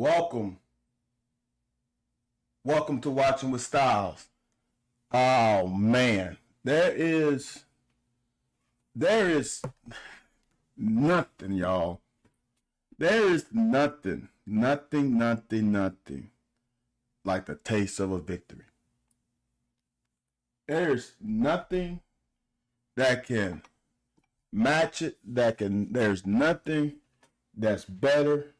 Welcome. Welcome to Watching with Styles. Oh man, there is nothing, y'all. There is nothing like the taste of a victory. There's nothing that can match it, there's nothing that's better.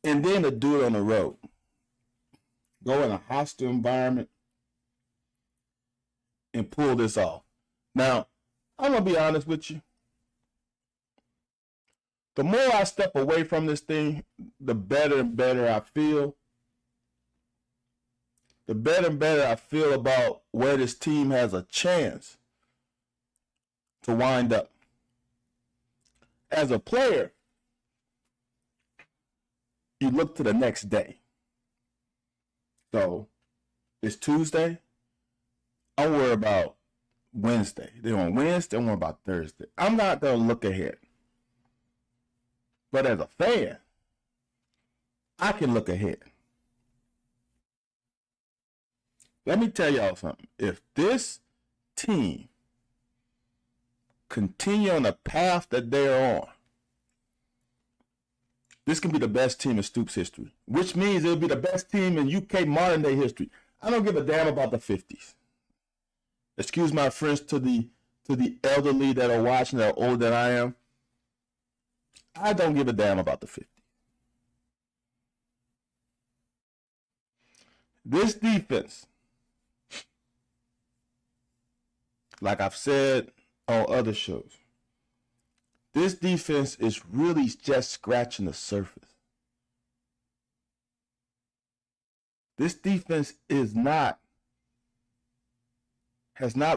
And then to do it on the road. Go in a hostile environment and pull this off. Now, I'm going to be honest with you. The more I step away from this thing, the better and better I feel. The better and better I feel about where this team has a chance to wind up. As a player, you look to the next day. So it's Tuesday. I'm worried about Wednesday. They're on Wednesday. I'm worried about Thursday. I'm not going to look ahead. But as a fan, I can look ahead. Let me tell y'all something. If this team continue on the path that they're on, this can be the best team in Stoops history, which means it'll be the best team in UK modern day history. I don't give a damn about the 50s. Excuse my French to the elderly that are watching that are older than I am. I don't give a damn about the 50s. This defense, like I've said on other shows, this defense is really just scratching the surface. This defense has not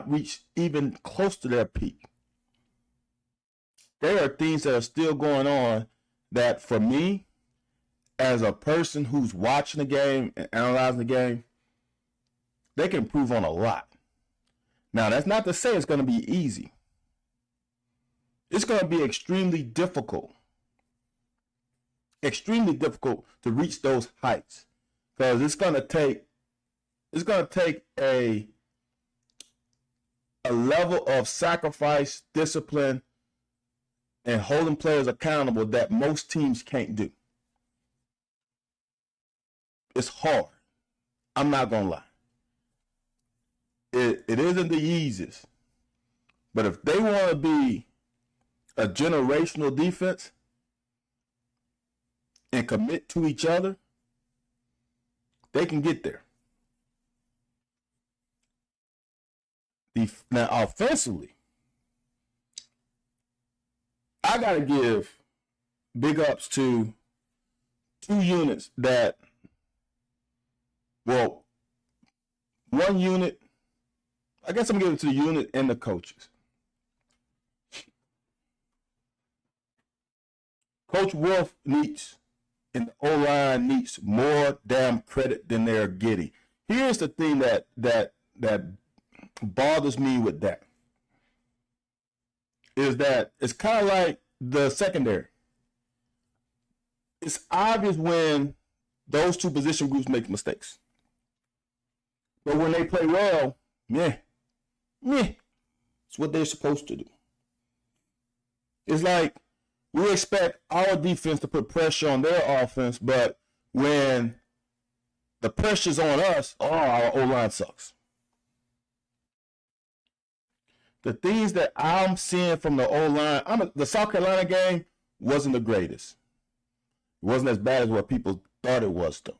reached even close to their peak. There are things that are still going on that, for me, as a person who's watching the game and analyzing the game, they can improve on a lot. Now, that's not to say it's going to be easy. It's going to be extremely difficult to reach those heights, because it's going to take a level of sacrifice, discipline, and holding players accountable that most teams can't do. It's hard. I'm not going to lie. It isn't the easiest. But if they want to be a generational defense and commit to each other, they can get there. Now, offensively, I got to give big ups to two units that, well, one unit, I guess I'm giving it to the unit and the coaches. Coach Wolf needs, and the O-line needs, more damn credit than they're getting. Here's the thing that bothers me with that, is that it's kind of like the secondary. It's obvious when those two position groups make mistakes. But when they play well, it's what they're supposed to do. It's like we expect our defense to put pressure on their offense, but when the pressure's on us, our O-line sucks. The things that I'm seeing from the O-line, the South Carolina game wasn't the greatest. It wasn't as bad as what people thought it was, though.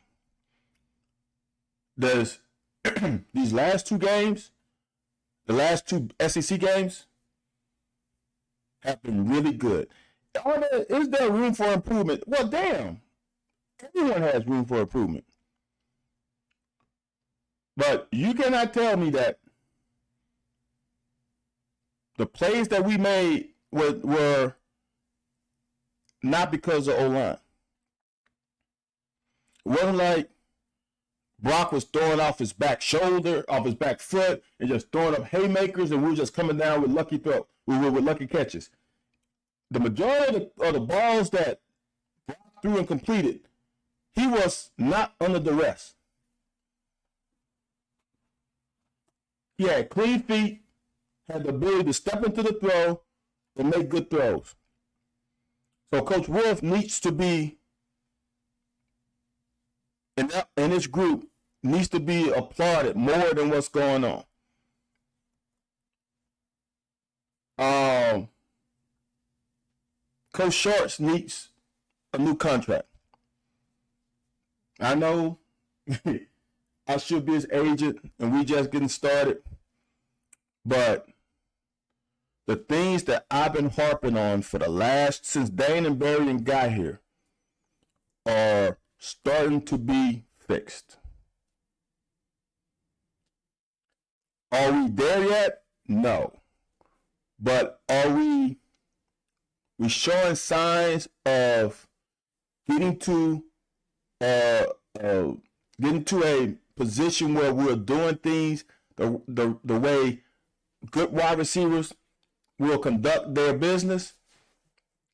There's these last two games, the last two SEC games, have been really good. Is there room for improvement? Well, damn. Everyone has room for improvement. But you cannot tell me that the plays that we made were not because of O-line. It wasn't like Brock was throwing off his back shoulder, off his back foot, and just throwing up haymakers, and we were just coming down with lucky throw, with lucky catches. The majority of the balls that Brock threw and completed he was not under duress. He had clean feet, had the ability to step into the throw and make good throws. So Coach Wolf needs to be, in this group, needs to be applauded more than what's going on. Coach Shorts needs a new contract. I know I should be his agent and we just getting started, but the things that I've been harping on for the last, since Dane and Berrien got here, are starting to be fixed. Are we there yet? No. But are we showing signs of getting to a position where we're doing things the way good wide receivers will conduct their business?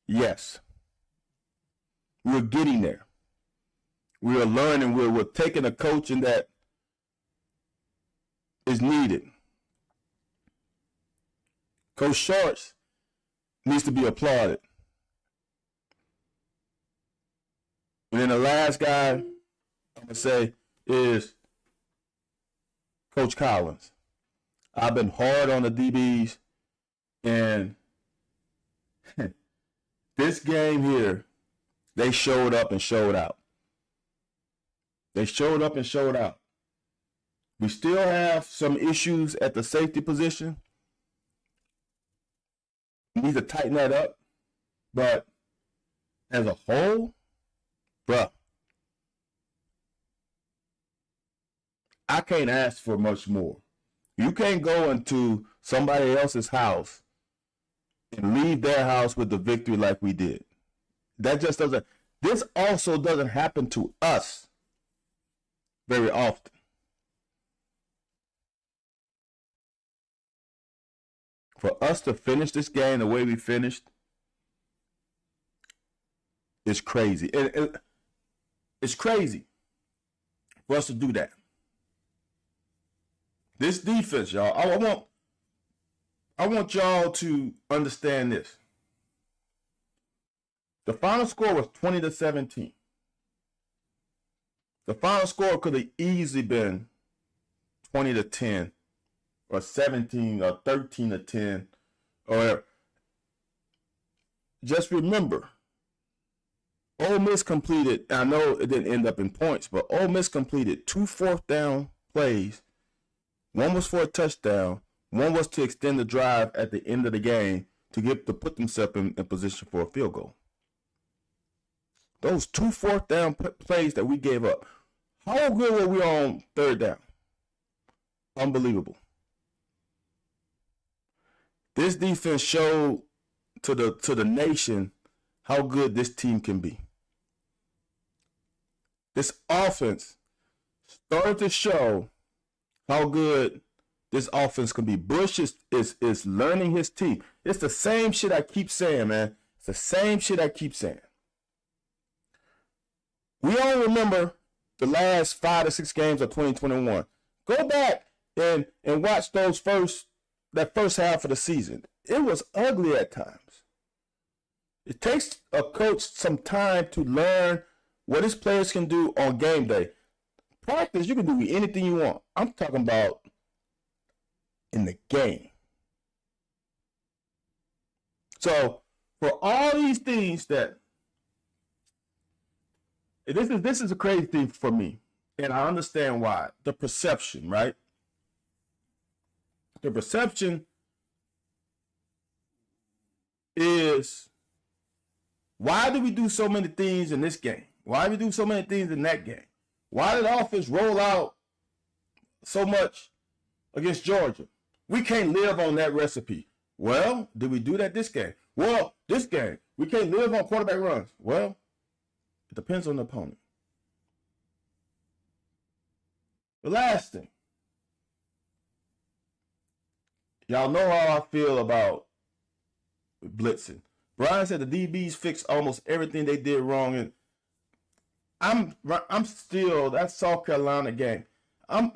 Yes. We're getting there. We are learning. We're taking a coaching that is needed. Coach Shorts needs to be applauded. And then the last guy I'm going to say is Coach Collins. I've been hard on the DBs, and this game here, they showed up and showed out. They showed up and showed out. We still have some issues at the safety position. We need to tighten that up. But as a whole, bruh, I can't ask for much more. You can't go into somebody else's house and leave their house with the victory like we did. That just doesn't. This also doesn't happen to us very often. For us to finish this game the way we finished is crazy. It's crazy for us to do that. This defense, y'all, I want y'all to understand this. The final score was 20-17. The final score could have easily been 20-10 or 17 or 13-10 or whatever. Just remember, Ole Miss completed, I know it didn't end up in points, but Ole Miss completed 2 fourth down plays. One was for a touchdown. One was to extend the drive at the end of the game to put themselves in position for a field goal. Those 2 fourth down plays that we gave up. How good were we on third down? Unbelievable. This defense showed to the nation how good this team can be. This offense started to show how good this offense can be. Bush is learning his team. It's the same shit I keep saying, man. It's the same shit I keep saying. We all remember the last 5 to 6 games of 2021. Go back and watch that first half of the season. It was ugly at times. It takes a coach some time to learn what his players can do on game day. Practice, you can do anything you want. I'm talking about in the game. So for all these things that this is a crazy thing for me, and I understand why. The perception, right? The perception is, why do we do so many things in this game? Why do we do so many things in that game? Why did the offense roll out so much against Georgia? We can't live on that recipe. Well, did we do that this game? Well, this game, we can't live on quarterback runs. Well, it depends on the opponent. The last thing. Y'all know how I feel about blitzing. Brian said the DBs fixed almost everything they did wrong. And I'm still that South Carolina game. I'm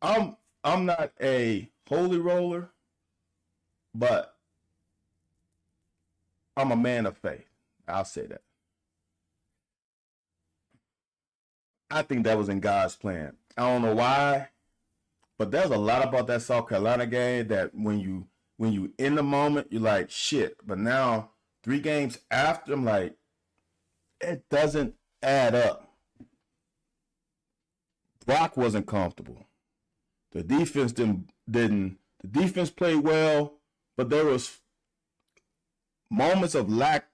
I'm not a holy roller, but I'm a man of faith. I'll say that. I think that was in God's plan. I don't know why, but there's a lot about that South Carolina game that when you in the moment, you're like, shit. But now 3 games after, I'm like, it doesn't add up. Brock wasn't comfortable. The defense didn't the defense played well, but there was moments of lax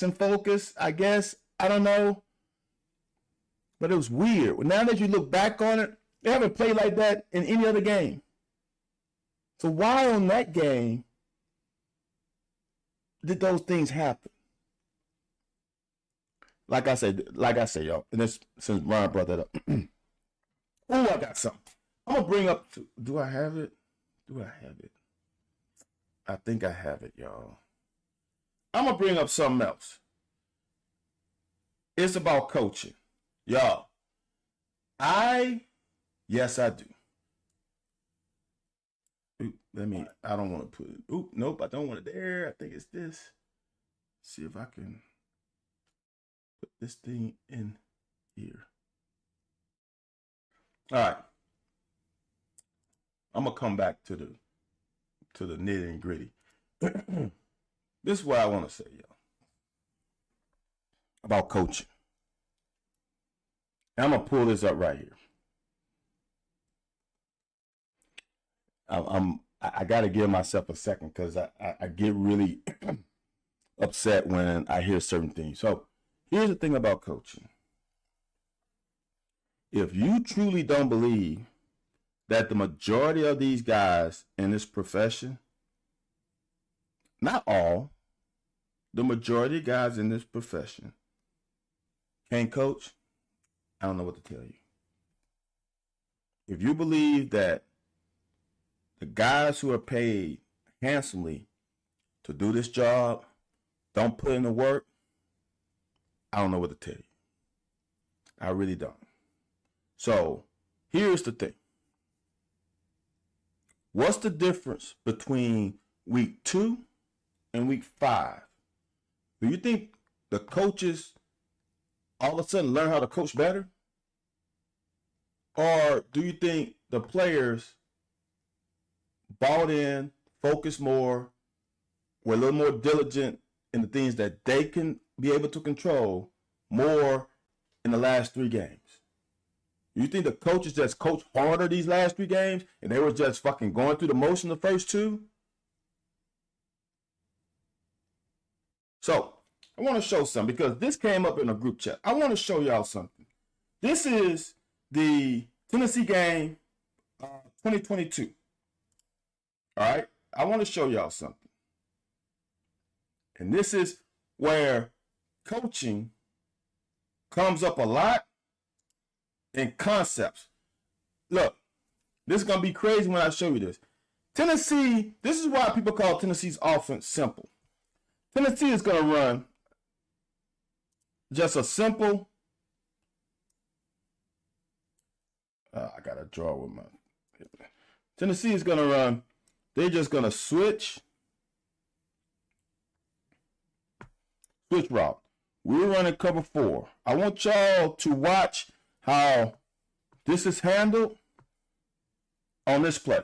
in focus, I guess. I don't know. But it was weird. Now that you look back on it, they haven't played like that in any other game. So why on that game did those things happen? Like I said, y'all, and this since Ron brought that up. Oh, I got something. I'm gonna bring up. Do I have it? Do I have it? I think I have it, y'all. I'm gonna bring up something else. It's about coaching, y'all. Yes, I do. I don't want to put it. Nope, I don't want it there. I think it's this. See if I can put this thing in here. All right. I'm gonna come back to the nitty and gritty. This is what I want to say, y'all, about coaching. And I'm gonna pull this up right here. I got to give myself a second because I get really upset when I hear certain things. So here's the thing about coaching. If you truly don't believe that the majority of these guys in this profession, not all, the majority of guys in this profession can coach, I don't know what to tell you. If you believe that the guys who are paid handsomely to do this job don't put in the work, I don't know what to tell you. I really don't. So here's the thing. What's the difference between week 2 and week 5? Do you think the coaches all of a sudden learn how to coach better? Or do you think the players bought in, focused more, were a little more diligent in the things that they can be able to control more in the last 3 games? You think the coaches just coached harder these last 3 games and they were just fucking going through the motion the first 2? So I want to show something because this came up in a group chat. I want to show y'all something. This is the Tennessee game 2022. All right. I want to show y'all something. And this is where coaching comes up a lot in concepts. Look, this is going to be crazy when I show you this. Tennessee, this is why people call Tennessee's offense simple. Tennessee is going to run just a simple, I got to draw with my, Tennessee is going to run, they're just going to switch route. We're running cover 4. I want y'all to watch how this is handled on this play.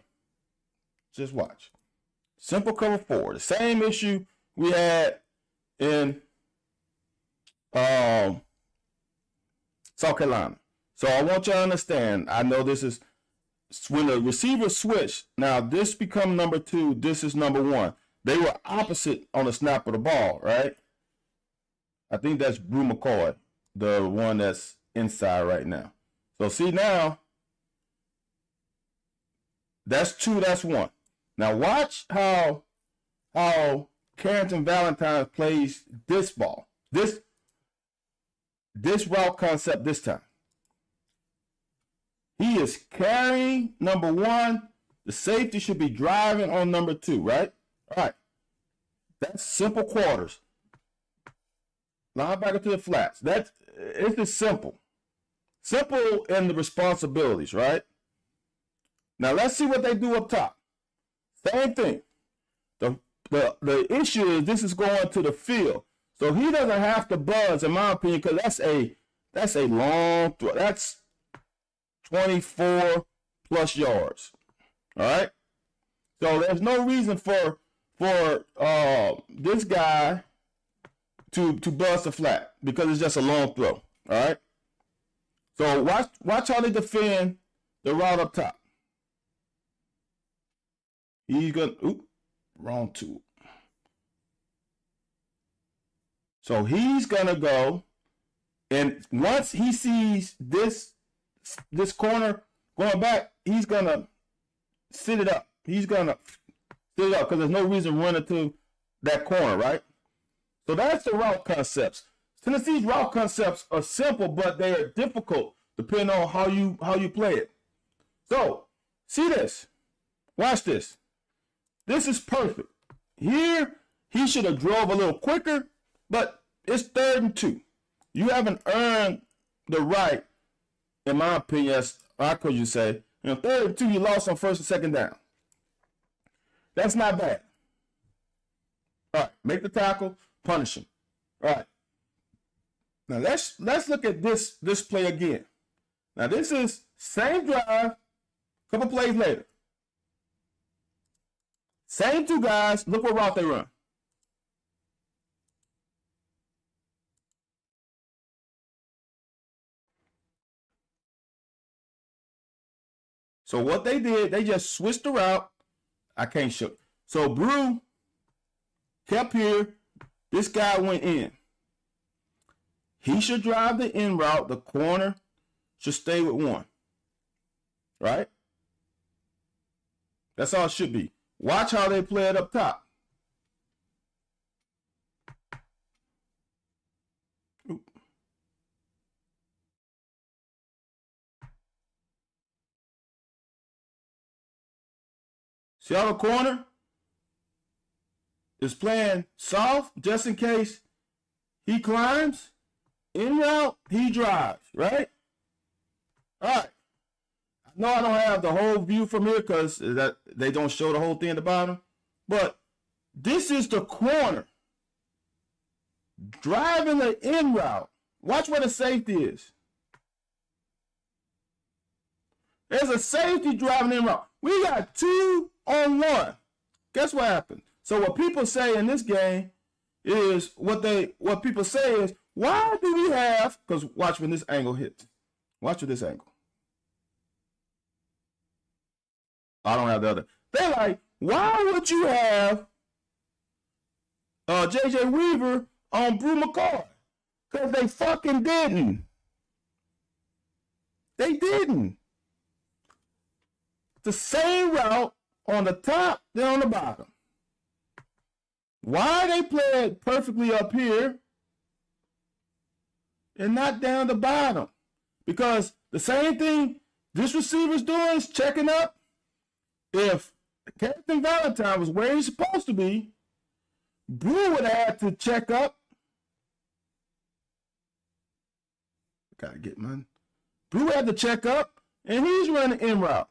Just watch. Simple cover 4. The same issue we had in South Carolina. So I want y'all to understand. I know this is when the receiver switch. Now this become number 2. This is number 1. They were opposite on the snap of the ball, right? I think that's Brew McCoy, the one that's inside right now. So see now, that's 2, that's 1. Now watch how Carrington Valentine plays this ball. This route concept this time. He is carrying number 1. The safety should be driving on number 2, right? All right. That's simple quarters. Linebacker to the flats. It's just simple. Simple in the responsibilities, right? Now let's see what they do up top. Same thing. The issue is this is going to the field. So he doesn't have to buzz, in my opinion, because that's a long throw. That's 24 plus yards. All right. So there's no reason for this guy to buzz the flat because it's just a long throw. All right. So watch how they defend the route up top. He's gonna wrong tool. So he's gonna go, and once he sees this corner going back, he's gonna sit it up. He's gonna sit it up because there's no reason running to that corner, right? So that's the route concepts. Tennessee's route concepts are simple, but they are difficult depending on how you play it. So see this. Watch this. This is perfect. Here, he should have drove a little quicker, but it's 3rd and 2. You haven't earned the right, in my opinion, as I could you say, 3rd and 2, you lost on 1st and 2nd down. That's not bad. All right, make the tackle, punish him. All right. Now let's look at this play again. Now this is same drive, couple plays later. Same 2 guys, look what route they run. So what they did, they just switched the route. I can't show. So Brew kept here. This guy went in. He should drive the in route. The corner should stay with 1. Right? That's all it should be. Watch how they play it up top. See how the corner is playing soft just in case he climbs. In route, he drives, right? All right. No, I don't have the whole view from here because they don't show the whole thing at the bottom. But this is the corner driving the in route. Watch where the safety is. There's a safety driving in route. We got 2 on 1. Guess what happened? So what people say in this game is what people say is, why do we have, because watch when this angle hits. Watch with this angle. I don't have the other. They're like, why would you have J.J. Weaver on Brew McCoy? Because they fucking didn't. They didn't. The same route on the top than on the bottom. Why they play it perfectly up here and not down the bottom? Because the same thing this receiver's doing is checking up. If Captain Valentine was where he's supposed to be, Brew would have had to check up. Gotta get mine. Brew had to check up, and he's running in route.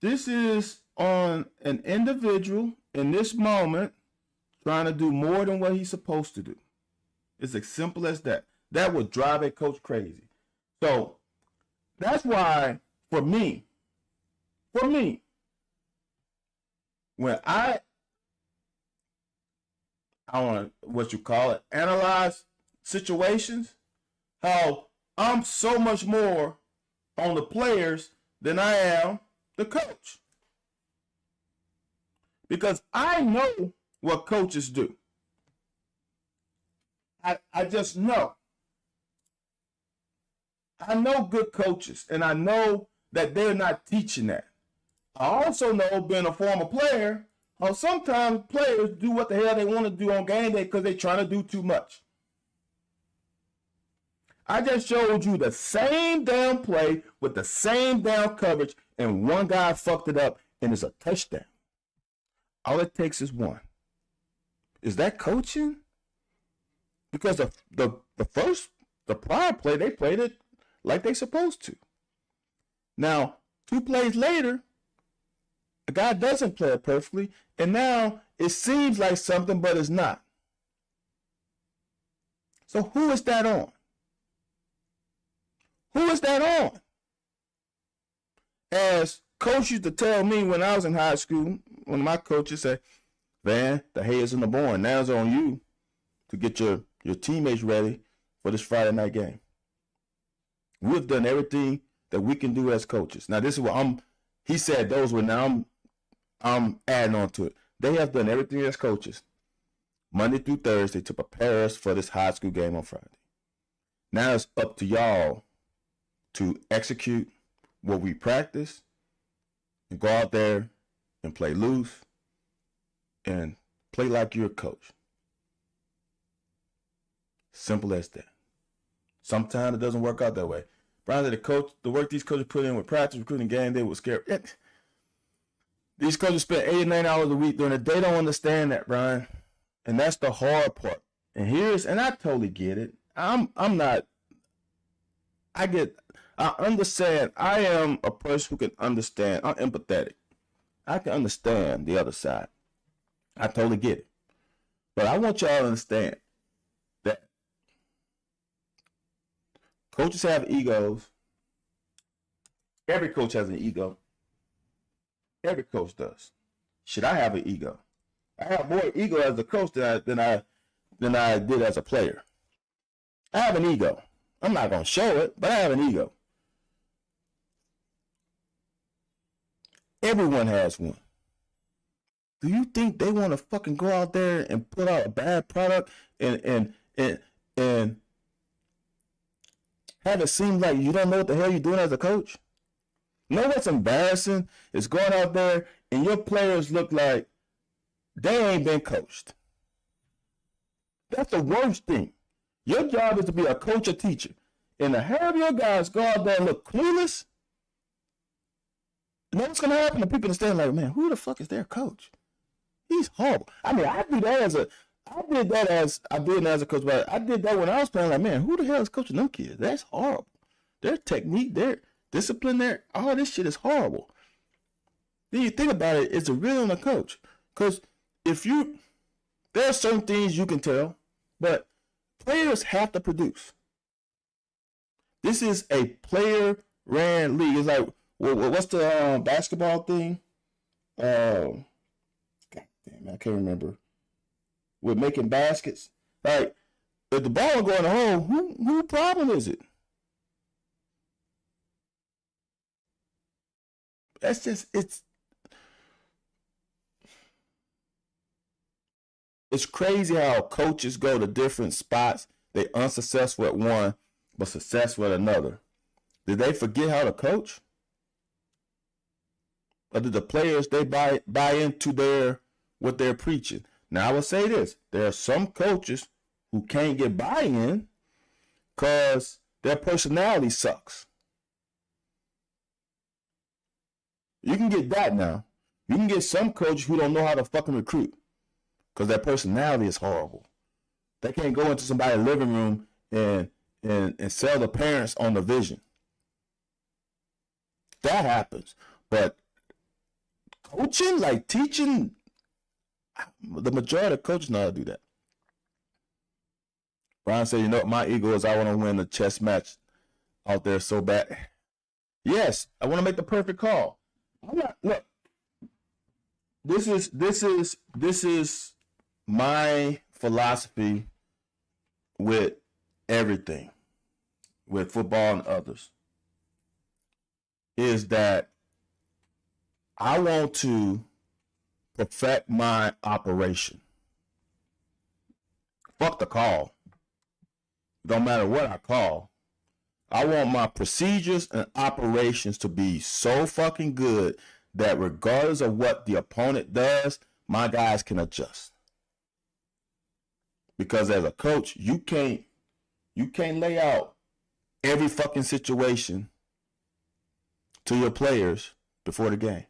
This is on an individual in this moment trying to do more than what he's supposed to do. It's as simple as that. That would drive a coach crazy. So that's why, for me, when I want to, what you call it, analyze situations, how I'm so much more on the players than I am the coach. Because I know what coaches do. I just know. I know good coaches, and I know that they're not teaching that. I also know, being a former player, how sometimes players do what the hell they want to do on game day because they're trying to do too much. I just showed you the same damn play with the same damn coverage, and one guy fucked it up, and it's a touchdown. All it takes is one. Is that coaching? Because the prior play, they played it like they supposed to. Now, 2 plays later, a guy doesn't play it perfectly, and now it seems like something, but it's not. So who is that on? Who is that on? As coach used to tell me when I was in high school, one of my coaches said, "Van, the hay is in the barn. Now it's on you to get your teammates ready for this Friday night game." We've done everything that we can do as coaches. Now, this is what he said those were, now I'm adding on to it. They have done everything as coaches, Monday through Thursday, to prepare us for this high school game on Friday. Now it's up to y'all to execute what we practice and go out there and play loose and play like you're a coach. Simple as that. Sometimes it doesn't work out that way. Brian said the work these coaches put in with practice, recruiting, game, they were scared. These coaches spend 8 or 9 hours a week doing it. They don't understand that, Brian. And that's the hard part. And I totally get it. I understand. I am a person who can understand. I'm empathetic. I can understand the other side. I totally get it. But I want y'all to understand that coaches have egos. Every coach has an ego. Every coach does. Should I have an ego? I have more ego as a coach than I did as a player. I have an ego. I'm not going to show it, but I have an ego. Everyone has one. Do you think they want to fucking go out there and put out a bad product and have it seem like you don't know what the hell you're doing as a coach? You know what's embarrassing is going out there and your players look like they ain't been coached. That's the worst thing. Your job is to be a coach or teacher. And to have your guys go out there and look clueless, you know what's going to happen? The people stand like, man, who the fuck is their coach? He's horrible. I mean, I did that as a coach, but I did that when I was playing. Like, man, who the hell is coaching them kids? That's horrible. Their technique, their discipline, all this shit is horrible. Then you think about it, it's a real on a coach. Because there are certain things you can tell, but players have to produce. This is a player-ran league. It's like, what's the basketball thing? God damn, I can't remember. With making baskets. Like, if the ball going home, who problem is it? That's just, it's crazy how coaches go to different spots. They unsuccessful at one, but successful at another. Did they forget how to coach? Or did the players, they buy into what they're preaching? Now I will say this. There are some coaches who can't get buy-in because their personality sucks. You can get that now. You can get some coaches who don't know how to fucking recruit because their personality is horrible. They can't go into somebody's living room and sell the parents on the vision. That happens. But coaching, like teaching, the majority of coaches know how to do that. Brian said, you know what, my ego is I want to win the chess match out there so bad. Yes, I want to make the perfect call. Look, this is my philosophy with everything, with football and others, is that I want to perfect my operation. Fuck the call. Don't matter what I call. I want my procedures and operations to be so fucking good that regardless of what the opponent does, my guys can adjust. Because as a coach, you can't lay out every fucking situation to your players before the game.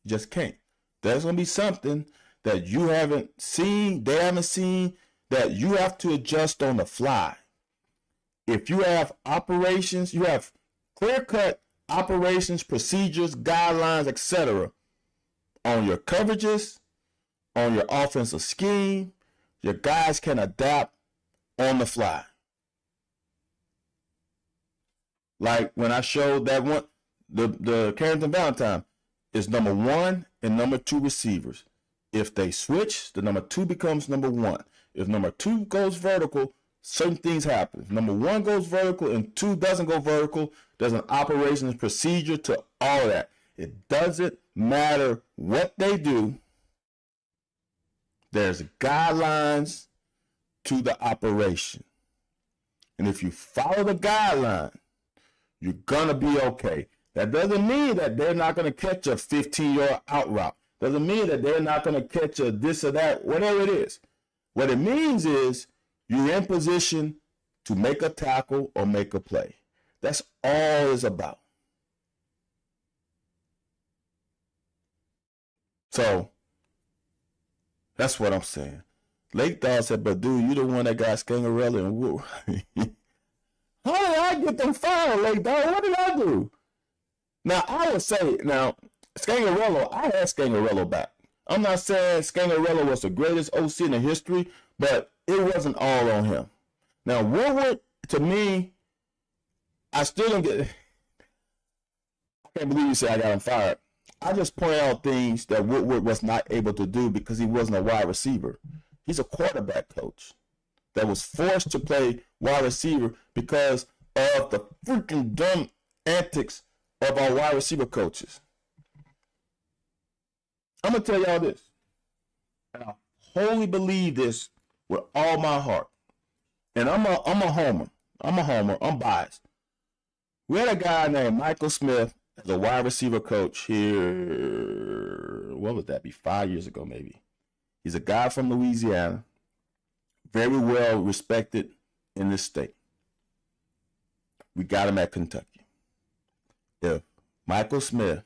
You just can't. There's going to be something that you haven't seen, they haven't seen, that you have to adjust on the fly. If you have operations, you have clear-cut operations, procedures, guidelines, etc. on your coverages, on your offensive scheme, your guys can adapt on the fly. Like when I showed that one, the Carrington Valentine is number 1 and number 2 receivers. If they switch, the number 2 becomes number 1. If number 2 goes vertical, certain things happen. If number 1 goes vertical and 2 doesn't go vertical, there's an operations procedure to all of that. It doesn't matter what they do. There's guidelines to the operation. And if you follow the guideline, you're going to be okay. That doesn't mean that they're not going to catch a 15-yard out route. Doesn't mean that they're not going to catch a this or that, whatever it is. What it means is you're in position to make a tackle or make a play. That's all it's about. So that's what I'm saying. Lake Dog said, but dude, you the one that got Scangarello and Woo. How did I get them fired, Lake Dog? What did I do? Now, I would say, Scangarello, I had Scangarello back. I'm not saying Scangarello was the greatest OC in the history, but it wasn't all on him. Now, Woodward, to me, I still don't get. I can't believe you said I got him fired. I just point out things that Woodward was not able to do because he wasn't a wide receiver. He's a quarterback coach that was forced to play wide receiver because of the freaking dumb antics of our wide receiver coaches. I'm going to tell y'all this. And I wholly believe this with all my heart. And I'm a homer. I'm biased. We had a guy named Michael Smith as a wide receiver coach here. What would that be? 5 years ago, maybe. He's a guy from Louisiana. Very well respected in this state. We got him at Kentucky. If Michael Smith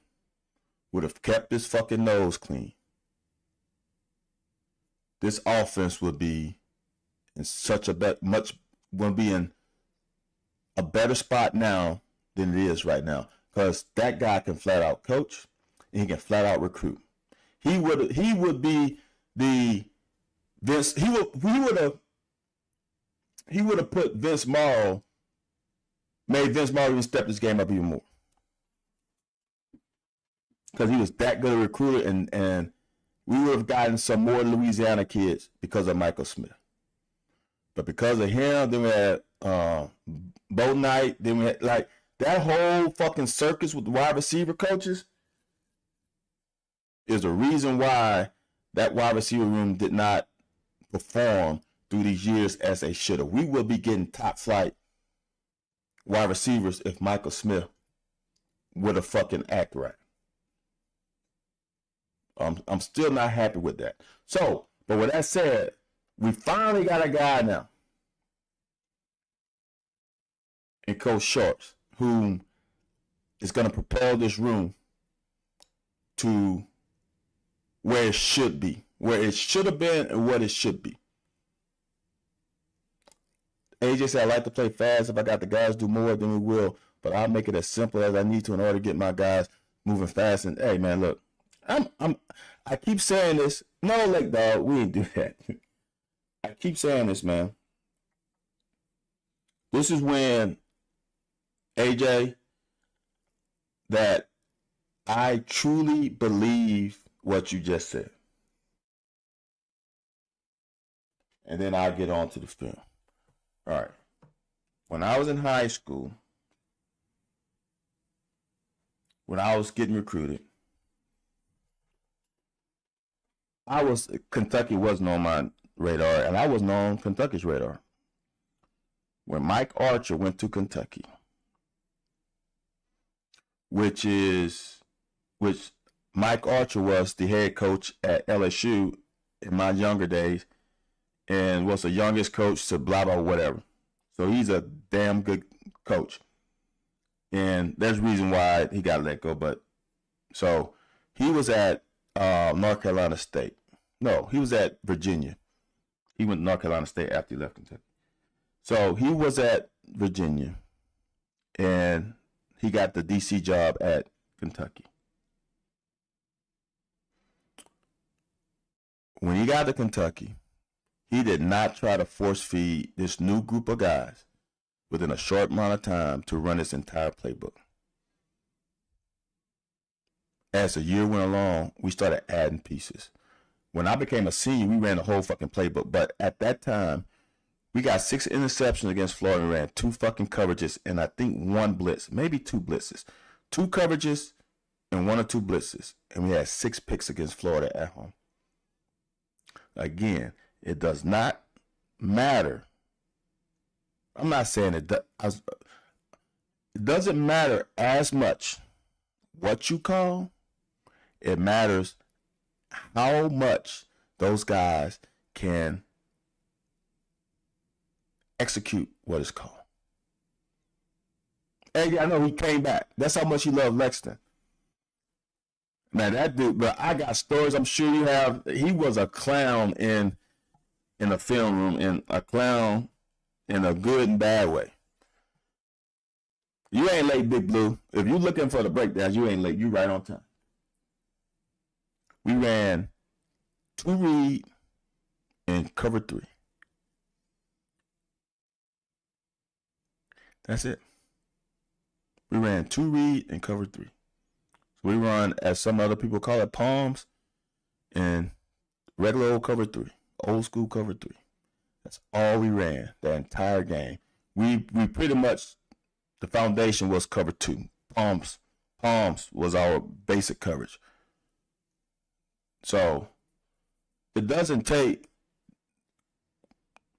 would have kept his fucking nose clean, this offense would be in such a be in a better spot now than it is right now. Because that guy can flat out coach and he can flat out recruit. He would be the Vince. He would have put Vince Morrow, made Vince Morrow even step this game up even more. Because he was that good a recruiter, and we would have gotten some more Louisiana kids because of Michael Smith. But because of him, then we had Bo Knight, then we had like that whole fucking circus with the wide receiver coaches is the reason why that wide receiver room did not perform through these years as they should have. We will be getting top flight wide receivers if Michael Smith would have fucking act right. I'm still not happy with that. So, but with that said, we finally got a guy now in Coach Sharps who is going to propel this room to where it should be, where it should have been and what it should be. AJ said, I like to play fast. If I got the guys do more, then we will. But I'll make it as simple as I need to in order to get my guys moving fast. And hey, man, look, I keep saying this. No, Lake Dog, we ain't do that. I keep saying this, man. This is when, AJ, that I truly believe what you just said. And then I'll get on to the film. All right. When I was in high school, when I was getting recruited, Kentucky wasn't on my radar, and I wasn't on Kentucky's radar. When Mike Archer went to Kentucky, which Mike Archer was the head coach at LSU in my younger days, and was the youngest coach to blah, blah, whatever. So he's a damn good coach. And there's a reason why he got let go. But so he was at North Carolina State. No, he was at Virginia. He went to North Carolina State after he left Kentucky. So he was at Virginia, and he got the DC job at Kentucky. When he got to Kentucky, he did not try to force feed this new group of guys within a short amount of time to run his entire playbook. As the year went along, we started adding pieces. When I became a senior, we ran the whole fucking playbook. But at that time, we got 6 interceptions against Florida and ran 2 fucking coverages and I think 1 blitz, maybe 2 blitzes. 2 coverages and 1 or 2 blitzes. And we had 6 picks against Florida at home. Again, it does not matter. I'm not saying it doesn't matter as much what you call. It matters how much those guys can execute what is called. Hey, I know he came back. That's how much he loved Lexington. Man, that dude, but I got stories I'm sure you have. He was a clown in the film room, and a clown in a good and bad way. You ain't late, Big Blue. If you're looking for the breakdowns, you ain't late. You right on time. We ran 2 read and cover 3. That's it. We ran 2 read and cover 3. So we run, as some other people call it, palms and regular old cover 3, old school cover 3. That's all we ran the entire game. We pretty much, the foundation was cover 2. Palms was our basic coverage. So it doesn't take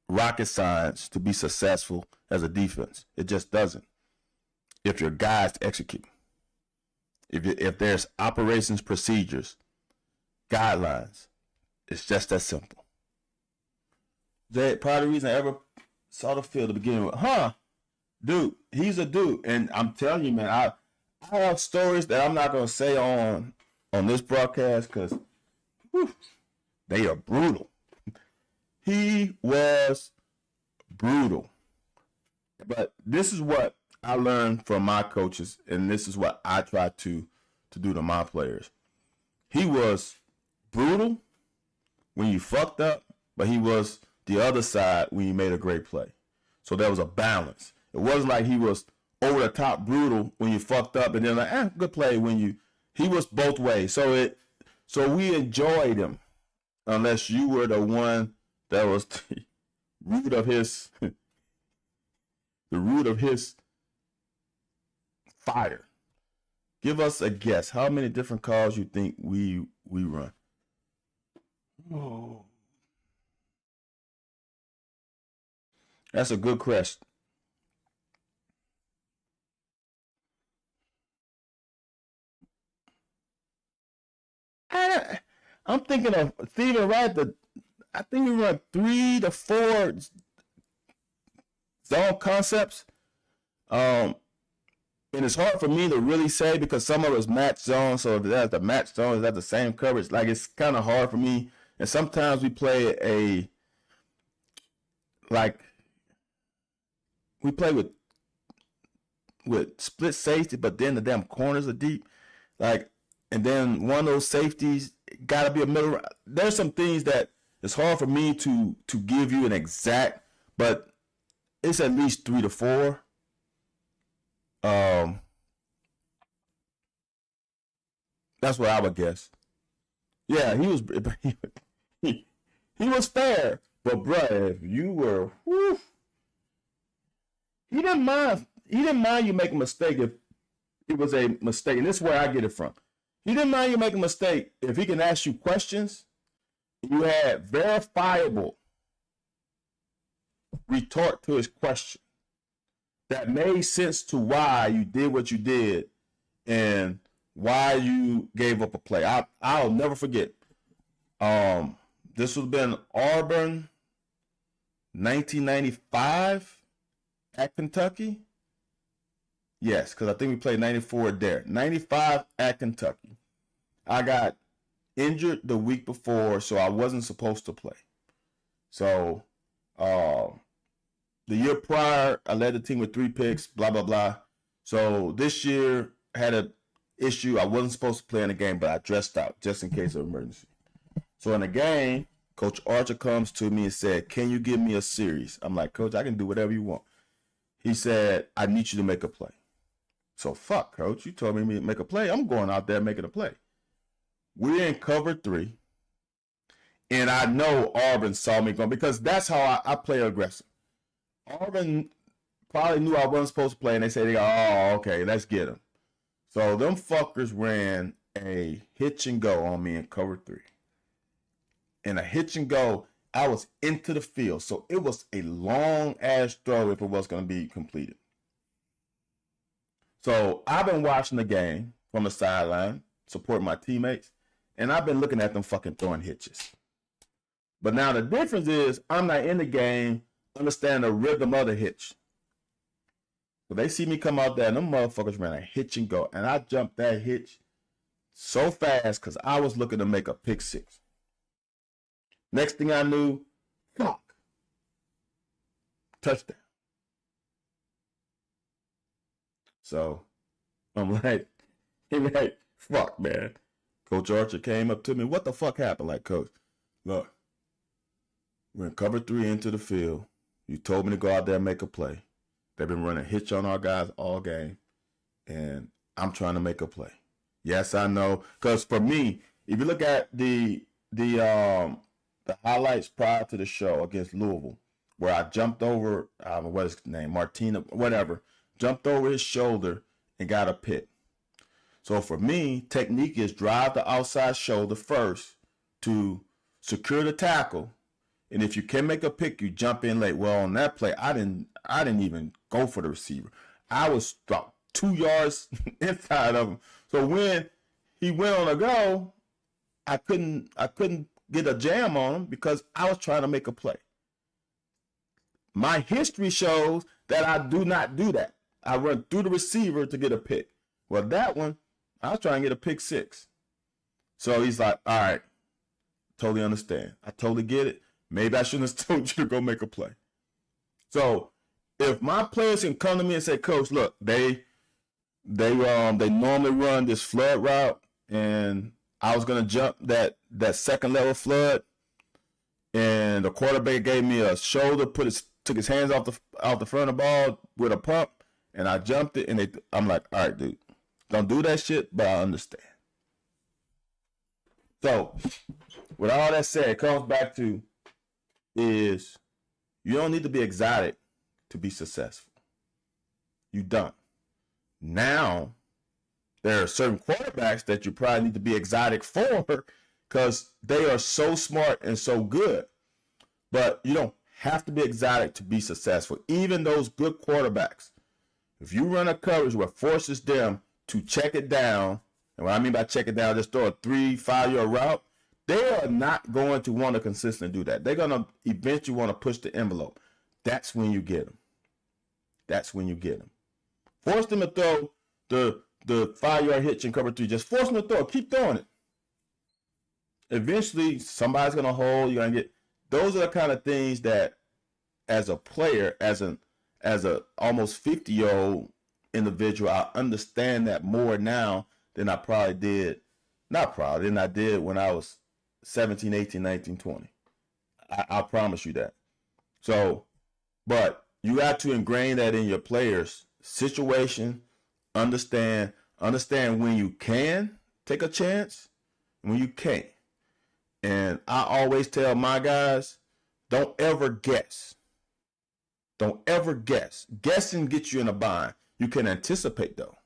rocket science to be successful as a defense. It just doesn't. If your guys execute, if there's operations procedures, guidelines, it's just that simple. Part of the reason I ever saw the field to begin with, dude, he's a dude, and I'm telling you, man, I have stories that I'm not gonna say on this broadcast because they are brutal. He was brutal. But this is what I learned from my coaches, and this is what I try to do to my players. He was brutal when you fucked up, but he was the other side when you made a great play. So there was a balance. It wasn't like he was over the top brutal when you fucked up and then like, good play when you. He was both ways. So we enjoyed him, unless you were the one that was the root of his fire. Give us a guess. How many different calls you think we run? Oh, that's a good question. I'm thinking of Steven Wright. I think we run 3 to 4 zone concepts. And it's hard for me to really say because some of it's match zone. So if that's the match zone, is that the same coverage? Like it's kind of hard for me. And sometimes we play with split safety, but then the damn corners are deep. And then one of those safeties gotta be a middle. There's some things that it's hard for me to give you an exact, but it's at least 3 to 4. That's what I would guess. Yeah, he was fair, but bruh, if you were, he didn't mind. He didn't mind you make a mistake if it was a mistake, and this is where I get it from. He didn't mind you make a mistake if he can ask you questions. You had verifiable retort to his question that made sense to why you did what you did and why you gave up a play. I'll never forget. This would have been Auburn, 1995 at Kentucky. Yes, because I think we played 94 there. 95 at Kentucky. I got injured the week before, so I wasn't supposed to play. So the year prior, I led the team with 3 picks, blah, blah, blah. So this year, I had an issue. I wasn't supposed to play in the game, but I dressed out just in case of emergency. So in the game, Coach Archer comes to me and said, can you give me a series? I'm like, Coach, I can do whatever you want. He said, I need you to make a play. So fuck, Coach, you told me to make a play. I'm going out there making a play. We're in cover 3. And I know Auburn saw me going, because that's how I play aggressive. Auburn probably knew I wasn't supposed to play, and they said, oh, okay, let's get him. So them fuckers ran a hitch and go on me in cover 3. And a hitch and go, I was into the field. So it was a long ass throw if it was going to be completed. So I've been watching the game from the sideline, supporting my teammates, and I've been looking at them fucking throwing hitches. But now the difference is I'm not in the game, understand the rhythm of the hitch. So they see me come out there, and them motherfuckers ran a hitch and go. And I jumped that hitch so fast because I was looking to make a pick 6. Next thing I knew, fuck. Touchdown. So I'm like, fuck, man. Coach Archer came up to me. What the fuck happened? Like, Coach, look, we're in cover 3 into the field. You told me to go out there and make a play. They've been running hitch on our guys all game, and I'm trying to make a play. Yes, I know. Because for me, if you look at the highlights prior to the show against Louisville, where I jumped over, what is his name, Martina, whatever, jumped over his shoulder and got a pick. So for me, technique is drive the outside shoulder first to secure the tackle. And if you can make a pick, you jump in late. Well, on that play, I didn't even go for the receiver. I was about 2 yards inside of him. So when he went on a go, I couldn't get a jam on him because I was trying to make a play. My history shows that I do not do that. I run through the receiver to get a pick. Well, that one, I was trying to get a pick 6. So he's like, all right, totally understand. I totally get it. Maybe I shouldn't have told you to go make a play. So if my players can come to me and say, Coach, look, they normally run this flood route, and I was gonna jump that second level flood, and the quarterback gave me a shoulder, took his hands off the front of the ball with a pump, and I jumped it, and I'm like, all right, dude, don't do that shit, but I understand. So with all that said, it comes back to is you don't need to be exotic to be successful. You don't. Now, there are certain quarterbacks that you probably need to be exotic for because they are so smart and so good. But you don't have to be exotic to be successful. Even those good quarterbacks, if you run a coverage where forces them to check it down, and what I mean by check it down, just throw a 3-5 yard route, they are not going to want to consistently do that. They're going to eventually want to push the envelope. That's when you get them. That's when you get them. Force them to throw the 5-yard hitch in cover 3. Just force them to throw it. Keep throwing it. Eventually, somebody's going to hold. You're going to get. Those are the kind of things that, as a player, as a almost 50-year-old individual, I understand that more now than I probably did. Not probably than I did when I was 17, 18, 19, 20. I promise you that. So, but you got to ingrain that in your players' situation. Understand when you can take a chance and when you can't. And I always tell my guys, don't ever guess. Don't ever guess. Guessing gets you in a bind. You can anticipate though.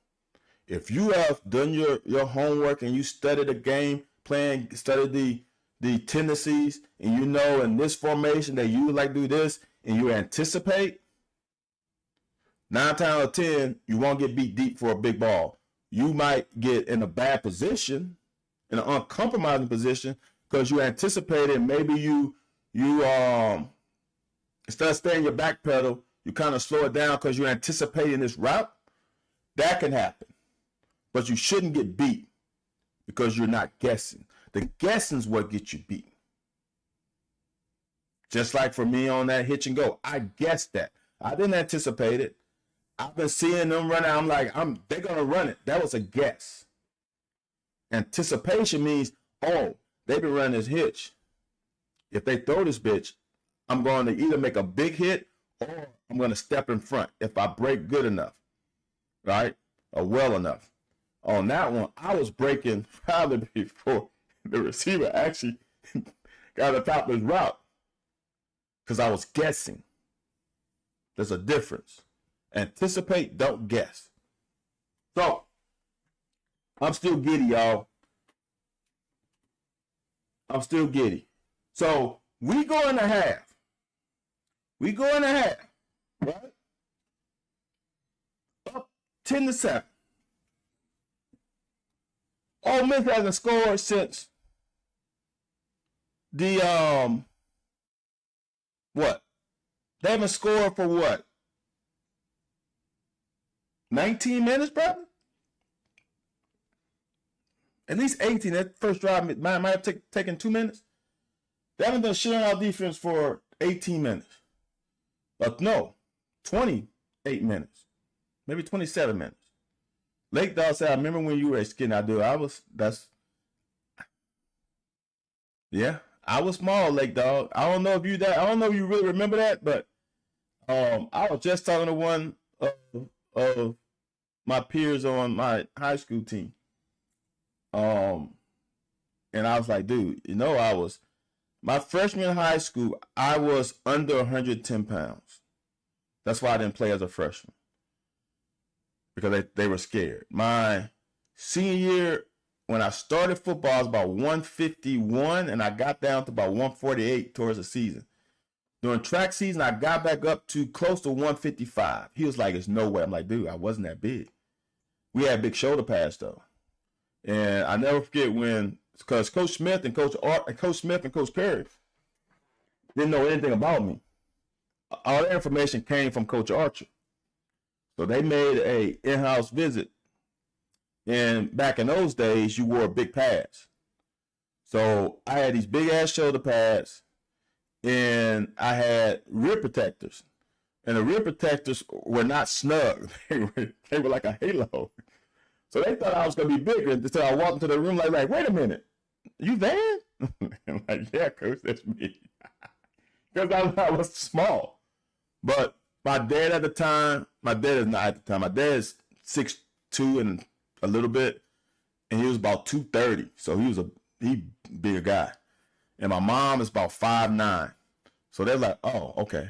If you have done your homework and you study the game plan, study the tendencies, and you know in this formation that you would like to do this, and you anticipate, 9 times out of 10, you won't get beat deep for a big ball. You might get in a bad position, in an uncompromising position, because you anticipated. Maybe you instead of staying your back pedal, you kind of slow it down because you're anticipating this route. That can happen. But you shouldn't get beat because you're not guessing. The guessing is what gets you beat. Just like for me on that hitch and go, I guessed that. I didn't anticipate it. I've been seeing them run out. I'm like, they're gonna run it. That was a guess. Anticipation means, oh, they've been running this hitch. If they throw this bitch, I'm going to either make a big hit or I'm going to step in front if I break good enough, right? Or well enough. On that one, I was breaking probably before the receiver actually got on top of his route because I was guessing. There's a difference. Anticipate, don't guess. So, I'm still giddy, y'all. I'm still giddy. So, we go in the half. Right? Up 10-7. Ole Miss hasn't scored since the what? They haven't scored for what? 19 minutes, brother? At least 18. That first drive might have taken 2 minutes. They haven't done shit on our defense for 18 minutes. But no, 28 minutes. Maybe 27 minutes. Lake Dog said, I remember when you were a skinny dude. I was small, Lake Dog. I don't know if you really remember that, but I was just talking to one of my peers on my high school team. And I was like, dude, my freshman in high school, I was under 110 pounds. That's why I didn't play as a freshman. Because they were scared. My senior year, when I started football, I was about 151, and I got down to about 148 towards the season. During track season, I got back up to close to 155. He was like, there's no way. I'm like, dude, I wasn't that big. We had big shoulder pads, though. And I never forget because Coach Smith and Coach Perry didn't know anything about me. All the information came from Coach Archer. So they made a in-house visit. And back in those days, you wore big pads. So I had these big-ass shoulder pads, and I had rear protectors. And the rear protectors were not snug. They were like a halo. So they thought I was going to be bigger until I walked into the room like, wait a minute. You Van? I'm like, yeah, Coach, that's me. Because I was small. But my dad at the time, my dad is not at the time. My dad is 6'2" and a little bit, and he was about 230. So he bigger guy. And my mom is about 5'9". So they're like, oh, okay.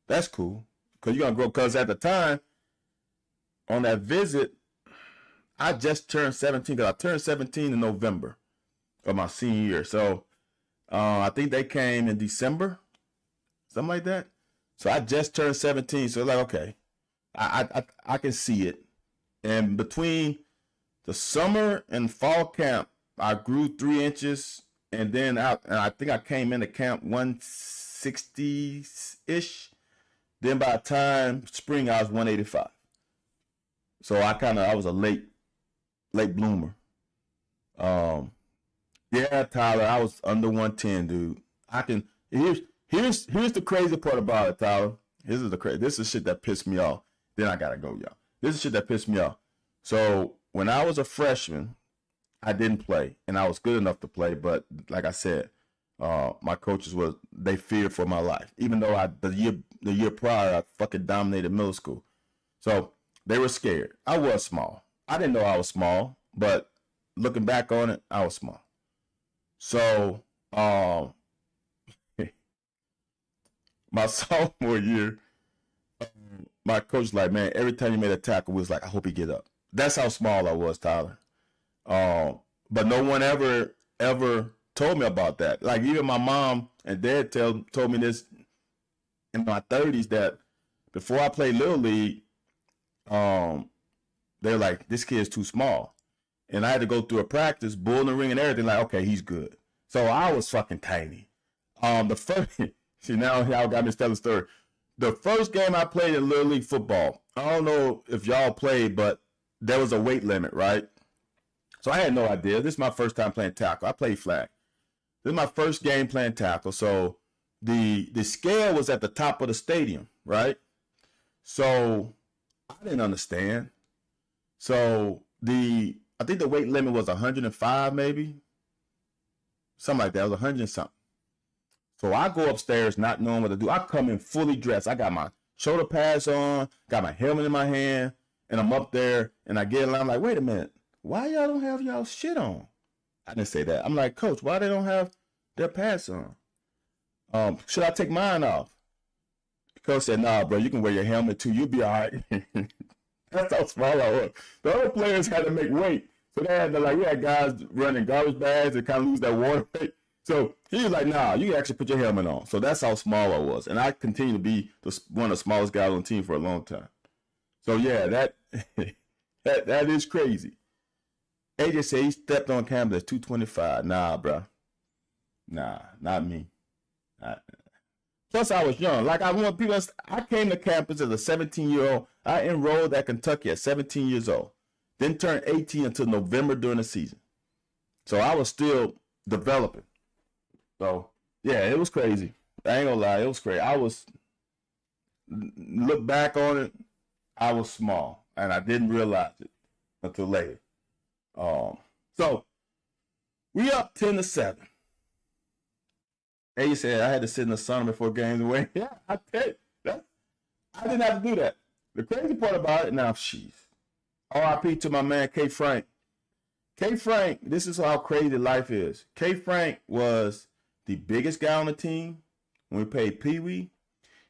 That's cool. Because you're going to grow. Because at the time, on that visit, I just turned 17. Because I turned 17 in November of my senior year. So I think they came in December, something like that. So I just turned 17. So like, okay, I can see it. And between the summer and fall camp, I grew 3 inches. And then I think I came into camp 160-ish. Then by the time spring, I was 185. So I was a late bloomer. Yeah, Tyler, I was under 110, dude. Here's the crazy part about it, Tyler. This is shit that pissed me off. Then I gotta go, y'all. This is shit that pissed me off. So when I was a freshman, I didn't play, and I was good enough to play. But like I said, my coaches they feared for my life. Even though the year prior I fucking dominated middle school, so they were scared. I was small. I didn't know I was small, but looking back on it, I was small. So my sophomore year, my coach was like, man, every time you made a tackle, we was like, I hope he get up. That's how small I was, Tyler. But no one ever told me about that. Like even my mom and dad told me this in my 30s that before I played Little League, they're like, this kid's too small. And I had to go through a practice, bull in the ring and everything, like, okay, he's good. So I was fucking tiny. See, now y'all got me to tell the story. The first game I played in Little League football, I don't know if y'all played, but there was a weight limit, right? So I had no idea. This is my first time playing tackle. I played flag. This is my first game playing tackle. So the scale was at the top of the stadium, right? So I didn't understand. So I think the weight limit was 105, maybe something like that. It was 100 and something. So I go upstairs not knowing what to do. I come in fully dressed. I got my shoulder pads on, got my helmet in my hand, and I'm up there and I get in line. I'm like, wait a minute, why y'all don't have y'all shit on? I didn't say that. I'm like, Coach, why they don't have their pads on? Should I take mine off? Coach said, nah, bro, you can wear your helmet too. You'll be all right. That's how small I was. The other players had to make weight. So they had to, like, we had guys running garbage bags and kind of lose that water weight. So he was like, nah, you can actually put your helmet on. So that's how small I was. And I continue to be one of the smallest guys on the team for a long time. So yeah, that is crazy. AJ said he stepped on campus at 225. Nah, bro. Nah, not me. Plus, I was young. Like I want people. I came to campus as a 17-year-old. I enrolled at Kentucky at 17 years old. Didn't turn 18 until November during the season. So I was still developing. So yeah, it was crazy. I ain't gonna lie, it was crazy. Look back on it, I was small, and I didn't realize it until later. So we up 10-7. And you said I had to sit in the sun before games away. Yeah, I tell you, I didn't have to do that. The crazy part about it, now, jeez. R.I.P. to my man K. Frank. K. Frank, this is how crazy life is. K. Frank was the biggest guy on the team when we played Pee Wee.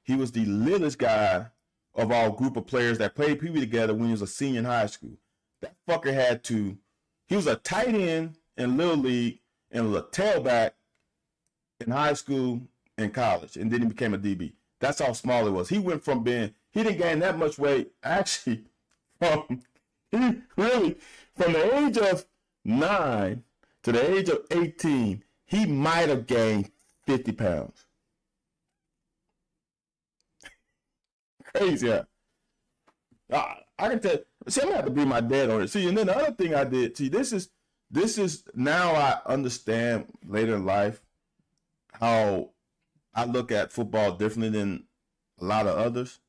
He was the littlest guy of our group of players that played Pee Wee together when he was a senior in high school. That fucker he was a tight end in Little League and was a tailback in high school and college, and then he became a DB. That's how small it was. He went from he didn't gain that much weight. Actually, from the age of 9 to the age of 18, he might have gained 50 pounds. Crazy, yeah. I can tell. See, I'm gonna have to bring my dad on it. See, and then the other thing I did. See, this is now I understand later in life how I look at football differently than a lot of others.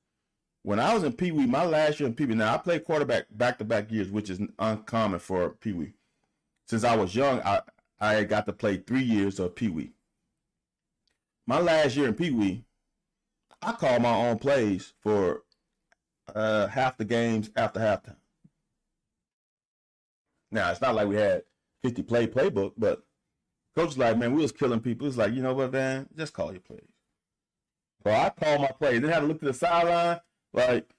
When I was in Pee Wee, my last year in Pee Wee, now I played quarterback back-to-back years, which is uncommon for Pee Wee. Since I was young, I got to play 3 years of Pee Wee. My last year in Pee Wee, I called my own plays for half the games after halftime. Now, it's not like we had 50 play playbook, but coach was like, man, we was killing people. It's like, you know what, man? Just call your plays. So I called my plays. Then I had to look to the sideline, like,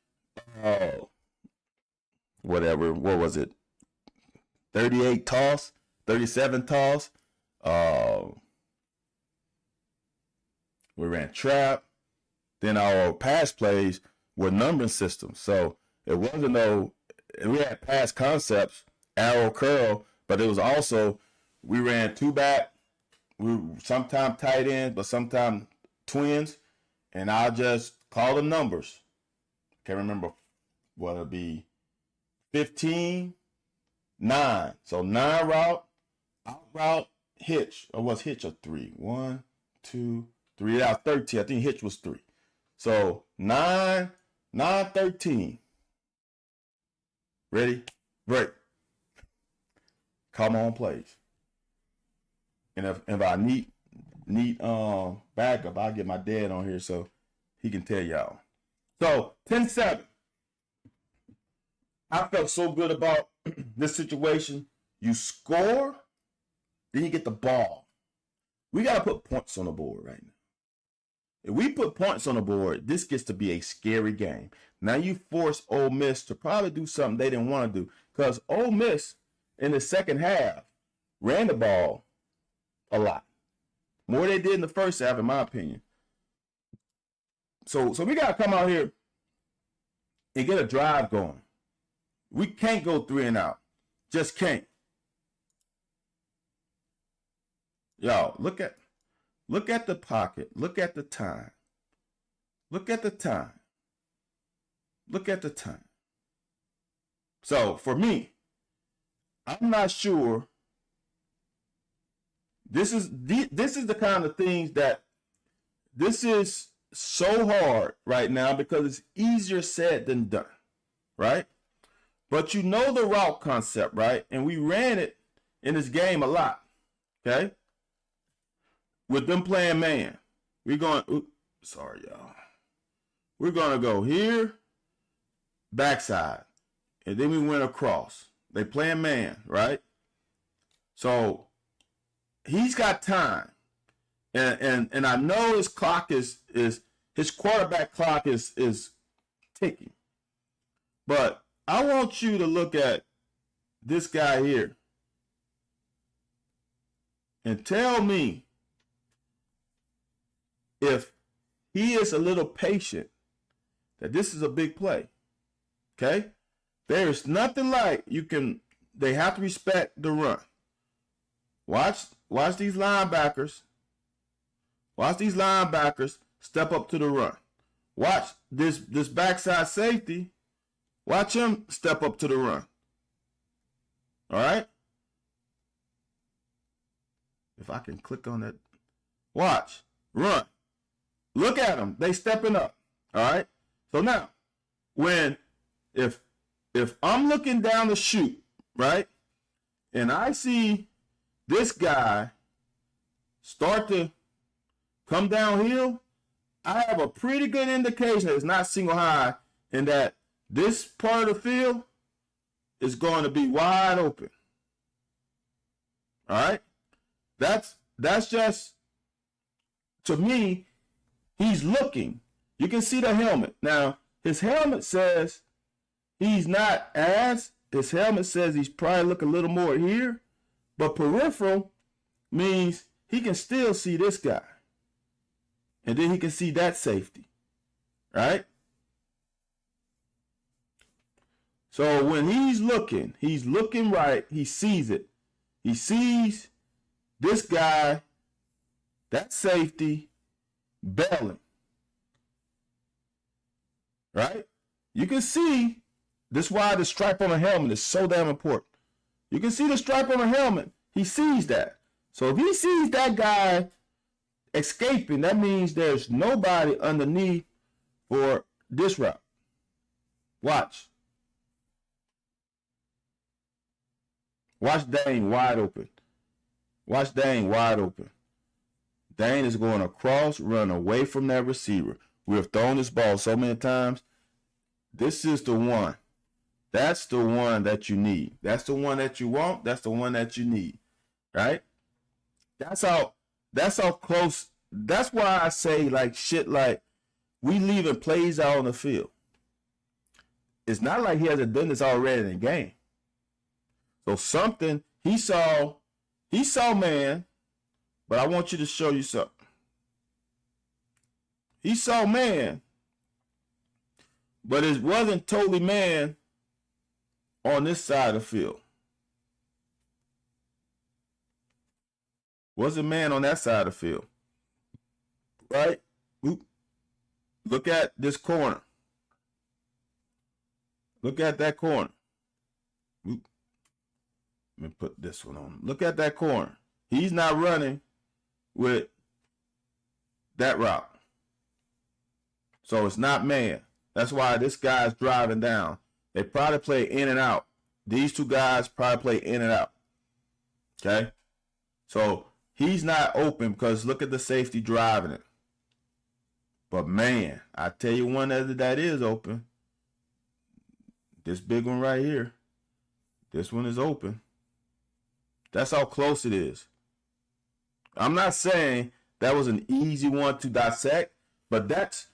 whatever. What was it? 38 toss, 37 toss. We ran trap. Then our pass plays were numbering systems. So it wasn't we had pass concepts, arrow, curl, but it was also, we ran two back, we sometimes tight ends, but sometimes twins, and I'll just call the numbers. Can't remember what it'd be. 15, 9. So 9 route, out route, hitch. Or was hitch a 3? 1, 2, 3. Yeah, 13. I think hitch was 3. So 9, 13. Ready? Break. Come on, plays. And if I need backup, I'll get my dad on here so he can tell y'all. So 10-7. I felt so good about this situation. You score, then you get the ball. We got to put points on the board right now. If we put points on the board, this gets to be a scary game. Now you force Ole Miss to probably do something they didn't want to do, because Ole Miss in the second half ran the ball a lot. More than they did in the first half, in my opinion. So we got to come out here and get a drive going. We can't go 3 and out. Just can't. Y'all, look at the pocket. Look at the time. Look at the time. Look at the time. So for me, I'm not sure. This is the kind of things that this is so hard right now because it's easier said than done, right? But you know the route concept, right? And we ran it in this game a lot, okay? With them playing man. We're going, sorry, y'all. We're going to go here, backside, and then we went across. They playing man, right? So he's got time. And I know his clock is his quarterback clock is ticking. But I want you to look at this guy here and tell me if he is a little patient that this is a big play. Okay? There's nothing like they have to respect the run. Watch these linebackers. Watch these linebackers step up to the run. Watch this backside safety. Watch him step up to the run. All right? If I can click on that. Watch. Run. Look at them. They stepping up. All right? So now, if I'm looking down the chute, right? And I see this guy start to come downhill, I have a pretty good indication that it's not single high and that this part of the field is going to be wide open. All right? That's just, to me, he's looking. You can see the helmet. Now, his helmet says his helmet says he's probably looking a little more here, but peripheral means he can still see this guy. And then he can see that safety, right? So when he's looking right, he sees it. He sees this guy, that safety, bailing, right? You can see, this is why the stripe on the helmet is so damn important. You can see the stripe on the helmet. He sees that. So if he sees that guy escaping, that means there's nobody underneath for this route. Watch. Watch Dane wide open. Watch Dane wide open. Dane is going across, run away from that receiver. We have thrown this ball so many times. This is the one. That's the one that you need. That's the one that you want. That's the one that you need. Right? That's how close. That's why I say like shit like we leaving plays out on the field. It's not like he hasn't done this already in the game. So something he saw man, but I want you to show you something. He saw man, but it wasn't totally man on this side of the field. Wasn't man on that side of the field. Right? Look at this corner. Look at that corner. Let me put this one on. Look at that corner. He's not running with that route. So it's not man. That's why this guy's driving down. They probably play in and out. These two guys probably play in and out. Okay? So he's not open because look at the safety driving it. But man, I tell you one that is open. This big one right here. This one is open. That's how close it is. I'm not saying that was an easy one to dissect, but that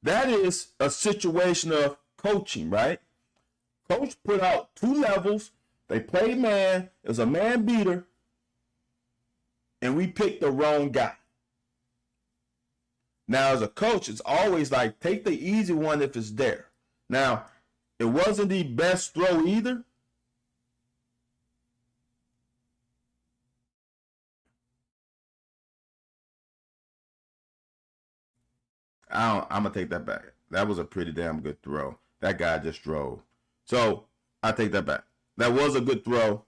is a situation of coaching, right? Coach put out 2 levels. They played man. It was a man beater. And we picked the wrong guy. Now, as a coach, it's always like, take the easy one if it's there. Now, it wasn't the best throw either. I'm going to take that back. That was a pretty damn good throw. That guy just drove. So, I take that back. That was a good throw.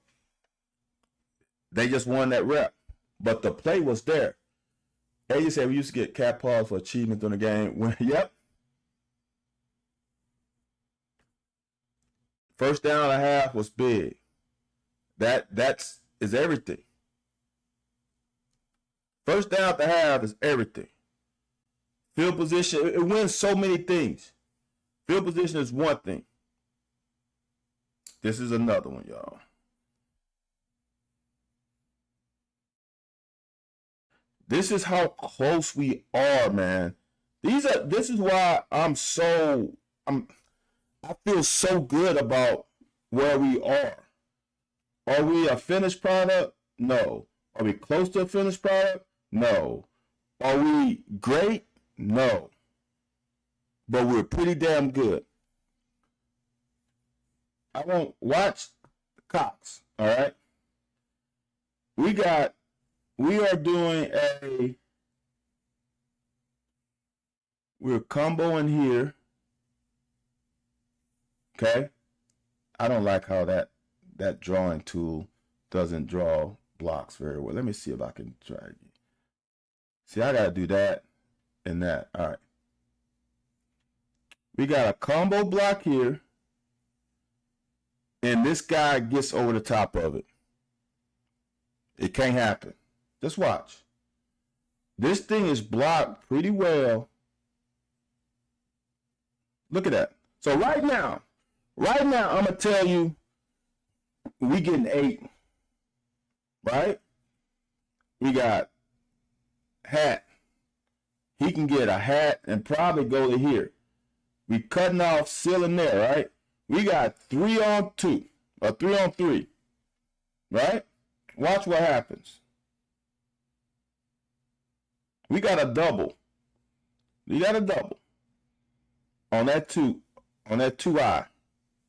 They just won that rep. But the play was there. AJ said we used to get cat paws for achievement during the game. Yep. First down and a half was big. That's is everything. First down at the half is everything. Field position, it wins so many things. Field position is one thing. This is another one, y'all. This is how close we are, man. This is why I feel so good about where we are. Are we a finished product? No. Are we close to a finished product? No. Are we great? No. But we're pretty damn good. I won't watch Cox, all right? We are doing we're comboing here. Okay? I don't like how that drawing tool doesn't draw blocks very well. Let me see if I can try it. See, I gotta do that and that. All right. We got a combo block here, and this guy gets over the top of it. It can't happen. Just watch. This thing is blocked pretty well. Look at that. So right now, I'm gonna tell you, we getting 8, right? We got hat. He can get a hat and probably go to here. We cutting off ceiling there, right? We got 3 on 2 or 3 on 3, right? Watch what happens. We got a double. We got a double on that 2I.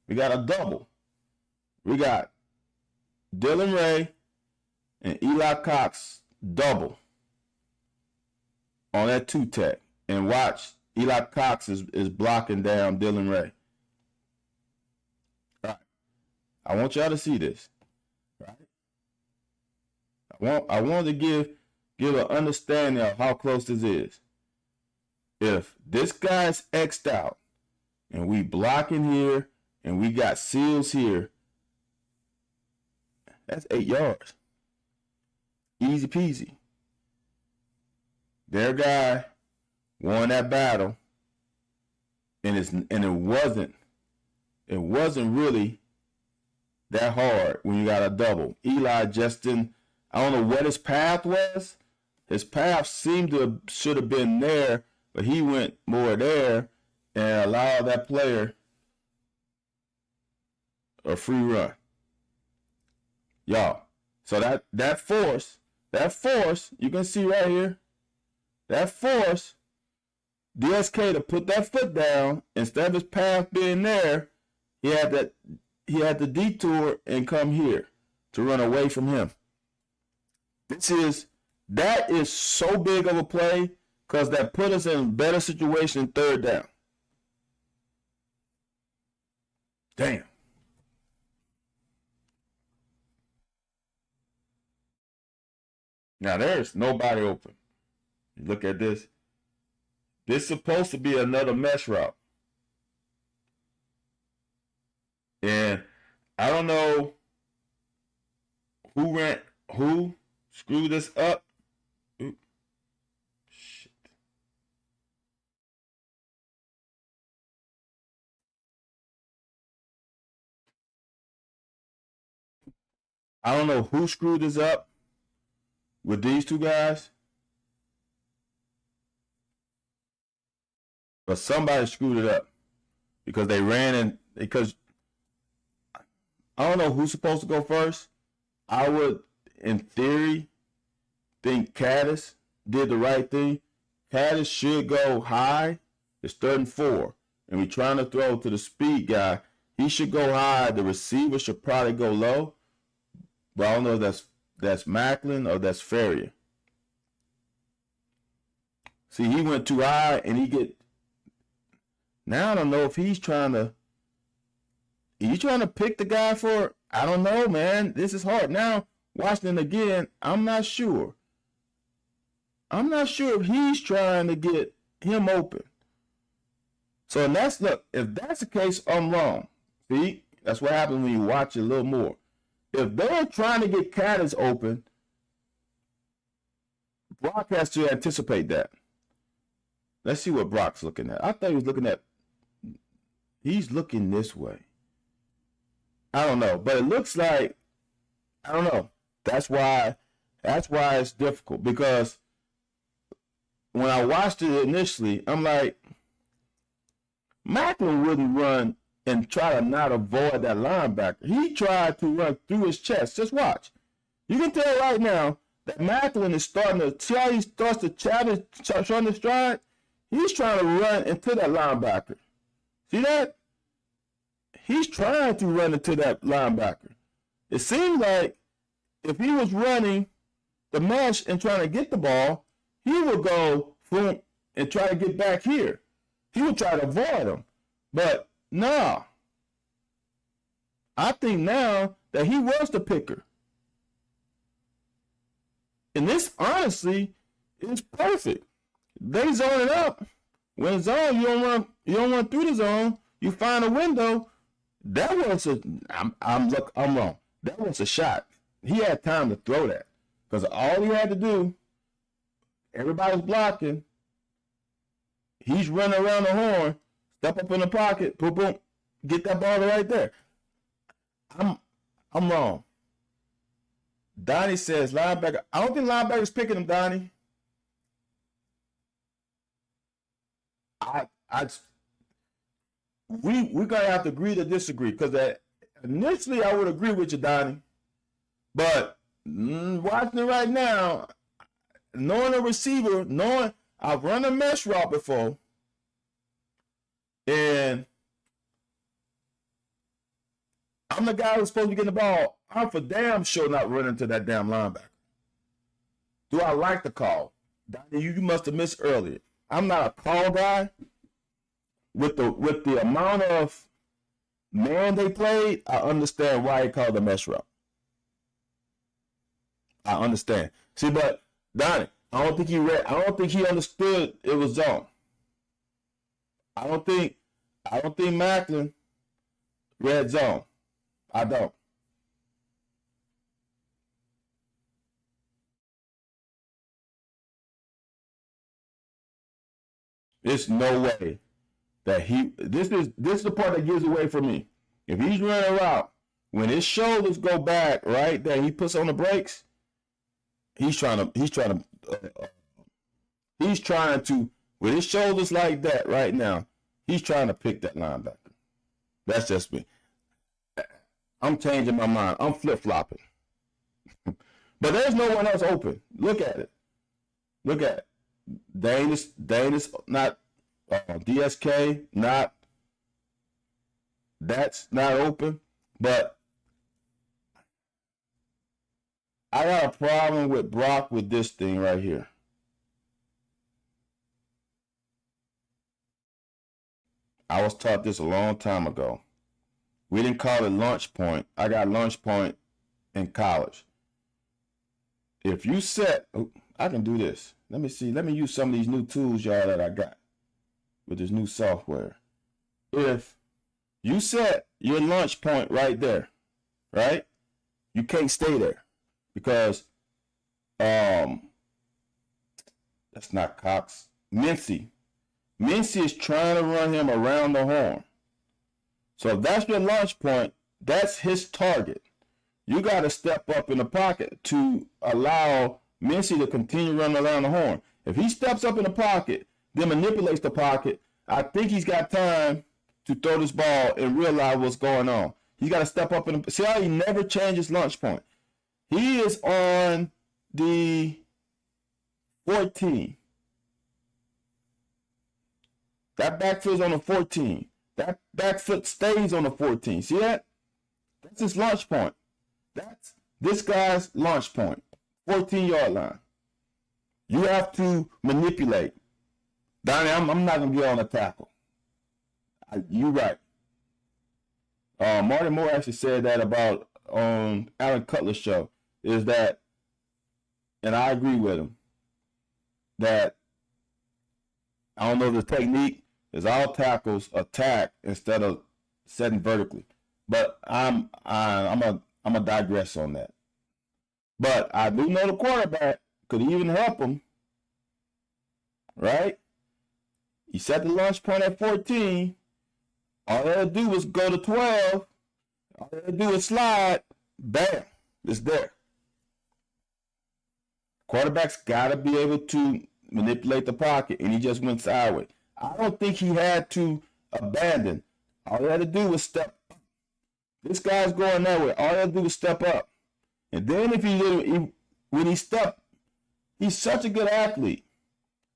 We got a double. We got Dylan Ray and Eli Cox double on that 2 tech. And watch, Eli Cox is blocking down Dylan Ray. All right. I want y'all to see this. Right? I want to give an understanding of how close this is. If this guy's X'd out and we blocking here and we got seals here, that's 8 yards. Easy peasy. Their guy won that battle, and it wasn't really that hard when you got a double. Eli just didn't. I don't know what his path was. His path should have been there, but he went more there and allowed that player a free run. Y'all, so that force, you can see right here, that force, DSK to put that foot down, instead of his path being there, he had the detour and come here to run away from him. That is so big of a play because that put us in a better situation 3rd down. Damn. Now there's nobody open. You look at this. This is supposed to be another mesh route. And I don't know who screwed this up. Ooh. Shit. I don't know who screwed this up with these 2 guys, but somebody screwed it up because they ran in, because I don't know who's supposed to go first. I would, in theory, think Caddis did the right thing. Caddis should go high. It's 3rd and 4, and we're trying to throw to the speed guy. He should go high. The receiver should probably go low, but I don't know if that's Macklin or that's Ferrier. See, he went too high, and now I don't know if he's trying to pick the guy for, I don't know, man. This is hard. Now, Washington again, I'm not sure. I'm not sure if he's trying to get him open. So look, if that's the case, I'm wrong. See, that's what happens when you watch it a little more. If they're trying to get Caddis open, Brock has to anticipate that. Let's see what Brock's looking at. I thought he was looking at. He's looking this way. I don't know, but it looks like, I don't know. That's why it's difficult, because when I watched it initially, I'm like, Maclin wouldn't run and try to not avoid that linebacker. He tried to run through his chest. Just watch. You can tell right now that Maclin is starting to, see how he starts to trying to stride? He's trying to run into that linebacker. See that? He's trying to run into that linebacker. It seems like if he was running the mesh and trying to get the ball, he would go from and try to get back here. He would try to avoid him. But no. I think now that he was the picker. And this, honestly, is perfect. They zone it up. When zone, you don't run through the zone. You find a window. That was I'm wrong. That was a shot. He had time to throw that, because all he had to do, everybody's blocking. He's running around the horn, step up in the pocket, boom, boom, get that ball right there. I'm wrong. Donnie says linebacker. I don't think linebacker's picking him, Donnie. We're gonna have to agree to disagree, because initially I would agree with you, Donnie, but watching it right now, knowing a receiver, knowing I've run a mesh route before, and I'm the guy who's supposed to be getting the ball. I'm for damn sure not running to that damn linebacker. Do I like the call? Donnie, you must have missed earlier. I'm not a call guy. With the amount of man they played, I understand why he called the mesh route. I understand. See, but Donnie, I don't think he understood it was zone. I don't think Maclin read zone. I don't. There's no way that this is the part that gives away for me. If he's running a route, when his shoulders go back right there, he puts on the brakes. He's trying to with his shoulders like that right now. He's trying to pick that linebacker. That's just me. I'm changing my mind. I'm flip flopping. But there's no one else open. Look at it. Look at it. Danis not DSK not. That's not open. But I got a problem with Brock with this thing right here. I was taught this a long time ago. We didn't call it launch point. I got launch point in college. If you set, I can do this. Let me see. Let me use some of these new tools, y'all, that I got with this new software. If you set your launch point right there, right? You can't stay there because that's not Cox. Mincy is trying to run him around the horn. So if that's your launch point, that's his target. You got to step up in the pocket to allow Mincy to continue running around the horn. If he steps up in the pocket, then manipulates the pocket, I think he's got time to throw this ball and realize what's going on. He's got to step up in the, see how he never changes launch point. He is on the 14. That back foot's on the 14. That back foot stays on the 14. See that? That's his launch point. That's this guy's launch point. 14-yard line. You have to manipulate. Donnie, I'm not going to get on a tackle. You're right. Martin Moore actually said that about Alan Cutler's show, is that, and I agree with him, that I don't know the technique is all tackles attack instead of setting vertically. But I'm a digress on that. But I do know the quarterback could even help him, right? He set the launch point at 14. All they had to do was go to 12. All they had to do was slide. Bam, it's there. Quarterback's got to be able to manipulate the pocket, and he just went sideways. I don't think he had to abandon. All he had to do was step up. This guy's going that way. All he had to do was step up. And then if when he stepped, he's such a good athlete.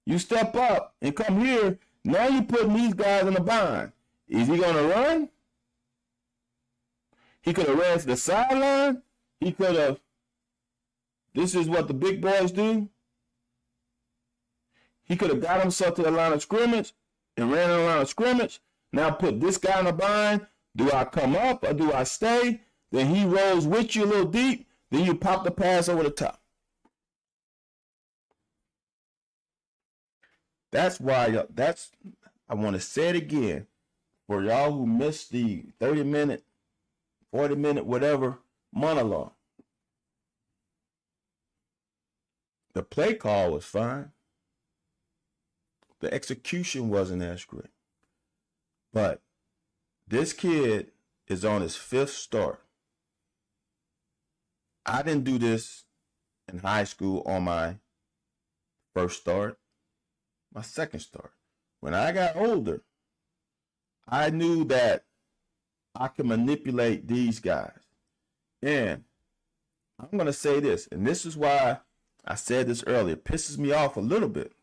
You step up and come here, now you're putting these guys in a bind. Is he going to run? He could have ran to the sideline. He could have. This is what the big boys do. He could have got himself to the line of scrimmage and ran on the line of scrimmage. Now put this guy in a bind. Do I come up or do I stay? Then he rolls with you a little deep. Then you pop the pass over the top. That's why, I want to say it again. For y'all who missed the 30-minute, 40-minute, whatever monologue. The play call was fine. The execution wasn't as great. But this kid is on his 5th start. I didn't do this in high school on my first start, my second start. When I got older, I knew that I could manipulate these guys. And I'm going to say this, and this is why I said this earlier. It pisses me off a little bit.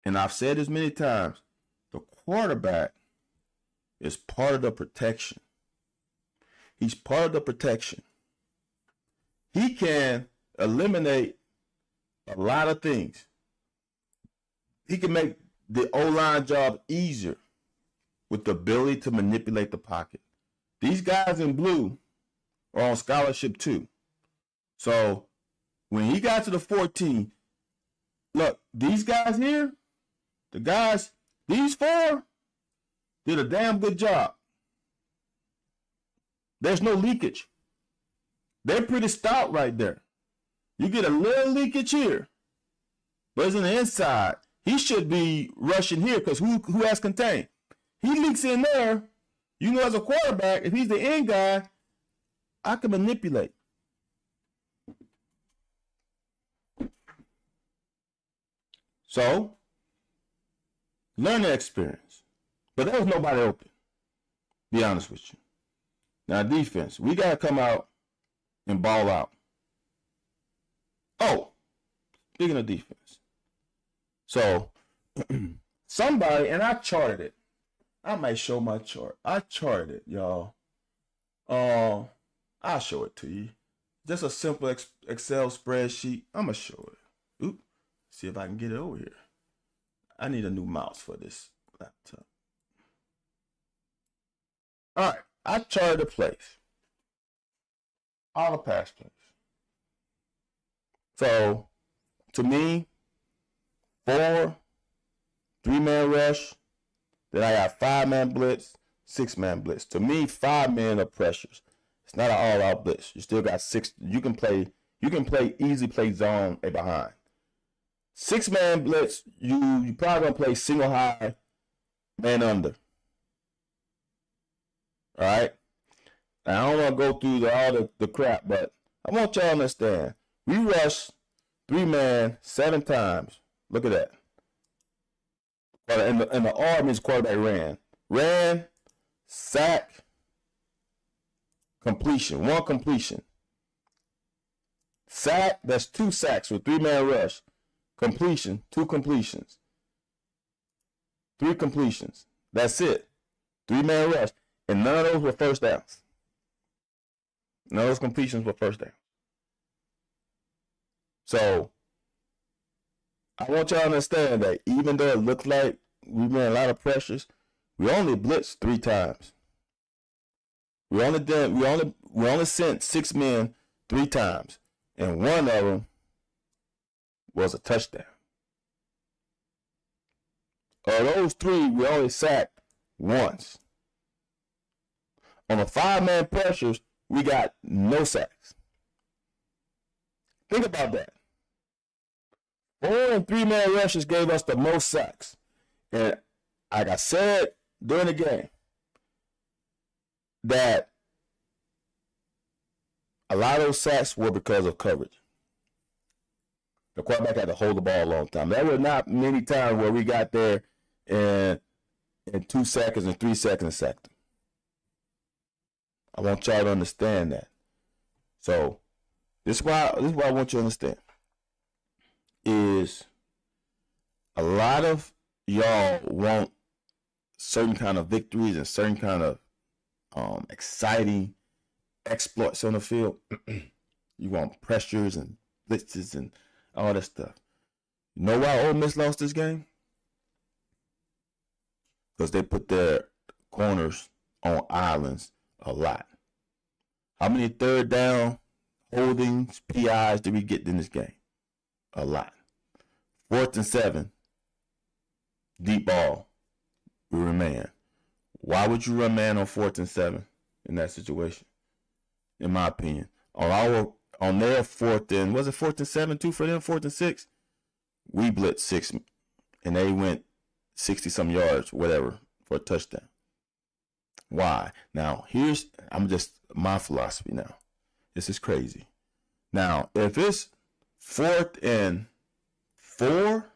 And I've said this many times. The quarterback is part of the protection. He's part of the protection. He can eliminate a lot of things. He can make the O-line job easier with the ability to manipulate the pocket. These guys in blue are on scholarship too. So when he got to the 14, look, these guys here, the guys, these 4 did a damn good job. There's no leakage. They're pretty stout right there. You get a little leakage here, but it's in the inside. He should be rushing here because who has contained? He leaks in there. You know, as a quarterback, if he's the end guy, I can manipulate. So, learning experience. But there was nobody open, be honest with you. Now, defense, we got to come out and ball out. Oh, speaking of defense. So, somebody, and I charted it. I might show my chart. I charted it, y'all. I'll show it to you. Just a simple Excel spreadsheet. I'm going to show it. Oop. See if I can get it over here. I need a new mouse for this laptop. All right. I charted the plays. All the pass plays. So, to me, 4, 3-man rush. Then I got 5-man blitz, 6-man blitz. To me, 5-men are pressures. It's not an all-out blitz. You still got 6. You can play easy play zone a behind. 6-man blitz, you probably gonna play single high, man under. All right. Now, I don't want to go through all the crap, but I want y'all to understand. We rushed 3-man 7 times. Look at that. And the R means quarterback ran. Ran, sack, completion. 1 completion. Sack, that's 2 sacks with 3-man rush. Completion, 2 completions. 3 completions. That's it. 3-man rush. And none of those were first downs. None of those completions were first down. So, I want y'all to understand that even though it looked like we ran a lot of pressures, we only blitzed 3 times. We only sent 6 men 3 times, and one of them was a touchdown. Of those 3, we only sacked once. On the 5-man pressures, we got no sacks. Think about that. 4 and 3-man rushes gave us the most sacks. And like I said during the game, that a lot of those sacks were because of coverage. The quarterback had to hold the ball a long time. There were not many times where we got there and in 2 seconds and 3 seconds sacked them. I want y'all to understand that. So this is why I want you to understand is a lot of y'all want certain kind of victories and certain kind of exciting exploits on the field. You want pressures and blitzes and all that stuff. You know why Ole Miss lost this game? Because they put their corners on islands a lot. How many third down holdings, PIs did we get in this game? A lot. 4th and 7, deep ball, we were man. Why would you run man on 4th and 7 in that situation? In my opinion, on their 4th and was it 4th and 7 too for them? 4th and 6, we blitzed 6, and they went 60-some yards, whatever, for a touchdown. Why? Now I'm just my philosophy now. This is crazy. Now, if it's 4th and 4,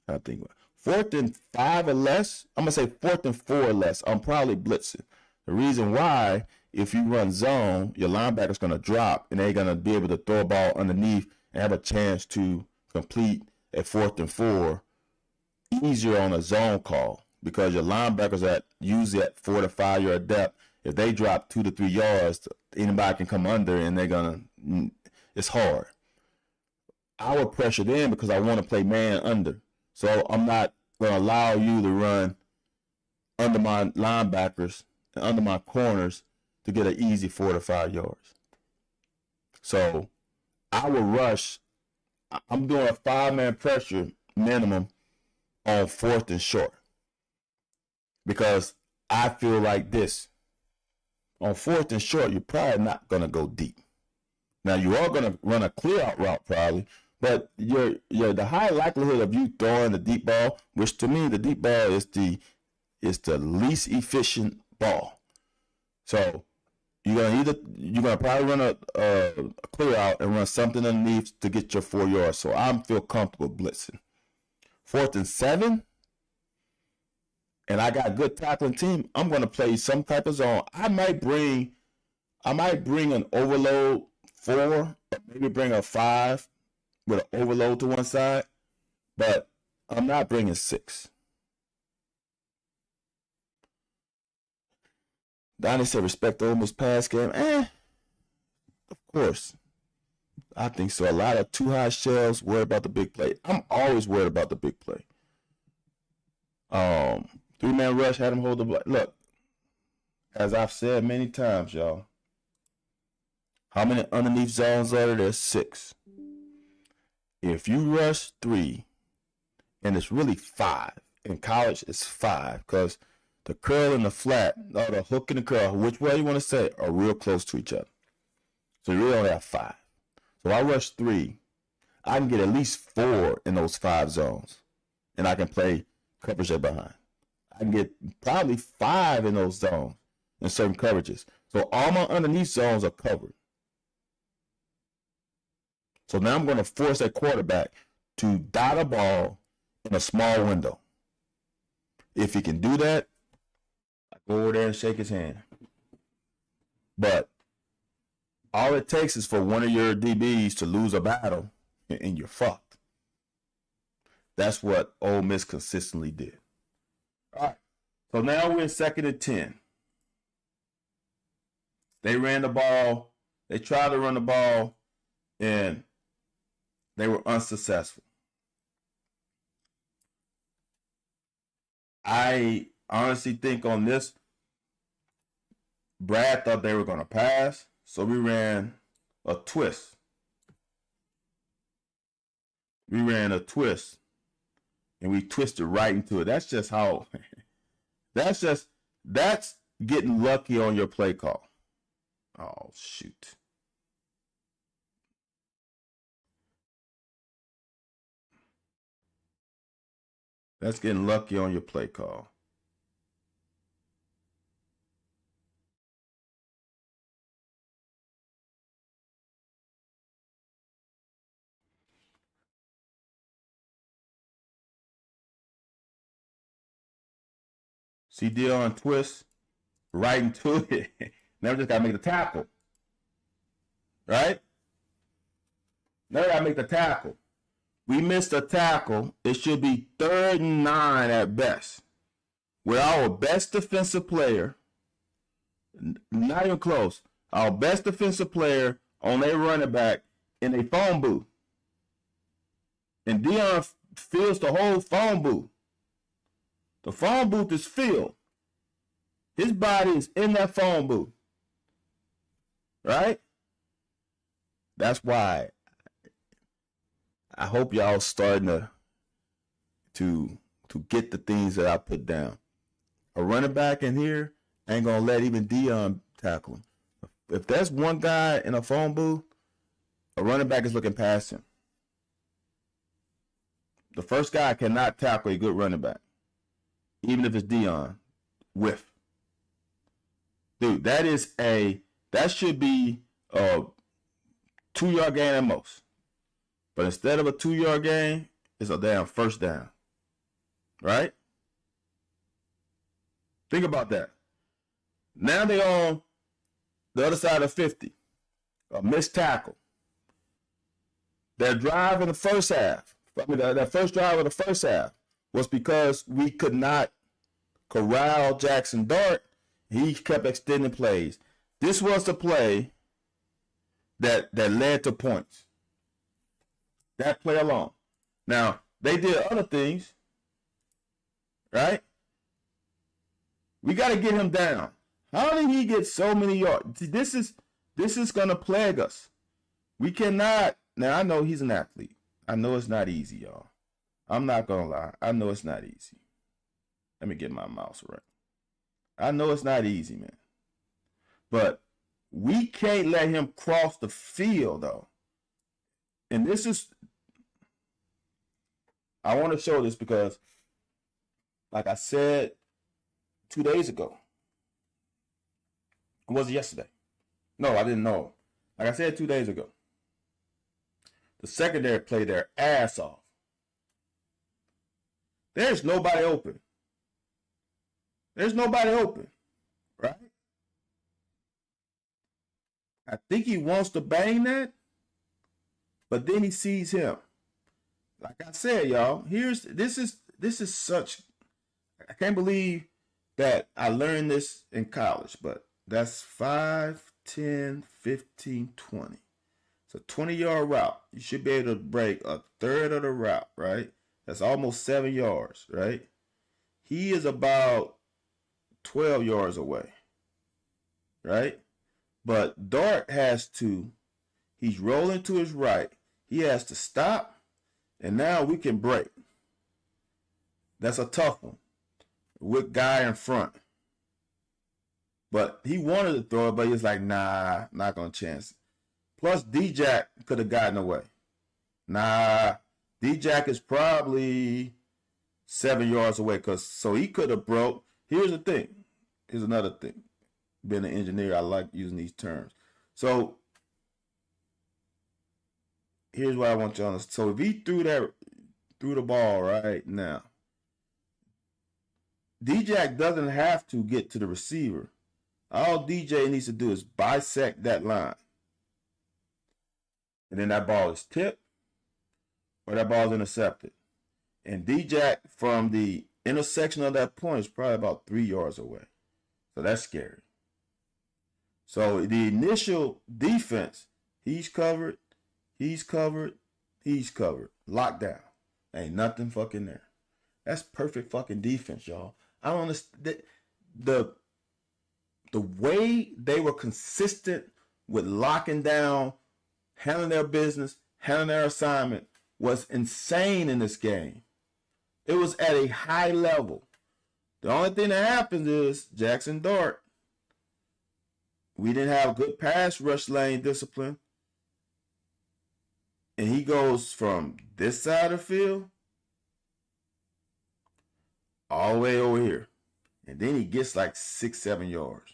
I think 4th and 5 or less, I'm gonna say 4th and 4 or less, I'm probably blitzing. The reason why, if you run zone, your linebacker's gonna drop and they're gonna be able to throw a ball underneath and have a chance to complete at 4th and 4 easier on a zone call, because your linebackers at usually at 4 to 5 yard depth. If they drop 2 to 3 yards, anybody can come under and it's hard. I would pressure them because I want to play man under. So I'm not going to allow you to run under my linebackers and under my corners to get an easy 4 to 5 yards. So I will rush. I'm doing a 5-man pressure minimum on 4th and short, because I feel like this. On 4th and short, you're probably not going to go deep. Now, you are going to run a clear out route probably, but the high likelihood of you throwing the deep ball, which to me the deep ball is the least efficient ball. So you're gonna probably run a clear out and run something underneath to get your 4 yards. So I feel comfortable blitzing. 4th and 7, and I got a good tackling team, I'm gonna play some type of zone. I might bring an overload 4, or maybe bring a 5 with an overload to one side, but I'm not bringing 6. Donnie said, respect the Ole Miss pass game. Of course. I think so. A lot of too high shells worry about the big play. I'm always worried about the big play. 3-man rush had him hold the block. Look, as I've said many times, y'all, how many underneath zones are there? There's 6. If you rush 3, and it's really 5, in college it's 5, because the curl and the flat, or the hook and the curl, which way you want to say, are real close to each other. So you really only have 5. So I rush 3, I can get at least 4 in those 5 zones, and I can play coverage there behind. I can get probably 5 in those zones in certain coverages. So all my underneath zones are covered. So now I'm going to force a quarterback to dot a ball in a small window. If he can do that, I go over there and shake his hand. But all it takes is for one of your DBs to lose a battle, and you're fucked. That's what Ole Miss consistently did. All right. So now we're in 2nd and 10. They ran the ball. They tried to run the ball, and they were unsuccessful. I honestly think on this, Brad thought they were going to pass, so we ran a twist. We ran a twist and we twisted right into it. That's just how. That's getting lucky on your play call. Oh shoot. That's getting lucky on your play call. See Dion twist right into it. Now we just gotta make the tackle. Right? Now we gotta make the tackle. We missed a tackle. It should be 3rd and 9 at best. With our best defensive player, not even close, our best defensive player on a running back in a phone booth. And Dion fills the whole phone booth. The phone booth is filled. His body is in that phone booth. Right? That's why I hope y'all starting to get the things that I put down. A running back in here ain't gonna let even Dion tackle him. If there's one guy in a phone booth, a running back is looking past him. The first guy cannot tackle a good running back, even if it's Dion. Whiff. Dude, that should be a 2-yard gain at most. But instead of a 2-yard gain, it's a damn first down. Right? Think about that. Now they on the other side of 50. A missed tackle. Their drive in the first half, that first drive of the first half, was because we could not corral Jackson Dart. He kept extending plays. This was the play that led to points. That play alone. Now, they did other things, right? We got to get him down. How did he get so many yards? This is going to plague us. We cannot. Now, I know he's an athlete. I know it's not easy, y'all. I'm not going to lie. I know it's not easy. Let me get my mouse right. I know it's not easy, man. But we can't let him cross the field, though. And this is, I want to show this because, like I said 2 days ago, or was it yesterday? No, I didn't know. Like I said 2 days ago, the secondary played their ass off. There's nobody open. There's nobody open, right? I think he wants to bang that, but then he sees him. Like I said, y'all, this is such, I can't believe that I learned this in college, but that's 5, 10, 15, 20. It's a 20-yard route. You should be able to break a third of the route, right? That's almost 7 yards, right? He is about 12 yards away, right? But Dart he's rolling to his right. He has to stop, and now we can break. That's a tough one with guy in front. But he wanted to throw it, but he was like, nah, not going to chance it. Plus, D-Jack could have gotten away. Nah, D-Jack is probably 7 yards away, so he could have broke. Here's the thing. Here's another thing. Being an engineer, I like using these terms. So here's what I want you to understand. So if he threw the ball right now, D-Jack doesn't have to get to the receiver. All DJ needs to do is bisect that line. And then that ball is tipped or that ball is intercepted. And D-Jack from the intersection of that point is probably about 3 yards away. So that's scary. So the initial defense, he's covered, lockdown. Ain't nothing fucking there. That's perfect fucking defense, y'all. I don't understand the way they were consistent with locking down, handling their business, handling their assignment was insane in this game. It was at a high level. The only thing that happens is Jackson Dart. We didn't have good pass rush lane discipline. And he goes from this side of the field all the way over here. And then he gets like 6-7 yards.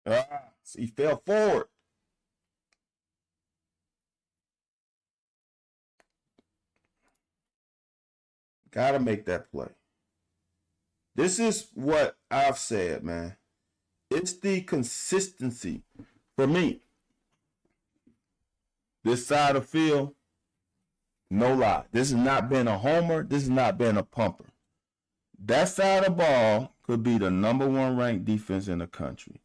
So he fell forward. Gotta make that play. This is what I've said, man. It's the consistency for me. This side of the field, no lie. This has not been a homer. This has not been a pumper. That side of the ball could be the #1 ranked defense in the country.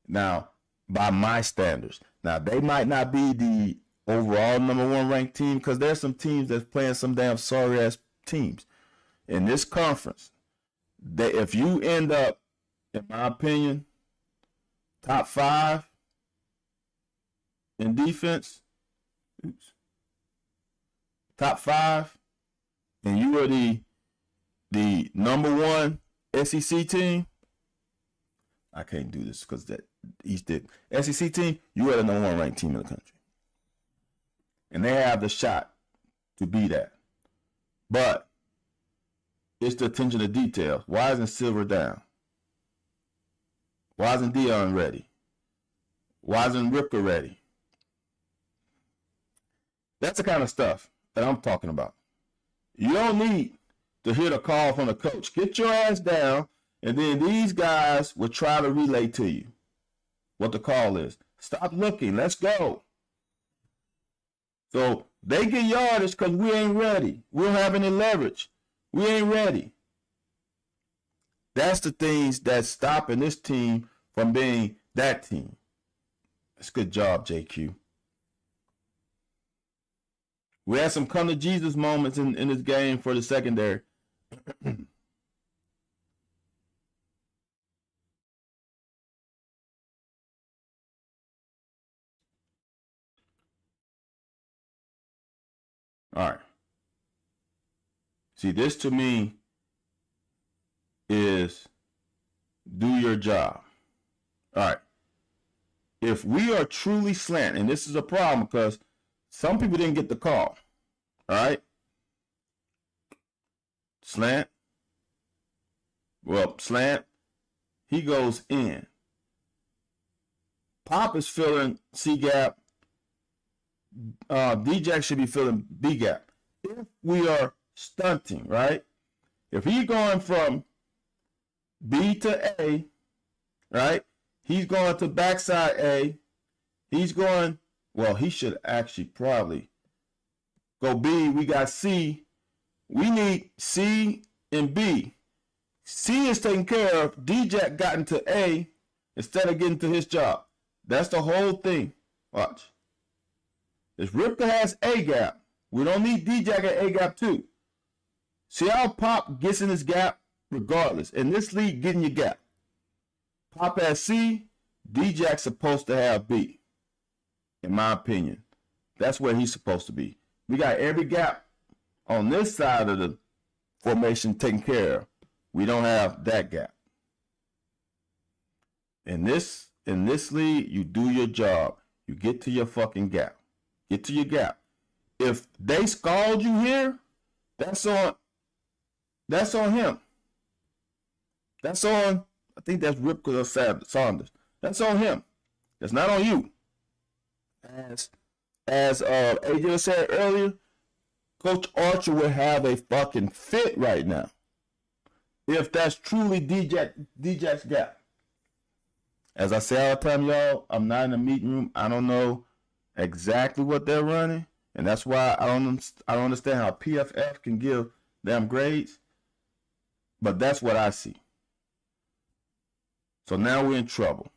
Now, by my standards. Now, they might not be the overall #1 ranked team because there's some teams that's playing some damn sorry ass teams. In this conference, that if you end up, in my opinion, top 5 in defense, top 5, and you are the #1 SEC team, I can't do this because that East did. SEC team, you are the #1 ranked team in the country. And they have the shot to be that. But it's the attention to details. Why isn't Silver down? Why isn't Dion ready? Why isn't Ripker ready? That's the kind of stuff that I'm talking about. You don't need to hear the call from the coach. Get your ass down, and then these guys will try to relay to you what the call is. Stop looking. Let's go. So they get yardage because we ain't ready. We don't have any leverage. We ain't ready. That's the things that's stopping this team from being that team. That's a good job, JQ. We had some come to Jesus moments in this game for the secondary. All right. See, this to me is do your job. All right. If we are truly slant, and this is a problem because some people didn't get the call. All right. Slant. Well, slant. He goes in. Pop is filling C gap. D-Jack should be filling B gap. If we are stunting, right? If he's going from B to A, right? He's going to backside A. He's going, well, he should actually probably go B. We got C. We need C and B. C is taken care of. D-Jack got into A instead of getting to his job. That's the whole thing. Watch. If Ripker has A gap, we don't need D-Jack at A gap too. See how Pop gets in his gap regardless. In this league, getting your gap. Pop has C, D-Jack's supposed to have B. In my opinion. That's where he's supposed to be. We got every gap on this side of the formation taken care of. We don't have that gap. In this league, you do your job. You get to your fucking gap. Get to your gap. If they scald you here, that's on him. That's on, I think that's Ripker or Saunders. That's on him. That's not on you. As AJ said earlier, Coach Archer would have a fucking fit right now. If that's truly D-Jack's gap. As I say all the time, y'all, I'm not in the meeting room. I don't know exactly what they're running. And that's why I don't understand how PFF can give them grades. But that's what I see. So now we're in trouble.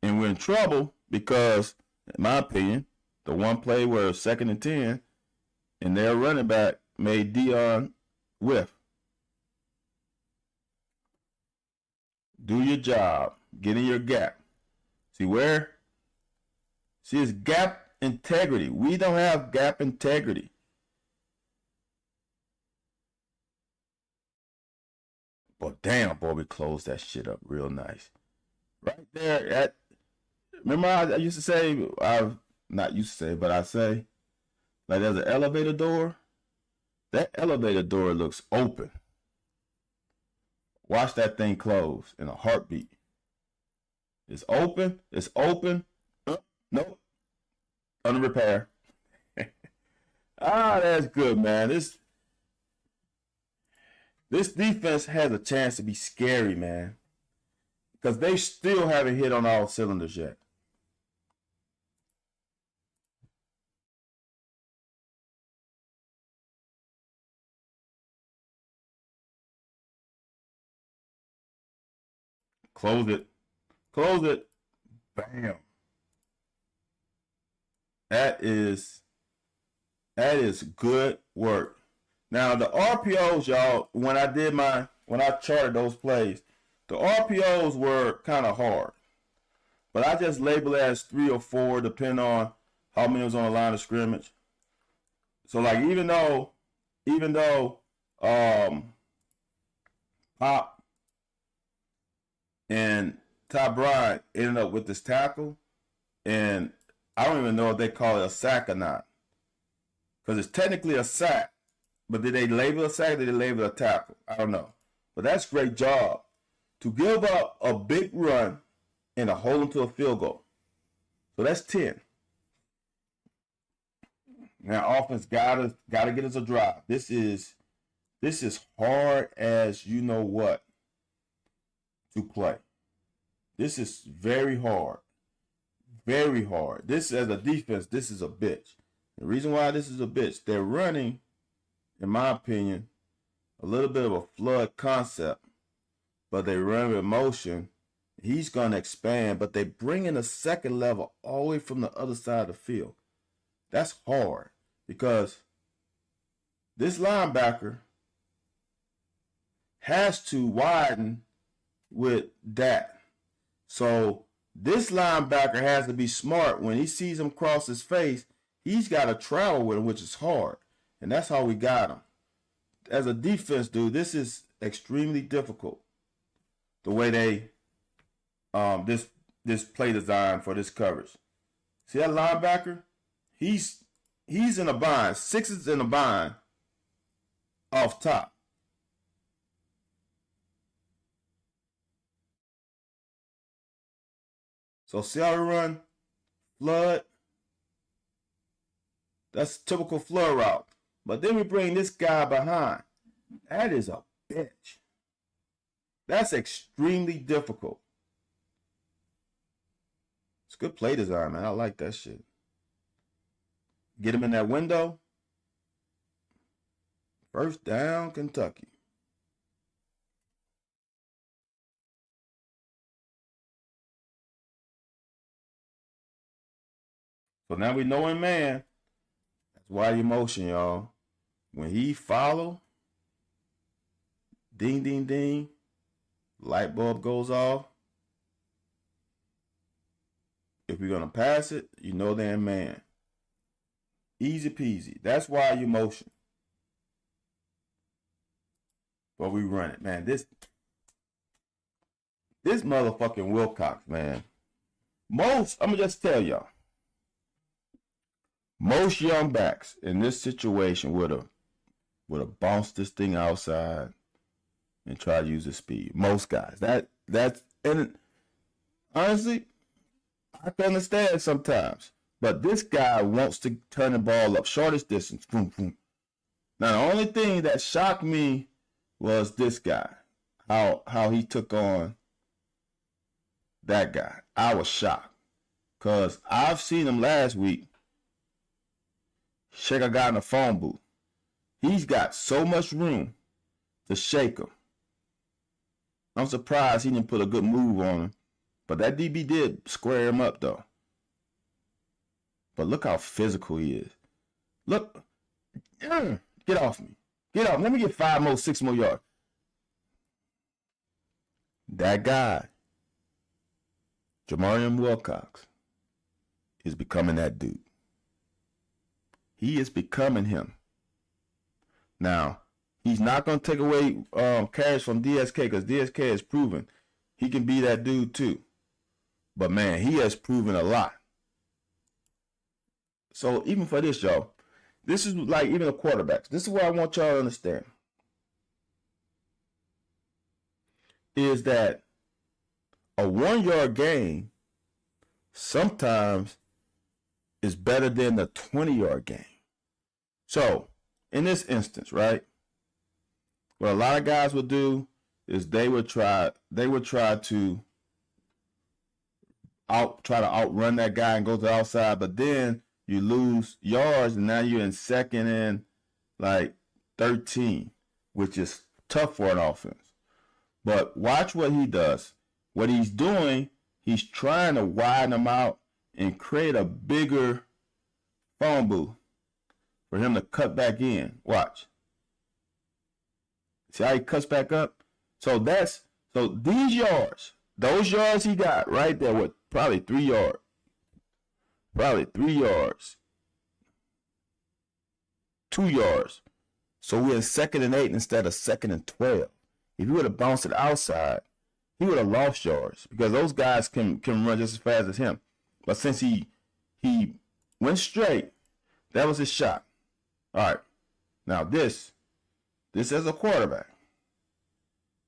And we're in trouble because, in my opinion, the one play where 2nd and 10 and their running back made Dion whiff. Do your job. Get in your gap. See where? See, it's gap integrity. We don't have gap integrity. But damn, boy, we closed that shit up real nice. Right there remember I used to say, I've not used to say, but I say, like there's an elevator door. That elevator door looks open. Watch that thing close in a heartbeat. It's open. It's open. Nope. Under repair. That's good, man. This defense has a chance to be scary, man. Because they still haven't hit on all cylinders yet. Close it. Close it. Bam. That is good work. Now the RPOs, y'all, when I charted those plays, the RPOs were kind of hard. But I just label it as 3 or 4, depending on how many was on the line of scrimmage. So like even though Pop and Ty Bryant ended up with this tackle, and I don't even know if they call it a sack or not. Because it's technically a sack. But did they label a sack or did they label a tackle? I don't know. But that's a great job. To give up a big run and hold them to a field goal. So that's 10. Now offense gotta get us a drive. This is hard as you know what to play. This is very hard. Very hard. This as a defense, this is a bitch. The reason why this is a bitch, they're running, in my opinion, a little bit of a flood concept, but they run with motion. He's going to expand, but they bring in a second level all the way from the other side of the field. That's hard because this linebacker has to widen with that. So this linebacker has to be smart. When he sees him cross his face, he's got to travel with him, which is hard. And that's how we got him. As a defense, dude, this is extremely difficult. The way they this play design for this coverage. See that linebacker? He's in a bind. 6 is in a bind off top. So see how we run flood? That's typical flood route. But then we bring this guy behind. That is a bitch. That's extremely difficult. It's good play design, man. I like that shit. Get him in that window. First down, Kentucky. So now we know in man. That's why you motion, y'all. When he follow, ding, ding, ding, light bulb goes off. If you're going to pass it, you know they're in man. Easy peasy. That's why you motion. But we run it, man. This motherfucking Wilcox, man. I'm going to just tell y'all. Most young backs in this situation would have bounced this thing outside and tried to use the speed. Most guys. That's and honestly, I can understand sometimes. But this guy wants to turn the ball up shortest distance. Boom, boom. Now the only thing that shocked me was this guy. How he took on that guy. I was shocked. Cause I've seen him last week shake a guy in a phone booth. He's got so much room to shake him. I'm surprised he didn't put a good move on him. But that DB did square him up, though. But look how physical he is. Look. Get off me. Get off. Let me get 5 more, 6 more yards. That guy Jamarian Wilcox is becoming that dude. He is becoming him. Now, he's not going to take away carries from DSK because DSK has proven he can be that dude too. But man, he has proven a lot. So even for this, y'all, this is like even the quarterbacks. This is what I want y'all to understand. Is that a 1 yard gain sometimes is better than the 20-yard gain. So in this instance, right, what a lot of guys would do is they would try to outrun that guy and go to the outside, but then you lose yards and now you're in second and like 13, which is tough for an offense. But watch what he does. What he's doing, he's trying to widen them out and create a bigger phone booth for him to cut back in. Watch. See how he cuts back up? So these yards, those yards he got right there were probably 3 yards. Probably 3 yards. 2 yards. So we're in 2nd and 8 instead of 2nd and 12. If he would have bounced it outside, he would have lost yards because those guys can run just as fast as him. But since he went straight, that was his shot. All right. Now this as a quarterback,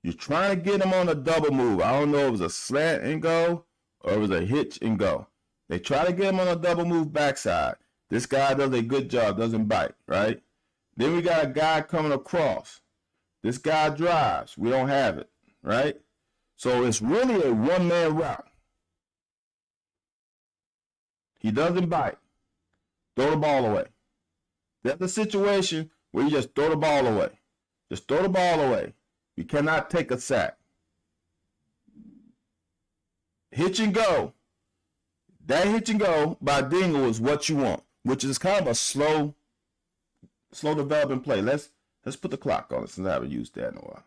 you're trying to get him on a double move. I don't know if it was a slant and go or it was a hitch and go. They try to get him on a double move backside. This guy does a good job, doesn't bite, right? Then we got a guy coming across. This guy drives. We don't have it, right? So it's really a one-man route. He doesn't bite. Throw the ball away. That's a situation where you just throw the ball away. Just throw the ball away. You cannot take a sack. Hitch and go. That hitch and go by Dingle is what you want, which is kind of a slow developing play. Let's put the clock on it since I haven't used that in a while.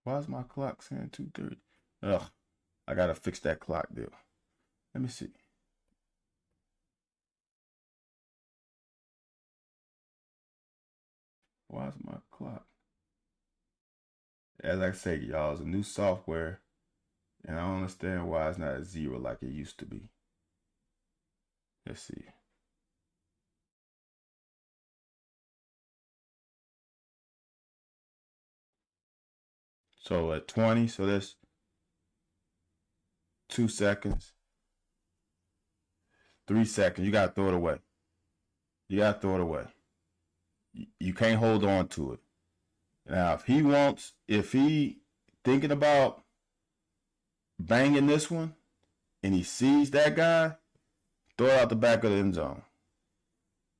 Why is my clock saying 2:30? Ugh, I gotta fix that clock deal. Let me see. Why is my clock? As I say, y'all, it's a new software, and I don't understand why it's not at 0 like it used to be. Let's see. So at 20, so that's 2 seconds, 3 seconds. You gotta throw it away. You gotta throw it away. You can't hold on to it. Now, if he thinking about banging this one, and he sees that guy, throw it out the back of the end zone.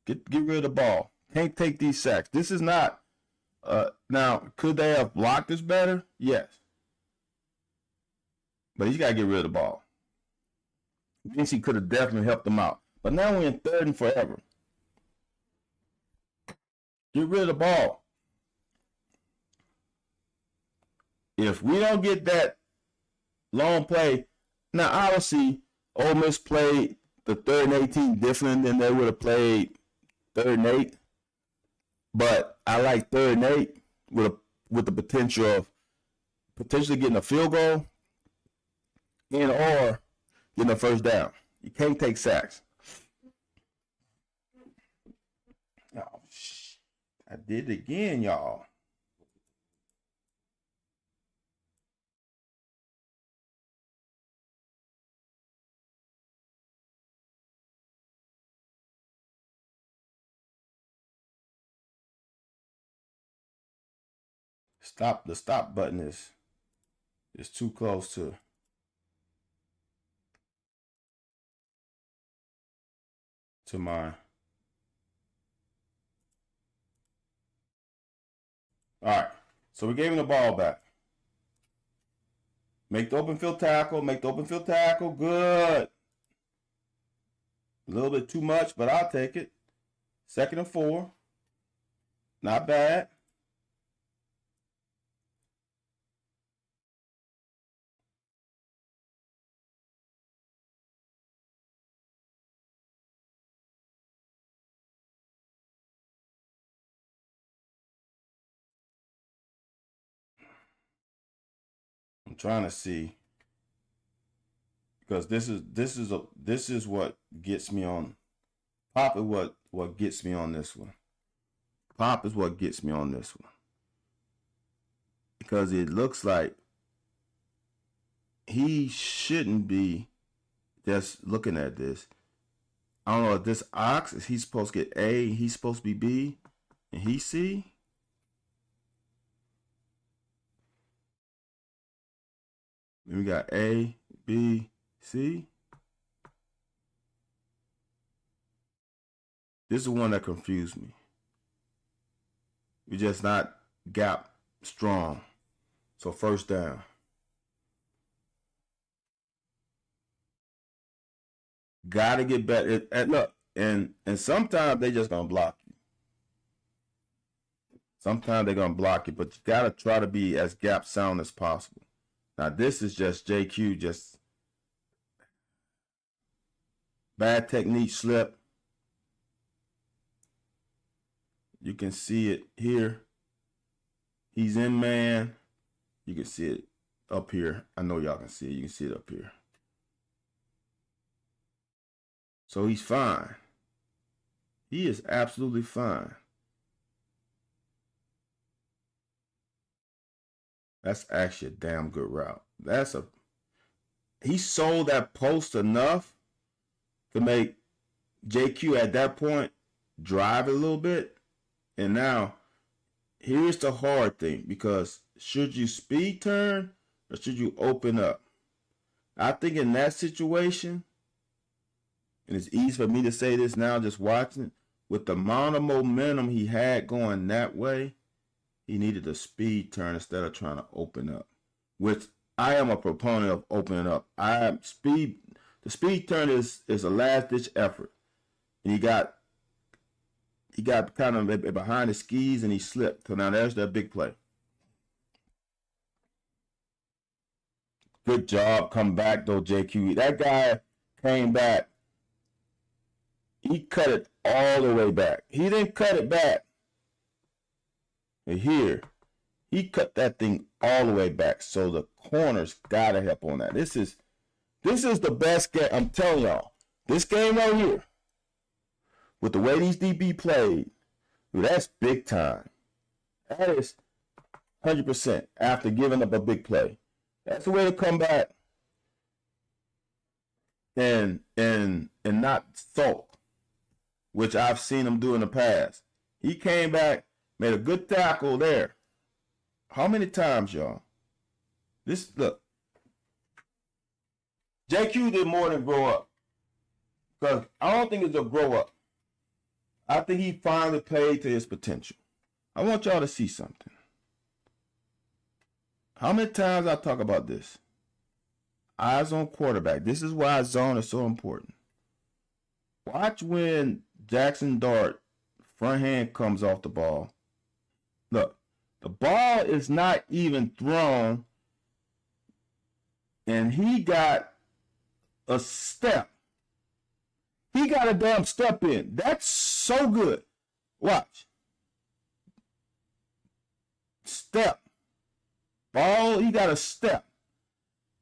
Get rid of the ball. Can't take these sacks. This is not. Now, could they have blocked this better? Yes. But he's got to get rid of the ball. Vinci could have definitely helped them out. But now we're in 3rd and forever. Get rid of the ball. If we don't get that long play, now obviously Ole Miss played the 3rd and 18 different than they would have played 3rd and 8. But I like 3rd and 8 with the potential of potentially getting a field goal and or getting a first down. You can't take sacks. Oh, I did it again, y'all. The stop button is too close to mine. All right, so we gave him the ball back. Make the open field tackle. Good. A little bit too much, but I'll take it. 2nd and 4. Not bad. I'm trying to see, because this is what gets me on. Pop is what gets me on this one. Pop is what gets me on this one, because it looks like he shouldn't be just looking at this. I don't know if this ox is he supposed to get A, he's supposed to be B, and he C. Then we got A, B, C. This is the one that confused me. We're just not gap strong. So 1st down. Gotta get better. And look, and sometimes they just gonna block you. Sometimes they're gonna block you, but you gotta try to be as gap sound as possible. Now this is just JQ, just bad technique slip. You can see it here. He's in man. You can see it up here. I know y'all can see it. You can see it up here. So he's fine. He is absolutely fine. That's actually a damn good route. He sold that post enough to make JQ at that point drive a little bit. And now, here's the hard thing, because should you speed turn or should you open up? I think in that situation, and it's easy for me to say this now just watching it, with the amount of momentum he had going that way, he needed a speed turn instead of trying to open up, which I am a proponent of opening up. The speed turn is a last ditch effort. And he got kind of behind the skis and he slipped. So now there's that big play. Good job. Come back though, JQ. That guy came back. He cut it all the way back. He didn't cut it back. Here, he cut that thing all the way back. So the corners gotta help on that. This is the best game. I'm telling y'all, this game right here, with the way these DB played, that's big time. That is 100% after giving up a big play. That's the way to come back and not sulk, which I've seen him do in the past. He came back, made a good tackle there. How many times, y'all? Look. JQ did more than grow up. Because I don't think it's a grow up. I think he finally played to his potential. I want y'all to see something. How many times I talk about this? Eyes on quarterback. This is why zone is so important. Watch when Jackson Dart front hand comes off the ball. Look, the ball is not even thrown, and he got a step. He got a damn step in. That's so good. Watch. Step. Ball, he got a step.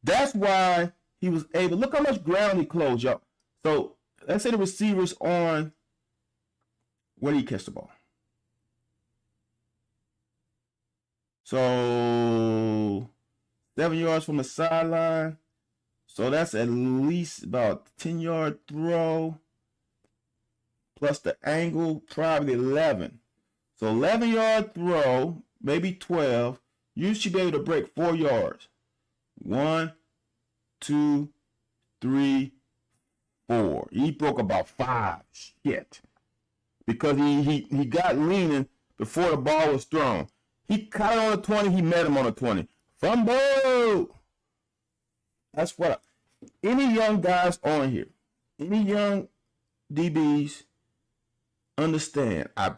That's why he was able. Look how much ground he closed, y'all. So let's say the receiver's on. Where did he catch the ball? So 7 yards from the sideline. So that's at least about 10-yard throw. Plus the angle, probably 11. So 11-yard throw, maybe 12. You should be able to break 4 yards. 1, 2, 3, 4. He broke about 5. Shit. Because he got leaning before the ball was thrown. He caught it on the 20. He met him on the 20. Fumble! That's what any young guys on here, any young DBs understand. I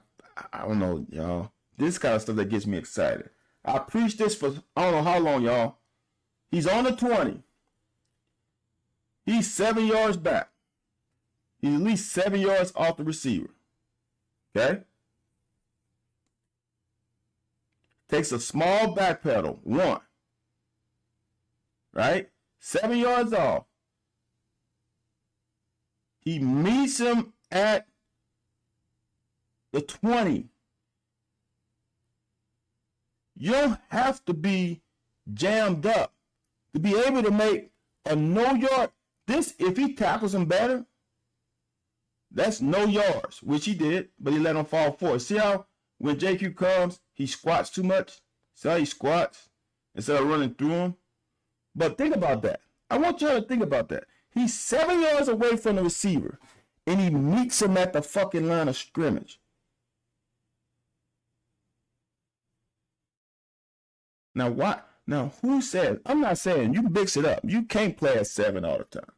don't know, y'all. This kind of stuff that gets me excited. I preached this for I don't know how long, y'all. He's on the 20. He's 7 yards back. He's at least 7 yards off the receiver. Okay? Takes a small back pedal. 1. Right? 7 yards off. He meets him at the 20. You don't have to be jammed up to be able to make a no yard. This, if he tackles him better, that's no yards, which he did, but he let him fall forward. See how when JQ comes, he squats too much? See how he squats instead of running through him? But think about that. I want y'all to think about that. He's 7 yards away from the receiver, and he meets him at the fucking line of scrimmage. Now, why? Now, who says? I'm not saying you mix it up. You can't play at 7 all the time.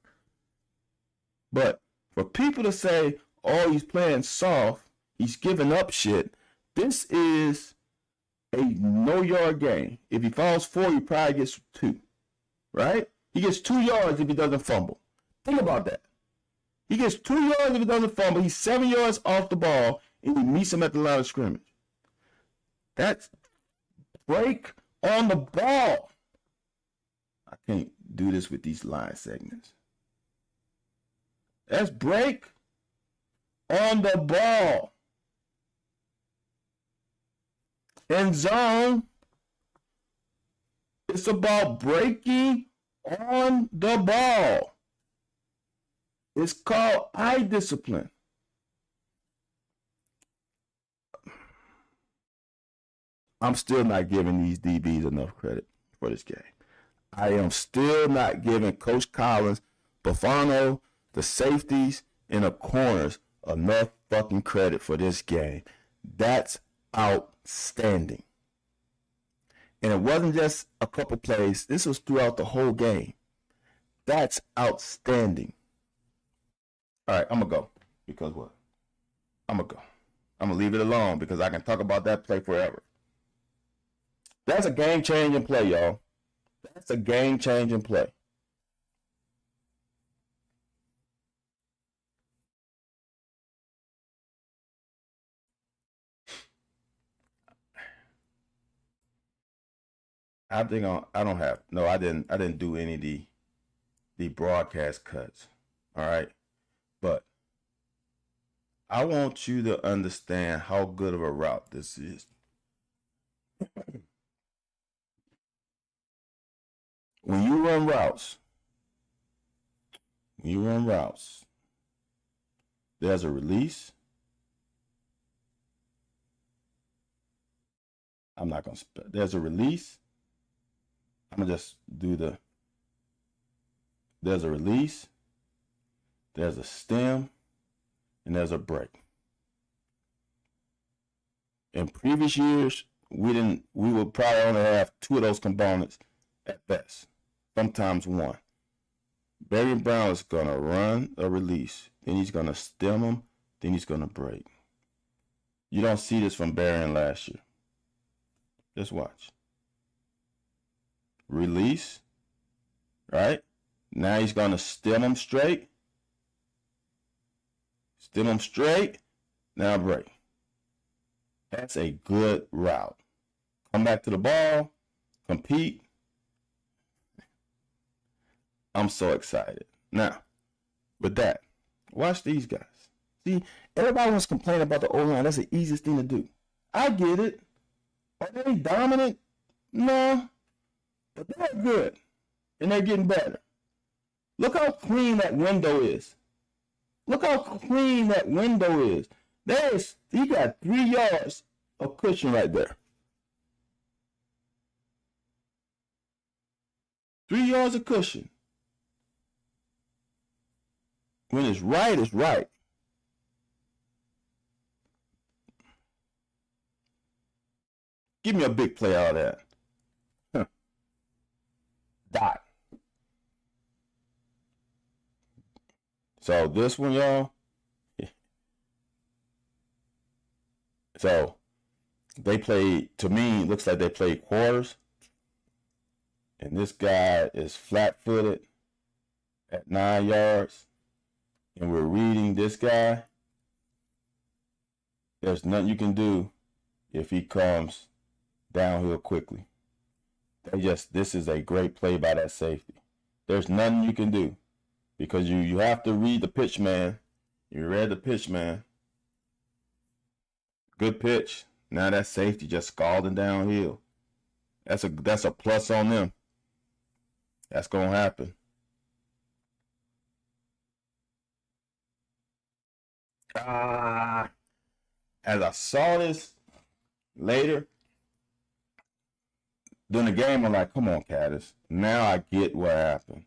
But for people to say, oh, he's playing soft, he's giving up shit, this is a no-yard game. If he falls 4, he probably gets 2. Right? He gets 2 yards if he doesn't fumble. Think about that. He gets 2 yards if he doesn't fumble. He's 7 yards off the ball, and he meets him at the line of scrimmage. That's break on the ball. I can't do this with these line segments. That's break on the ball. End zone. It's about breaking on the ball. It's called eye discipline. I'm still not giving these DBs enough credit for this game. I am still not giving Coach Collins, Buffano, the safeties, and the corners enough fucking credit for this game. That's outstanding. And it wasn't just a couple plays. This was throughout the whole game. That's outstanding. All right, I'm going to go. Because what? I'm going to go. I'm going to leave it alone because I can talk about that play forever. That's a game-changing play, y'all. That's a game-changing play. I think I don't have I didn't do any of the broadcast cuts. All right. But I want you to understand how good of a route this is. When you run routes, there's a release. I'm not going to spell. There's a release. I'm going to just do there's a release, there's a stem, and there's a break. In previous years, we would probably only have 2 of those components at best, sometimes 1. Barry Brown is going to run a release, then he's going to stem them, then he's going to break. You don't see this from Barry last year. Just watch. Release, right? Now he's going to stem them straight. Stem them straight. Now break. That's a good route. Come back to the ball. Compete. I'm so excited. Now, with that, watch these guys. See, everybody wants to complain about the O-line. That's the easiest thing to do. I get it. Are they dominant? No. But they're good. And they're getting better. Look how clean that window is. Look how clean that window is. You got 3 yards of cushion right there. 3 yards of cushion. When it's right, it's right. Give me a big play out of that. Huh. Dot. So this one, y'all, So they played, to me, looks like they played quarters. And this guy is flat-footed at 9 yards. And we're reading this guy. There's nothing you can do if he comes downhill quickly. This is a great play by that safety. There's nothing you can do because you have to read the pitch, man. You read the pitch, man. Good pitch. Now that safety just scalding downhill. That's a plus on them. That's gonna happen. As I saw this later during the game, I'm like, come on, Caddis. Now I get what happened.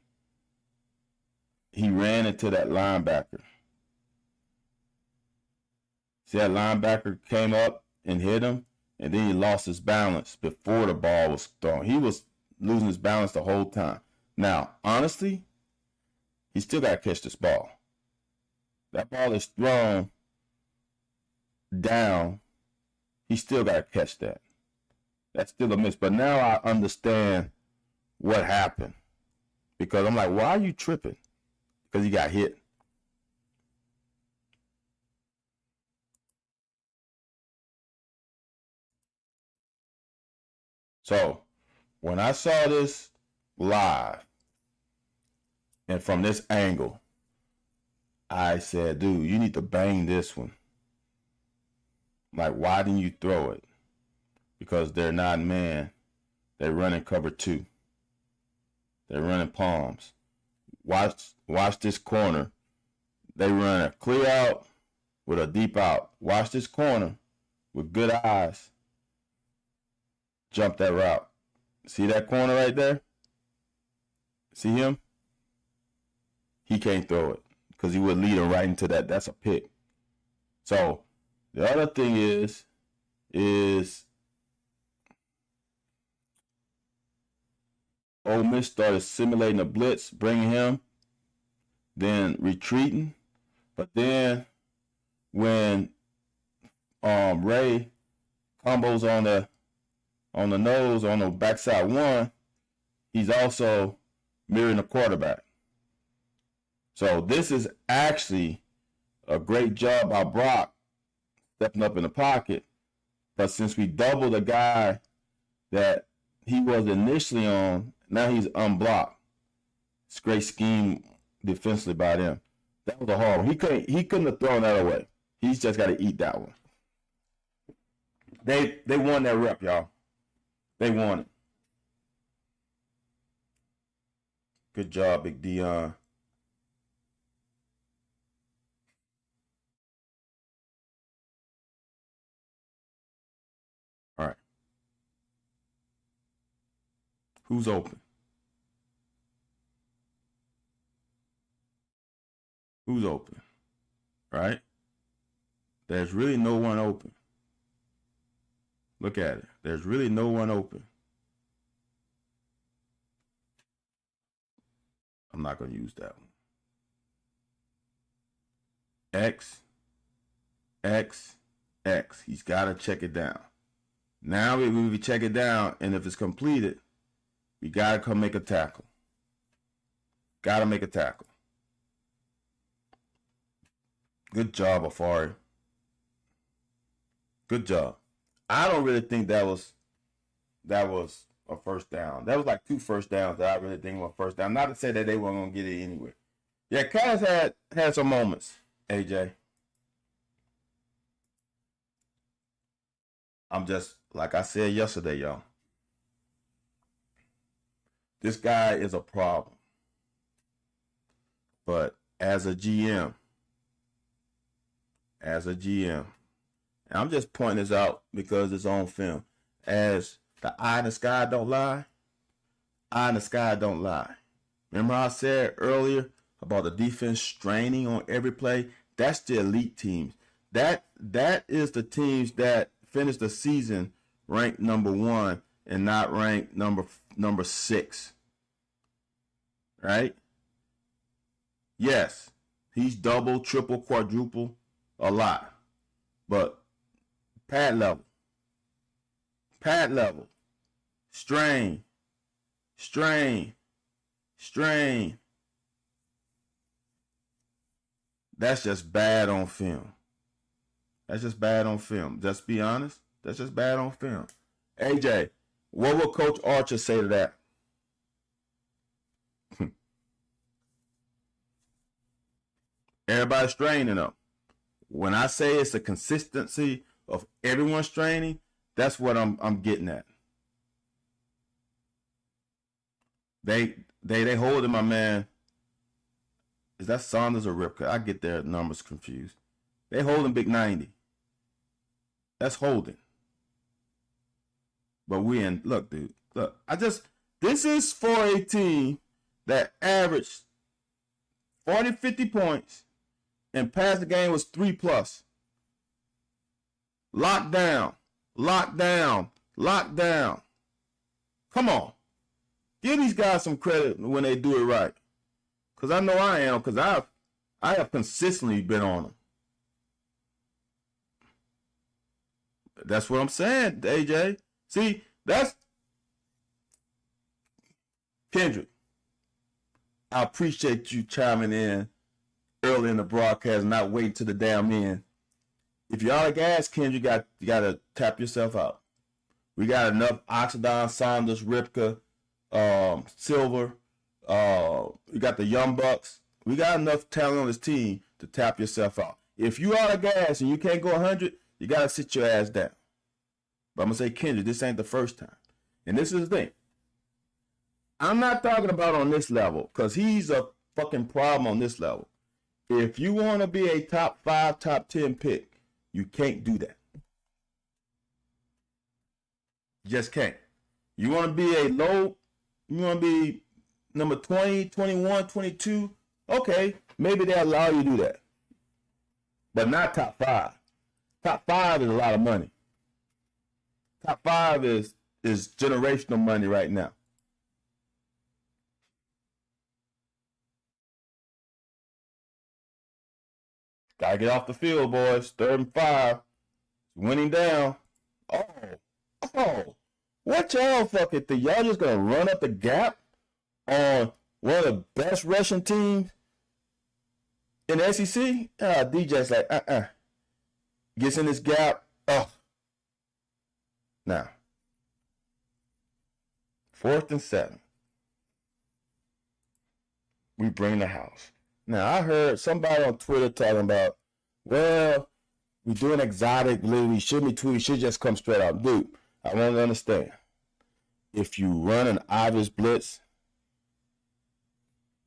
He ran into that linebacker. See, that linebacker came up and hit him, and then he lost his balance before the ball was thrown. He was losing his balance the whole time. Now, honestly, he still got to catch this ball. That ball is thrown down. He still got to catch that. That's still a miss. But now I understand what happened. Because I'm like, why are you tripping? Because he got hit. So when I saw this live and from this angle, I said, dude, you need to bang this one. Like, why didn't you throw it? Because they're not man. They're running cover 2. They're running palms. Watch this corner. They run a clear out with a deep out. Watch this corner with good eyes. Jump that route. See that corner right there? See him? He can't throw it because he would lead him right into that. That's a pick. So the other thing is Ole Miss started simulating a blitz, bringing him, then retreating. But then when Ray combos on the nose, on the backside one, he's also mirroring the quarterback. So this is actually a great job by Brock stepping up in the pocket. But since we doubled the guy that he was initially on, now he's unblocked. It's a great scheme defensively by them. That was a hard one. He couldn't have thrown that away. He's just got to eat that one. They won that rep, y'all. They won it. Good job, Big Dion. All right. Who's open? Who's open? Right? There's really no one open. Look at it. There's really no one open. I'm not going to use that one. X, X, X. He's got to check it down. Now we check it down, and if it's completed, we got to come make a tackle. Got to make a tackle. Good job, Afari. Good job. I don't really think that was a first down. That was like 2 first downs that I really think were first down. Not to say that they weren't going to get it anyway. Yeah, Cass had some moments, AJ. I'm just, like I said yesterday, y'all. This guy is a problem. But as a GM, and I'm just pointing this out because it's on film. As the eye in the sky don't lie, eye in the sky don't lie. Remember how I said earlier about the defense straining on every play? That's the elite teams. That is the teams that finish the season ranked number 1 and not ranked number 6. Right? Yes, he's double, triple, quadruple a lot. But Pad level. Pad level. Strain. Strain. Strain. That's just bad on film. That's just bad on film. Just be honest. That's just bad on film. AJ, what would Coach Archer say to that? Everybody's straining up. When I say it's a consistency of everyone straining, that's what I'm getting at. They holding my man. Is that Saunders or Ripka? I get their numbers confused. They holding Big 90. That's holding. But we in, look, dude. Look, this is for a team that averaged 40, 50 points and past the game was 3+. Lock down. Lock down. Lock down. Come on. Give these guys some credit when they do it right. Because I know I am, because I have consistently been on them. That's what I'm saying, AJ. See, that's Kendrick. I appreciate you chiming in early in the broadcast, not waiting to the damn end. If you're out of gas, Kendrick, you got to tap yourself out. We got enough Oxidon, Saunders, Ripka, Silver. We got the Young Bucks. We got enough talent on this team to tap yourself out. If you out of gas and you can't go 100, you got to sit your ass down. But I'm going to say, Kendrick, this ain't the first time. And this is the thing. I'm not talking about on this level because he's a fucking problem on this level. If you want to be a top 5, top 10 pick, you can't do that. You just can't. You want to be you want to be number 20, 21, 22, okay, maybe they'll allow you to do that. But not top 5. Top 5 is a lot of money. Top 5 is generational money right now. Gotta get off the field, boys. 3rd and 5. Winning down. Oh. What y'all fucking think? Y'all just gonna run up the gap on one of the best rushing teams in the SEC? DJ's like, Gets in this gap. Now, 4th and 7. We bring the house. Now, I heard somebody on Twitter talking about, well, we're doing exotic, we shouldn't be tweeting, we should just come straight out. Dude, I want to understand. If you run an obvious blitz,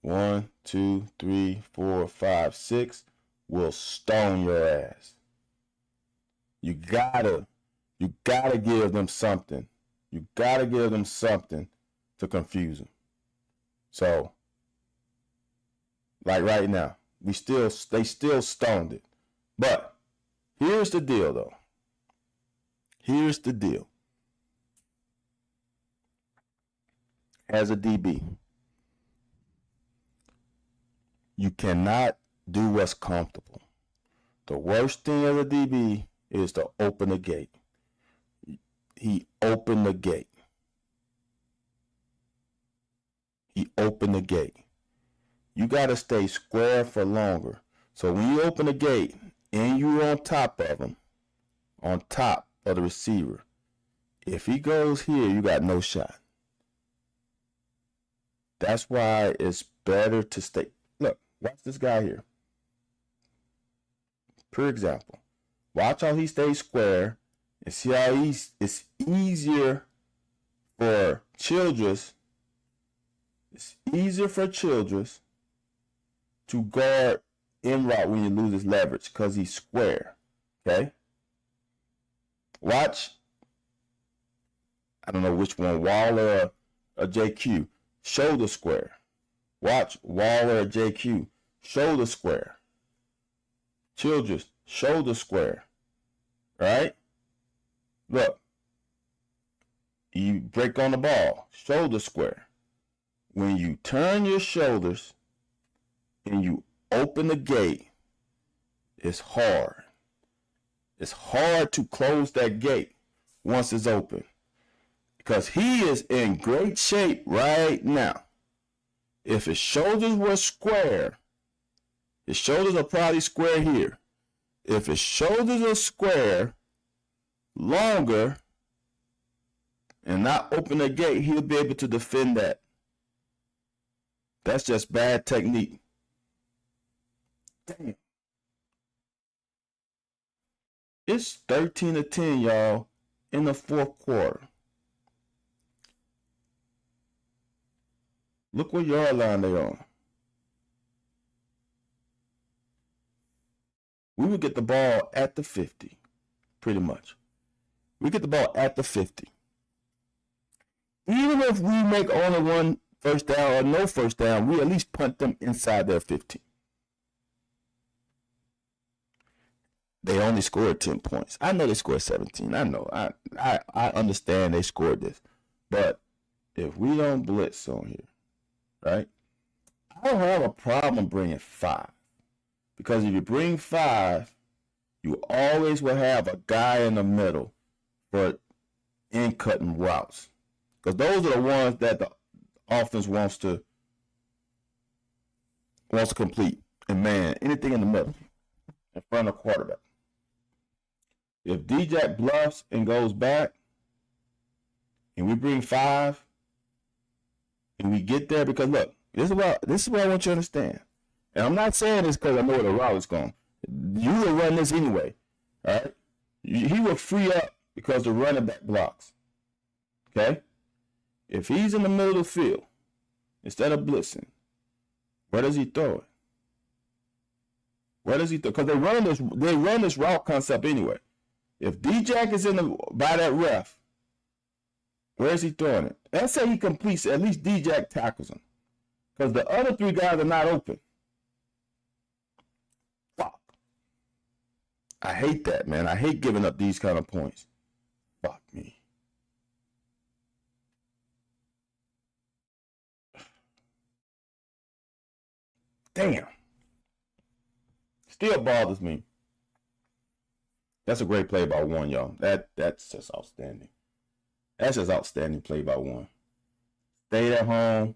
1, 2, 3, 4, 5, 6, will stone your ass. You gotta give them something. You gotta give them something to confuse them. So, like right now, they still stoned it. But here's the deal, though. Here's the deal. As a DB, you cannot do what's comfortable. The worst thing as a DB is to open the gate. He opened the gate. He opened the gate. You got to stay square for longer. So when you open the gate and you're on top of him, on top of the receiver, if he goes here, you got no shot. That's why it's better to stay. Look, watch this guy here. For example, watch how he stays square and see how it's easier for Childress. It's easier for Childress to guard in route when you lose his leverage because he's square. Okay? Watch. I don't know which one, Waller or JQ. Shoulder square. Watch Waller or JQ. Shoulder square. Childress, shoulder square. Right? Look. You break on the ball. Shoulder square. When you turn your shoulders and you open the gate, it's hard. It's hard to close that gate once it's open because he is in great shape right now. If his shoulders were square, his shoulders are probably square here. If his shoulders are square, longer, and not open the gate, he'll be able to defend that. That's just bad technique. Damn. It's 13-10, y'all, in the fourth quarter. Look what yard line they on. We would get the ball at the 50, pretty much. We get the ball at the 50. Even if we make only one first down or no first down, we at least punt them inside their 15. They only scored 10 points. I know they scored 17. I know. I understand they scored this. But if we don't blitz on here, right, I don't have a problem bringing 5. Because if you bring 5, you always will have a guy in the middle for in-cutting routes. Because those are the ones that the offense wants to complete. And man, anything in the middle, in front of the quarterback. If D-Jack bluffs and goes back, and we bring 5, and we get there, because look, this is what I want you to understand. And I'm not saying this because I know where the route is going. You will run this anyway, all right? He will free up because the running back blocks, okay? If he's in the middle of the field, instead of blitzing, where does he throw it? Where does he throw? Because they run this route concept anyway. If D-Jack is by that ref, where is he throwing it? Let's say he completes, at least D-Jack tackles him. Because the other 3 guys are not open. Fuck. I hate that, man. I hate giving up these kind of points. Fuck me. Damn. Still bothers me. That's a great play by One, y'all. That's just outstanding. That's just outstanding play by One. Stayed at home,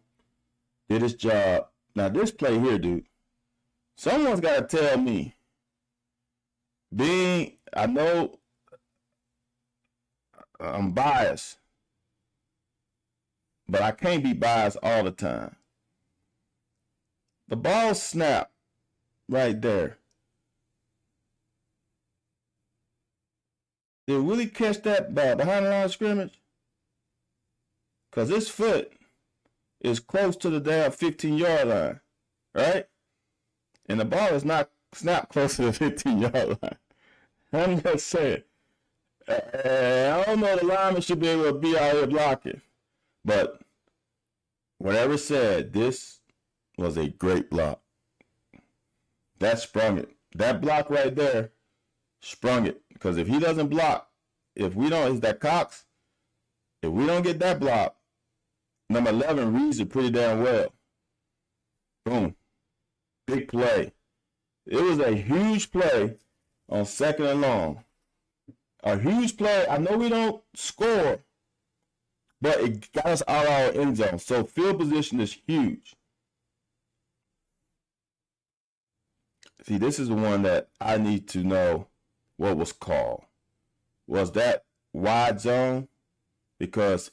did his job. Now this play here, dude, someone's got to tell me, I know I'm biased, but I can't be biased all the time. The ball snapped right there. Did Willie catch that behind the line of scrimmage? Because his foot is close to the damn 15-yard line, right? And the ball is not snapped close to the 15-yard line. I'm just saying. I don't know, the lineman should be able to be out here blocking. But whatever said, this was a great block. That sprung it. That block right there sprung it. Because if he doesn't block, is that Cox? If we don't get that block, number 11 reads it pretty damn well. Boom. Big play. It was a huge play on 2nd and long. A huge play. I know we don't score, but it got us out of our end zone. So field position is huge. See, this is the one that I need to know what was called. Was that wide zone? Because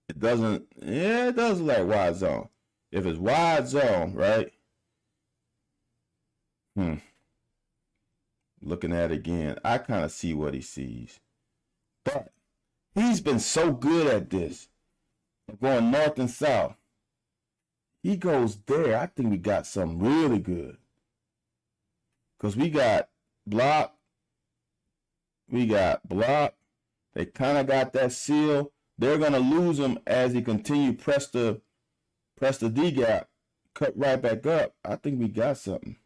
it does look like wide zone. If it's wide zone, right? Looking at it again, I kind of see what he sees. But he's been so good at this, going north and south. He goes there. I think we got something really good. Because we got block. We got block. They kind of got that seal. They're going to lose him as he continue press the D gap, cut right back up. I think we got something.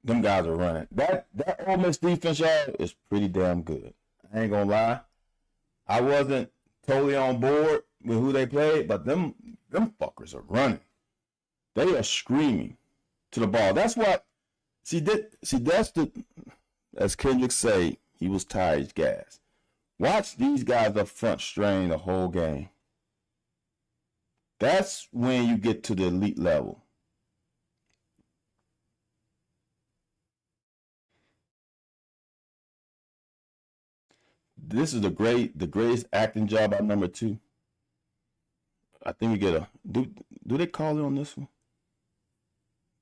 Them guys are running. That Ole Miss defense, y'all, is pretty damn good. I ain't gonna lie. I wasn't totally on board with who they played, but them fuckers are running. They are screaming. to the ball. That's what. That's the. As Kendrick say, he was tired, he's gas. Watch these guys up front strain the whole game. That's when you get to the elite level. This is the greatest acting job by number 2. I think we get a do they call it on this one?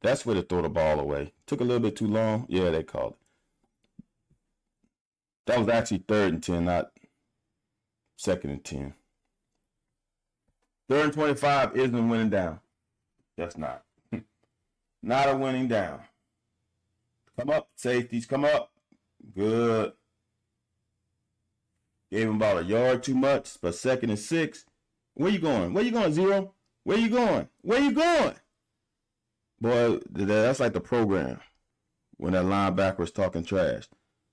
That's where they throw the ball away. Took a little bit too long. Yeah, they called it. That was actually 3rd and 10, not 2nd and 10. 3rd and 25 isn't a winning down. That's not. Not a winning down. Come up, safeties, come up. Good. Gave him about a yard too much, but 2nd and 6. Where you going? Where you going, Zero? Where you going? Where you going? Boy, that's like the program when that linebacker was talking trash.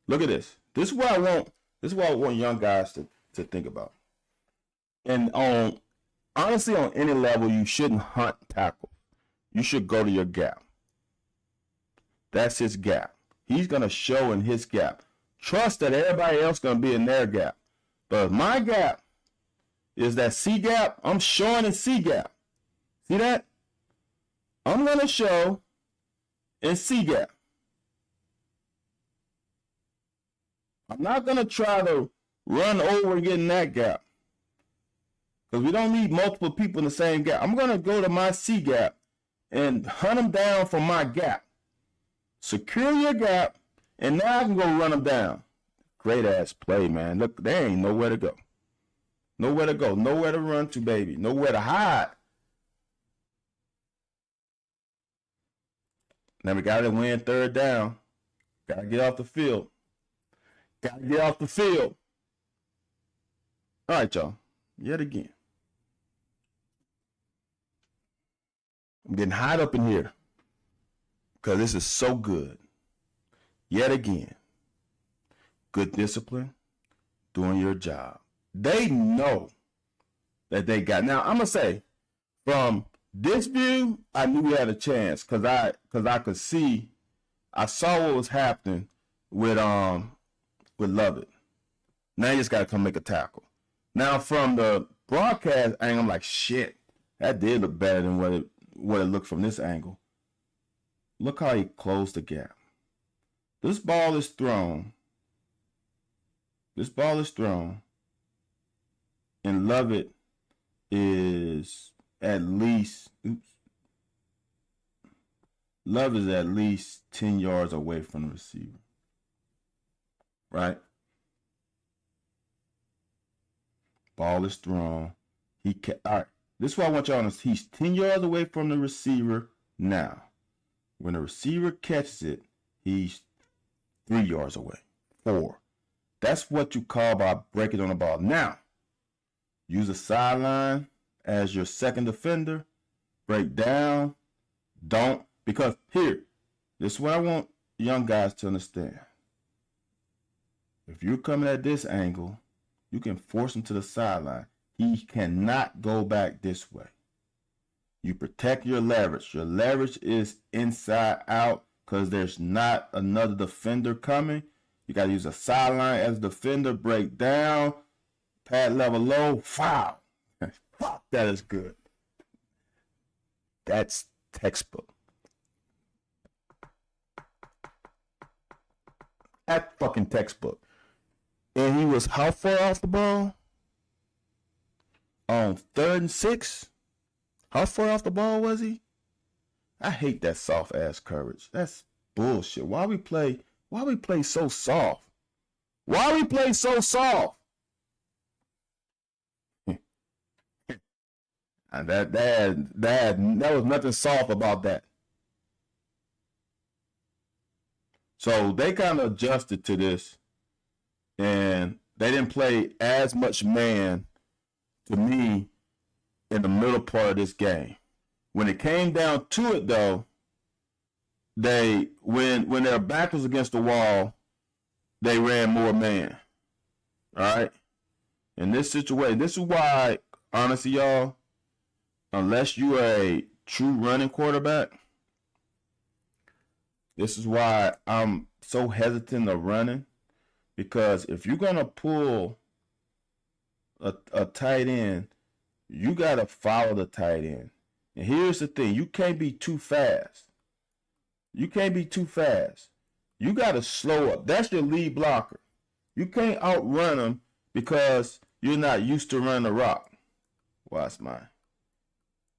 Look at this. This is what I want. This is what I want young guys to think about. And honestly, on any level, you shouldn't hunt tackle. You should go to your gap. That's his gap. He's going to show in his gap. Trust that everybody else going to be in their gap. But my gap is that C gap. I'm showing in C gap. See that? I'm going to show in C gap. I'm not going to try to run over and get in that gap, because we don't need multiple people in the same gap. I'm going to go to my C gap and hunt them down from my gap. Secure your gap, and now I can go run them down. Great ass play, man. Look, there ain't nowhere to go. Nowhere to go. Nowhere to run to, baby. Nowhere to hide. Now we got to win 3rd down. Got to get off the field. Got to get off the field. All right, y'all. Yet again. I'm getting hot up in here because this is so good. Yet again. Good discipline. Doing your job. They know that they got. Now, I'm going to say, from this view, I knew we had a chance because I could see, I saw what was happening with Lovett. Now you just got to come make a tackle. Now, from the broadcast angle, I'm like, shit, that did look better than what it looked from this angle. Look how he closed the gap. This ball is thrown. And Lovett is at least, Love is at least 10 yards away from the receiver. Right? Ball is thrown. All right. This is what I want y'all to see. He's 10 yards away from the receiver now. When the receiver catches it, he's 3 yards away. 4. That's what you call by breaking on the ball. Now, use a sideline as your second defender. Break down. Don't. Because here, this is what I want young guys to understand. If you're coming at this angle, you can force him to the sideline. He cannot go back this way. You protect your leverage. Your leverage is inside out because there's not another defender coming. You got to use a sideline as a defender. Break down. Pad level low. Foul. Fuck, that is good. That's textbook. That's fucking textbook. And he was how far off the ball? On 3rd and 6? How far off the ball was he? I hate that soft ass coverage. That's bullshit. Why we play so soft? Why we play so soft? And that was nothing soft about that. So they kind of adjusted to this, and they didn't play as much man to me in the middle part of this game. When it came down to it, though, when their back was against the wall, they ran more man. All right? In this situation, this is why, honestly, y'all, unless you are a true running quarterback, This is why I'm so hesitant of running, because if you're gonna pull a tight end, you gotta follow the tight end. And here's the thing: you can't be too fast. You can't be too fast. You gotta slow up. That's your lead blocker. You can't outrun him because you're not used to running the rock. Watch mine.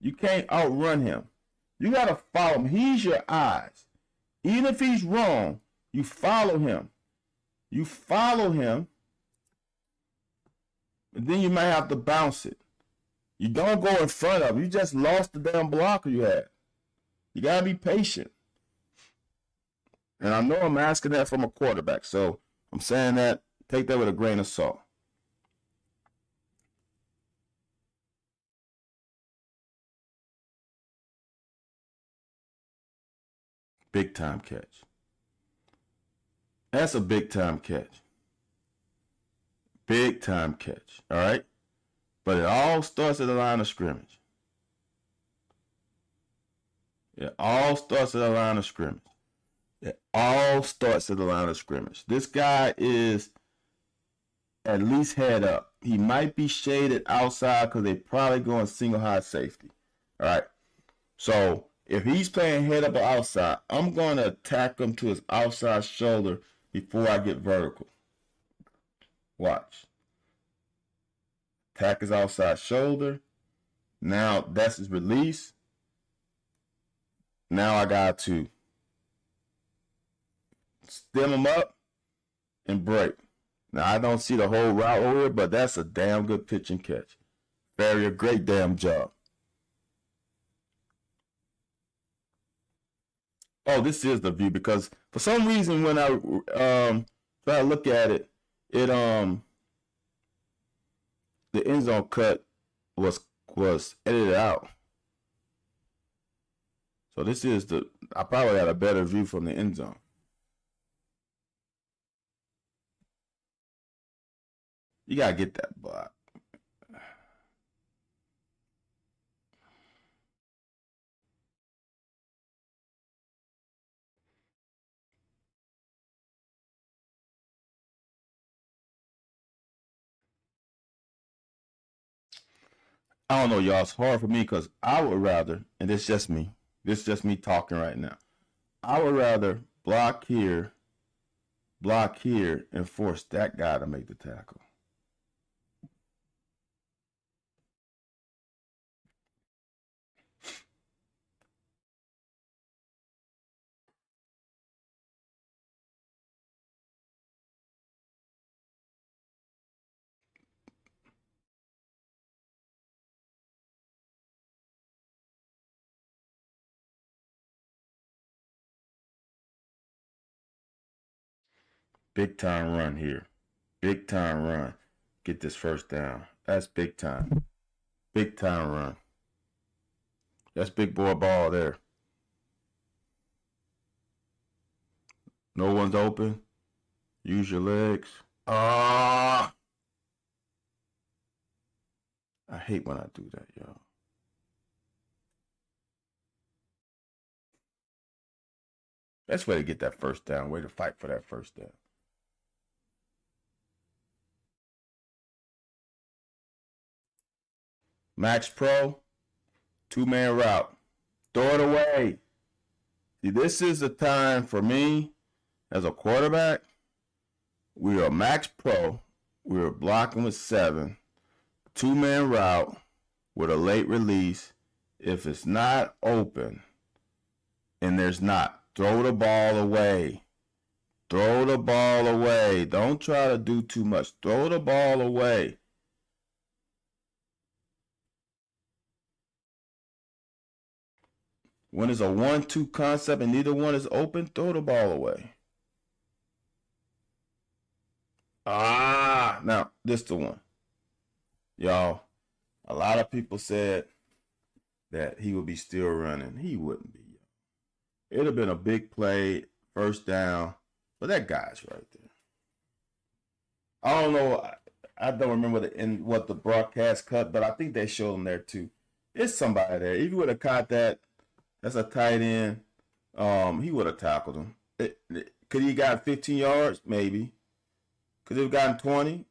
You can't outrun him. You gotta follow him. He's your eyes. Even if he's wrong, you follow him. You follow him, and then you might have to bounce it. You don't go in front of him. You just lost the damn blocker you had. You gotta be patient. And I know I'm asking that from a quarterback, so I'm saying that, take that with a grain of salt. Big time catch. That's a big time catch. Big time catch. All right? But it all starts at the line of scrimmage. It all starts at the line of scrimmage. It all starts at the line of scrimmage. This guy is at least head up. He might be shaded outside because they probably going single high safety. All right? So if he's playing head up or outside, I'm going to attack him to his outside shoulder before I get vertical. Watch. Attack his outside shoulder. Now that's his release. Now I got to stem him up and break. Now I don't see the whole route over it, but that's a damn good pitch and catch. Very a great damn job. Oh, this is the view, because for some reason when I try to look at it, the end zone cut was edited out. So this is I probably got a better view from the end zone. You gotta get that block. I don't know, y'all. It's hard for me because I would rather, and it's just me. This is just me talking right now. I would rather block here, and force that guy to make the tackle. Big time run here. Big time run. Get this first down. That's big time. Big time run. That's big boy ball there. No one's open. Use your legs. Ah! I hate when I do that, y'all. That's way to get that first down. Way to fight for that first down. Max Pro, 2-man route. Throw it away. See, this is the time for me as a quarterback. We are Max Pro. We are blocking with 7. 2-man route with a late release. If it's not open, and there's not, throw the ball away. Throw the ball away. Don't try to do too much. Throw the ball away. When it's a 1-2 concept and neither one is open, throw the ball away. Now, this the one. Y'all, a lot of people said that he would be still running. He wouldn't be. It would have been a big play, first down, but that guy's right there. I don't know. I don't remember what the broadcast cut, but I think they showed him there too. It's somebody there. If you would have caught that, that's a tight end. he would have tackled him. Could he got 15 yards? Maybe. Could he have gotten 20?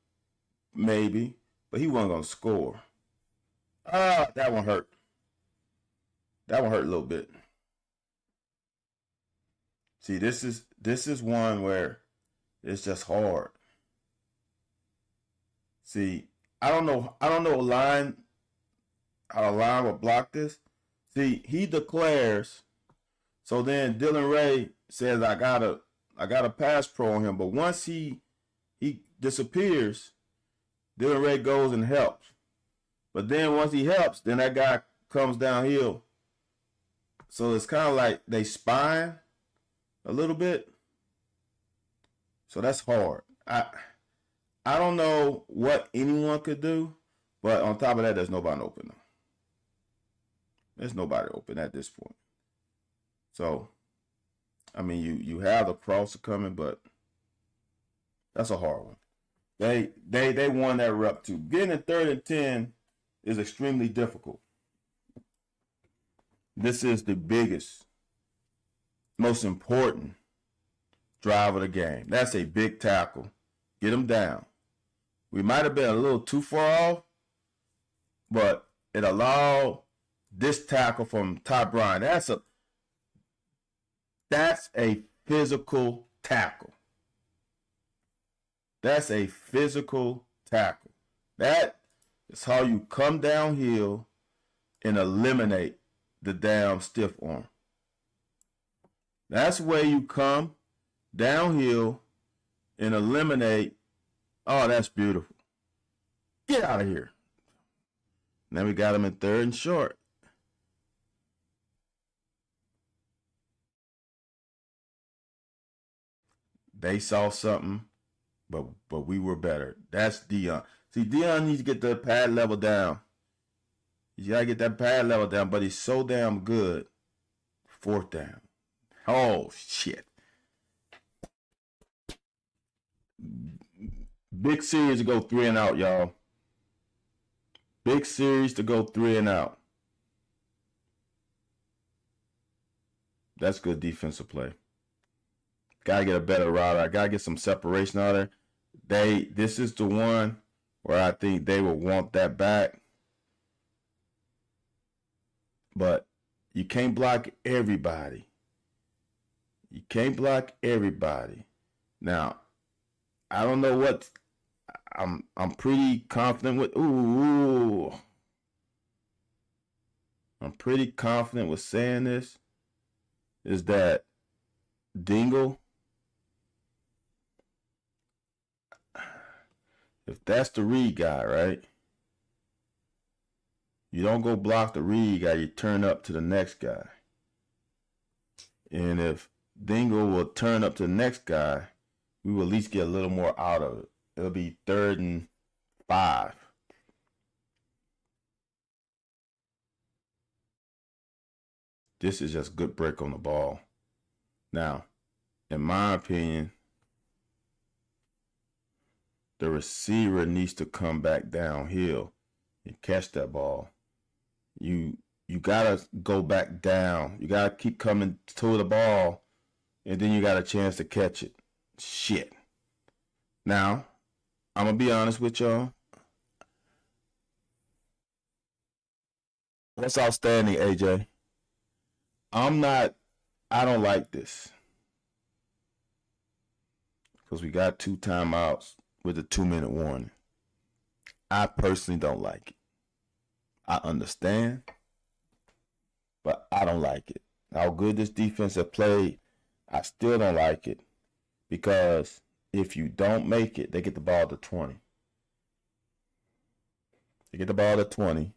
Maybe. But he wasn't going to score. That one hurt. That one hurt a little bit. See, this is one where it's just hard. See, I don't know how a line would block this. See, he declares. So then Dylan Ray says, I got a pass pro on him. But once he disappears, Dylan Ray goes and helps. But then once he helps, then that guy comes downhill. So it's kind of like they spine a little bit. So that's hard. I don't know what anyone could do, but on top of that, there's nobody open. There's nobody open at this point. So, I mean, you have the crosser coming, but that's a hard one. They won that rep too. Getting in 3rd and 10 is extremely difficult. This is the biggest, most important drive of the game. That's a big tackle. Get them down. We might have been a little too far off, but it allowed this tackle from Ty Bryant. That's a physical tackle. That's a physical tackle. That is how you come downhill and eliminate the damn stiff arm. That's where you come downhill and eliminate. Oh, that's beautiful. Get out of here. Now we got him in 3rd and short. They saw something, but we were better. That's Deion. See, Deion needs to get the pad level down. He's got to get that pad level down, but he's so damn good. 4th down. Oh, shit. Big series to go 3 and out, y'all. Big series to go 3 and out. That's good defensive play. Gotta get a better route. I gotta get some separation out of there. This is the one where I think they will want that back. But you can't block everybody. You can't block everybody. Now, I don't know what I'm pretty confident with. I'm pretty confident with saying this is that Dingle, if that's the read guy, right? You don't go block the read guy, you turn up to the next guy. And if Dingle will turn up to the next guy, we will at least get a little more out of it. It'll be 3rd and 5. This is just good break on the ball. Now, in my opinion, the receiver needs to come back downhill and catch that ball. You gotta go back down. You gotta keep coming to the ball, and then you got a chance to catch it. Shit. Now, I'm gonna be honest with y'all. What's outstanding, AJ? I don't like this. Because we got 2 timeouts with a 2-minute warning. I personally don't like it. I understand, but I don't like it. How good this defense has played, I still don't like it. Because if you don't make it, they get the ball to 20. They get the ball to 20.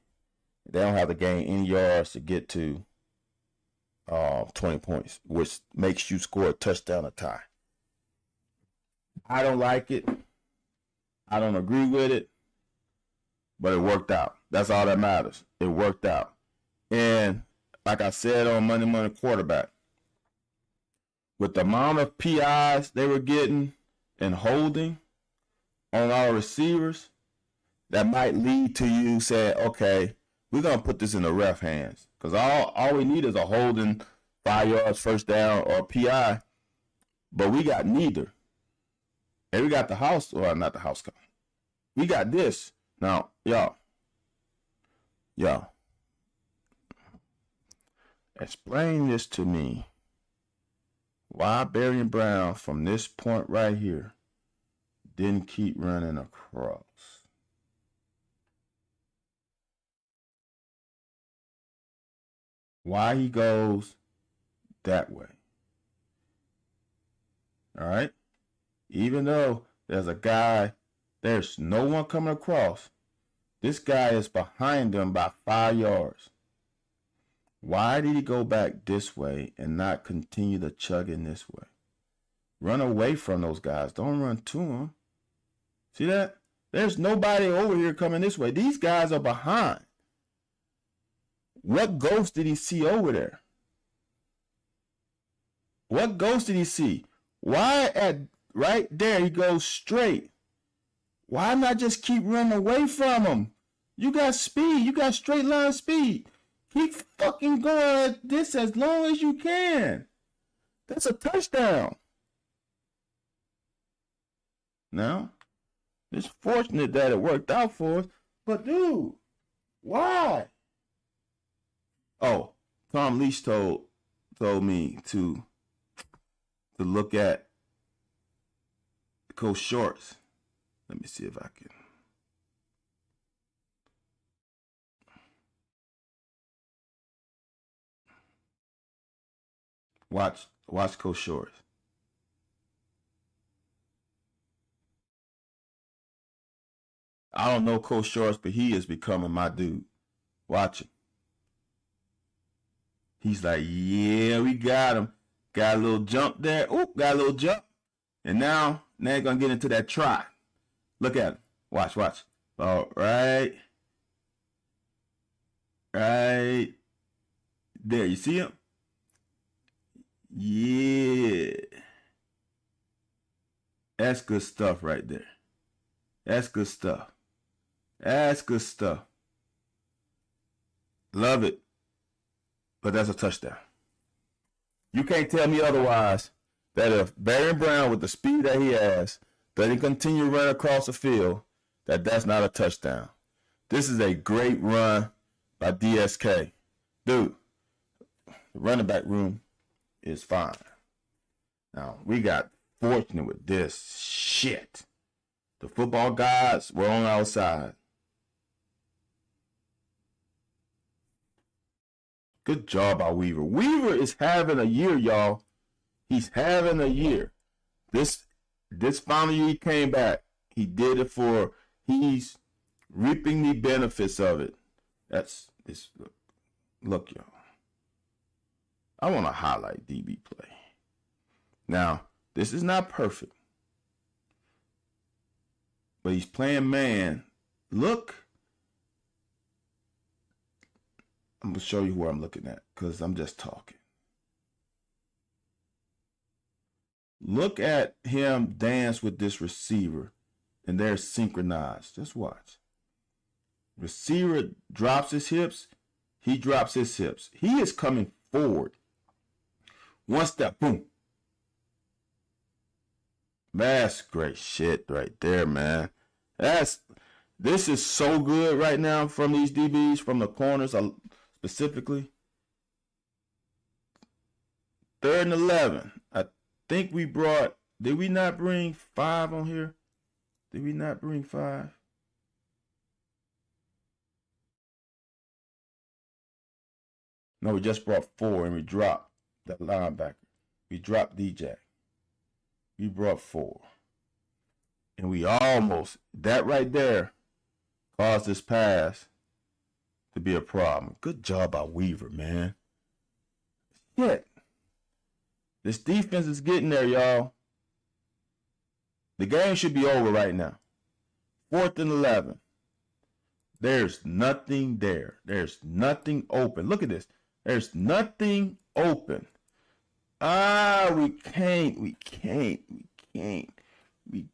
They don't have to gain any yards to get to 20 points, which makes you score a touchdown or tie. I don't like it. I don't agree with it. But it worked out. That's all that matters. It worked out. And like I said on Monday Morning Quarterback, with the amount of PIs they were getting and holding on our receivers, that might lead to you saying, okay, we're going to put this in the ref hands. Because all we need is a holding 5 yards, first down, or PI, but we got neither. And we got the house, or not the house call. We got this. Now, y'all, explain this to me. Why Barion Brown, from this point right here, didn't keep running across? Why he goes that way? All right? Even though there's a guy, there's no one coming across. This guy is behind him by 5 yards. Why did he go back this way and not continue to chug in this way? Run away from those guys. Don't run to them. See that? There's nobody over here coming this way. These guys are behind. What ghost did he see over there? What ghost did he see? Why at right there he goes straight? Why not just keep running away from him? You got speed. You got straight line speed. Keep fucking going at this as long as you can. That's a touchdown. Now, it's fortunate that it worked out for us, but dude, why? Oh, Tom Leach told me to look at Coach Shorts. Let me see if I can. Watch Coach Shorts. I don't know Coach Shorts, but he is becoming my dude. Watch him. He's like, yeah, we got him. Got a little jump there. Oop, got a little jump. And now he's going to get into that try. Look at him. Watch. All right. Right there. You see him? Yeah. That's good stuff right there. That's good stuff. Love it. But that's a touchdown. You can't tell me otherwise that if Barion Brown, with the speed that he has, doesn't continue to run across the field, that's not a touchdown. This is a great run by DSK. Dude, the running back room is fine. Now, we got fortunate with this shit. The football gods were on our side. Good job by Weaver. Weaver is having a year, y'all. He's having a year. This final year he came back. He did it for, he's reaping the benefits of it. That's this. Look, y'all. I want to highlight DB play. Now, this is not perfect. But he's playing man. Look. I'm going to show you where I'm looking at because I'm just talking. Look at him dance with this receiver and they're synchronized. Just watch. Receiver drops his hips. He drops his hips. He is coming forward. One step, boom. That's great shit right there, man. This is so good right now from these DBs, from the corners specifically. 3rd and 11. I think we brought, did we not bring 5 on here? Did we not bring 5? No, we just brought 4 and we dropped that linebacker. We dropped DJ. We brought 4. And we almost, that right there caused this pass to be a problem. Good job by Weaver, man. Shit. This defense is getting there, y'all. The game should be over right now. 4th and 11. There's nothing there. There's nothing open. Look at this. There's nothing open. We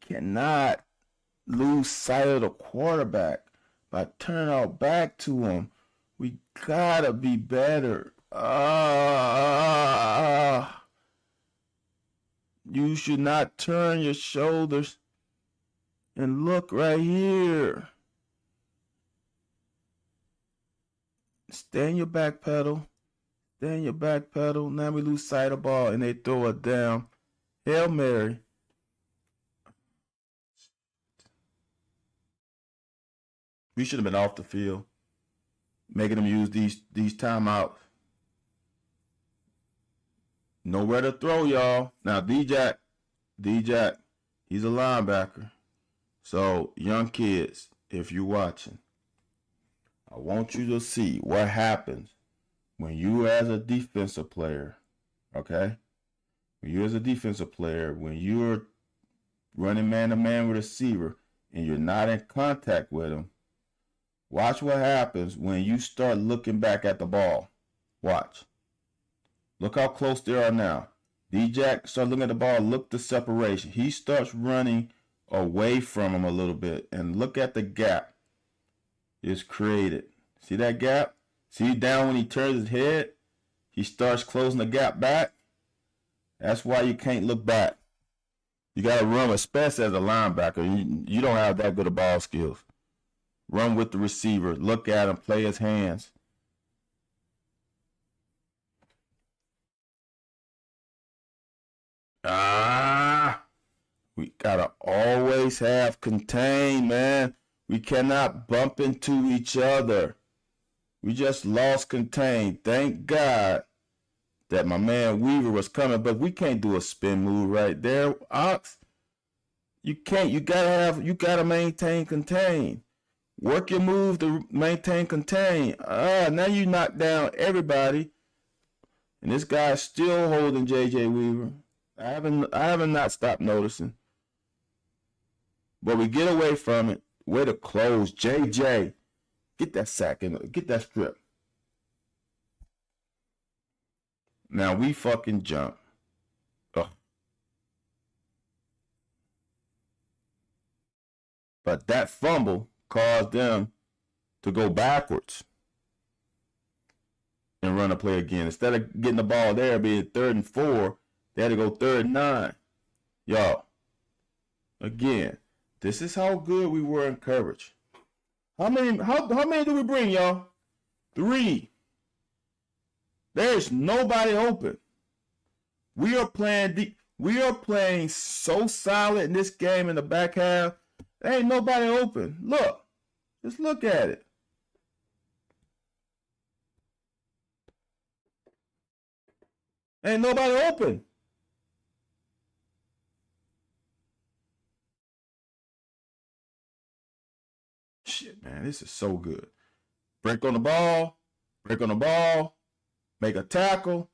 cannot lose sight of the quarterback by turning our back to him. We gotta be better. You should not turn your shoulders and look right here. Stay in your back pedal. Stay in your back pedal. Now we lose sight of ball and they throw it down. Hail Mary. We should have been off the field, making them use these timeouts. Nowhere to throw, y'all. Now, D-Jack, he's a linebacker. So, young kids, if you're watching, I want you to see what happens when you as a defensive player, okay? When you as a defensive player, when you're running man-to-man with a receiver and you're not in contact with him, watch what happens when you start looking back at the ball. Watch. Look how close they are now. D-Jack starts looking at the ball. Look the separation. He starts running away from him a little bit. And look at the gap is created. See that gap? See down when he turns his head? He starts closing the gap back. That's why you can't look back. You got to run, especially as a linebacker. You don't have that good of ball skills. Run with the receiver. Look at him. Play his hands. We gotta always have contain, man. We cannot bump into each other. We just lost contain. Thank God that my man Weaver was coming, but we can't do a spin move right there, Ox. You can't. You gotta maintain contain. Work your move to maintain contain. Now you knock down everybody, and this guy's still holding J.J. Weaver. I haven't not stopped noticing. But we get away from it. Way to close. JJ. Get that sack in. Get that strip. Now we fucking jump. Ugh. But that fumble caused them to go backwards and run a play again. Instead of getting the ball there, being 3rd and 4, they had to go 3rd and 9. Y'all, again, this is how good we were in coverage. How many do we bring, y'all? 3. There's nobody open. We are playing so solid in this game in the back half. There ain't nobody open. Look. Just look at it. Ain't nobody open. Shit, man, this is so good. Break on the ball, make a tackle,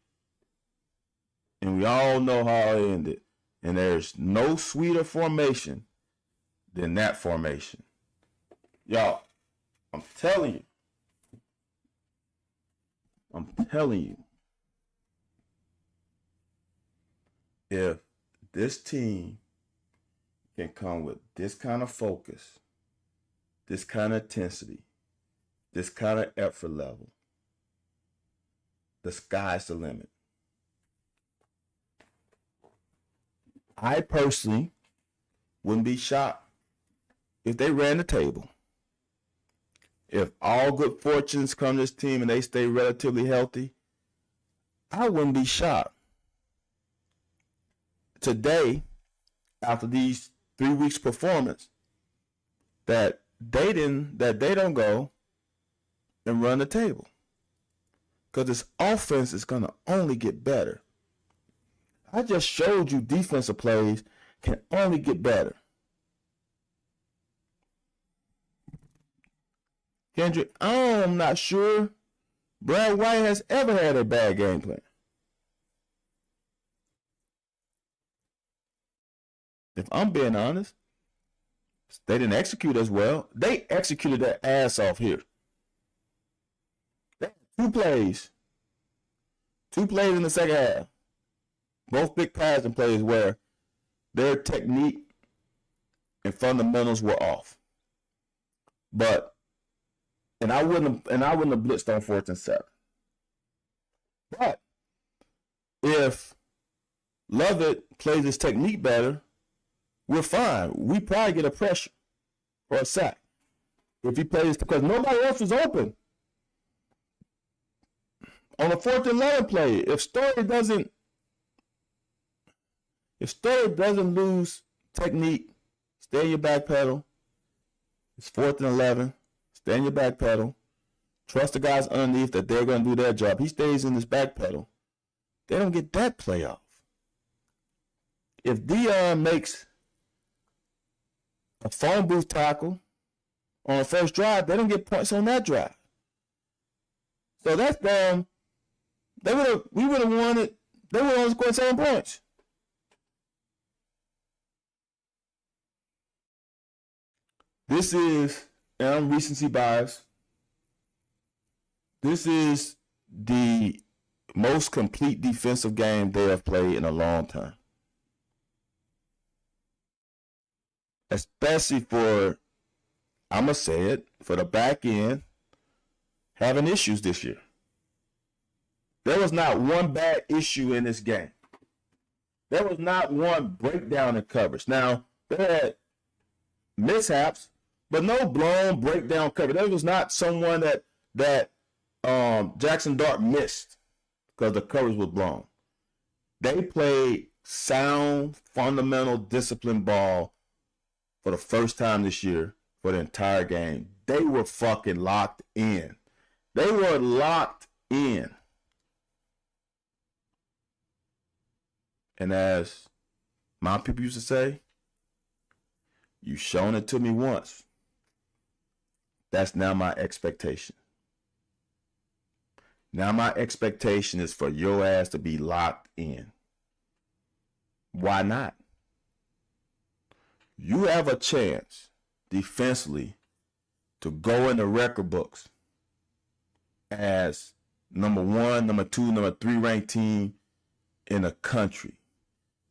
and we all know how it ended. And there's no sweeter formation than that formation. Y'all, I'm telling you, if this team can come with this kind of focus, this kind of intensity, this kind of effort level, the sky's the limit. I personally wouldn't be shocked if they ran the table. If all good fortunes come to this team and they stay relatively healthy, I wouldn't be shocked. Today, after these 3 weeks performance, that they don't go and run the table. Because this offense is going to only get better. I just showed you defensive plays can only get better. Kendrick, I'm not sure Brad White has ever had a bad game plan. If I'm being honest, they didn't execute as well. They executed their ass off here. They had 2 plays. 2 plays in the second half. Both big passing plays where their technique and fundamentals were off. But I wouldn't have blitzed on 4th and 7. But if Lovett plays his technique better, we're fine. We probably get a pressure or a sack if he plays, because nobody else was open on a 4th and 11 play. If Story doesn't lose technique, stay in your back pedal. It's 4th and 11. Stay in your back pedal. Trust the guys underneath that they're going to do their job. He stays in his back pedal. They don't get that play off. If Dion makes a phone booth tackle on the first drive, they don't get points on that drive. So that's them. We would have won it. They would have only scored 7 points. This is, and I'm recency bias, this is the most complete defensive game they have played in a long time. Especially for, I'm going to say it, for the back end having issues this year. There was not one bad issue in this game. There was not one breakdown in coverage. Now, they had mishaps, but no blown breakdown coverage. There was not someone that Jackson Dart missed because the coverage was blown. They played sound, fundamental, disciplined ball for the first time this year for the entire game. They were fucking locked in. They were locked in. And as my people used to say, you've shown it to me once. That's now my expectation. Now my expectation is for your ass to be locked in. Why not? You have a chance defensively to go in the record books as number 1, number 2, number 3 ranked team in the country.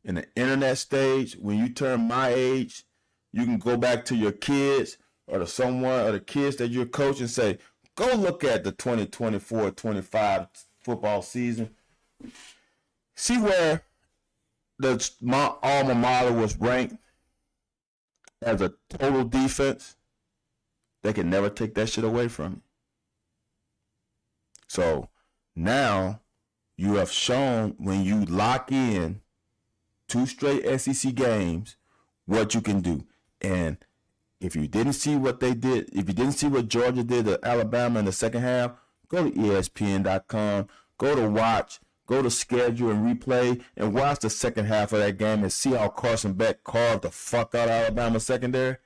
In the internet stage, when you turn my age, you can go back to your kids or to someone or the kids that you're coaching and say, go look at the 2024-25 football season. See where my alma mater was ranked as a total defense. They can never take that shit away from you. So now you have shown, when you lock in 2 straight SEC games, what you can do. And if you didn't see what they did, if you didn't see what Georgia did to Alabama in the second half, go to ESPN.com, go to watch, go to schedule and replay, and watch the second half of that game and see how Carson Beck carved the fuck out of Alabama secondary.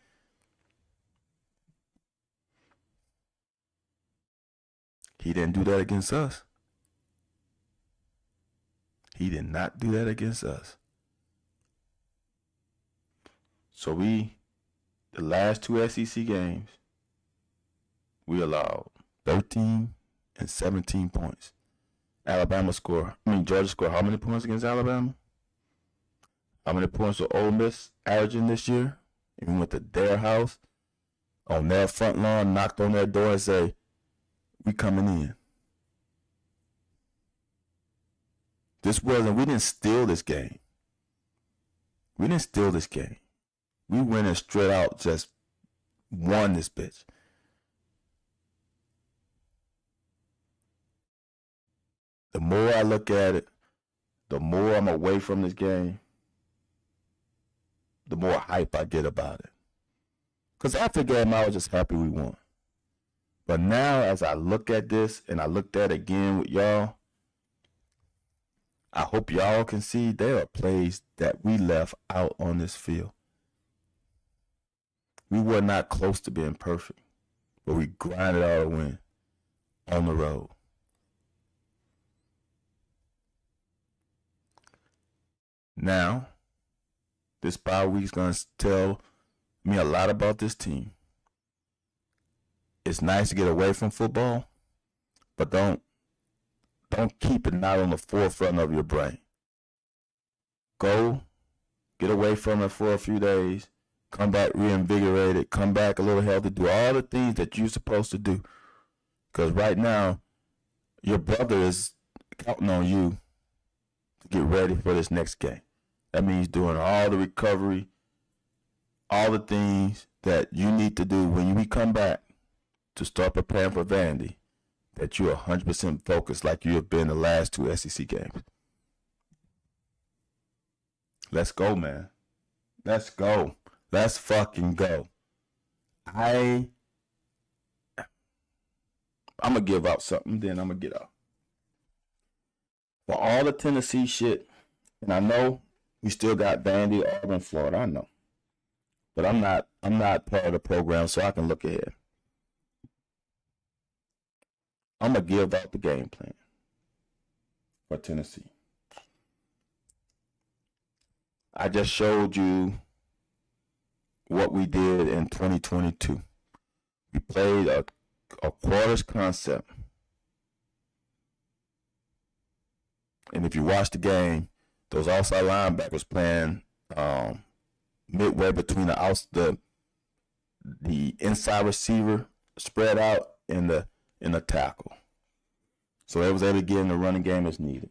He didn't do that against us. He did not do that against us. So the last 2 SEC games, we allowed 13 and 17 points. Georgia scored how many points against Alabama? How many points were Ole Miss averaging this year? And we went to their house on their front lawn, knocked on their door and said, we coming in. We didn't steal this game. We went and straight out just won this bitch. The more I look at it, the more I'm away from this game, the more hype I get about it. Because after the game, I was just happy we won. But now, as I look at this, and I looked at it again with y'all, I hope y'all can see there are plays that we left out on this field. We were not close to being perfect, but we grinded out a win on the road. Now, this bye week's going to tell me a lot about this team. It's nice to get away from football, but don't keep it not on the forefront of your brain. Go, get away from it for a few days, come back reinvigorated, come back a little healthy, do all the things that you're supposed to do. Because right now, your brother is counting on you to get ready for this next game. That means doing all the recovery, all the things that you need to do when we come back to start preparing for Vandy, that you're 100% focused like you have been the last 2 SEC games. Let's go, man. Let's go. Let's fucking go. I'm going to give out something, then I'm going to get out. For all the Tennessee shit, and I know we still got Vandy, Auburn, Florida, I know. But I'm not part of the program, so I can look ahead. I'm going to give out the game plan for Tennessee. I just showed you what we did in 2022. We played a quarters concept. And if you watch the game, those outside linebackers playing midway between the inside receiver spread out and the tackle. So they was able to get in the running game as needed.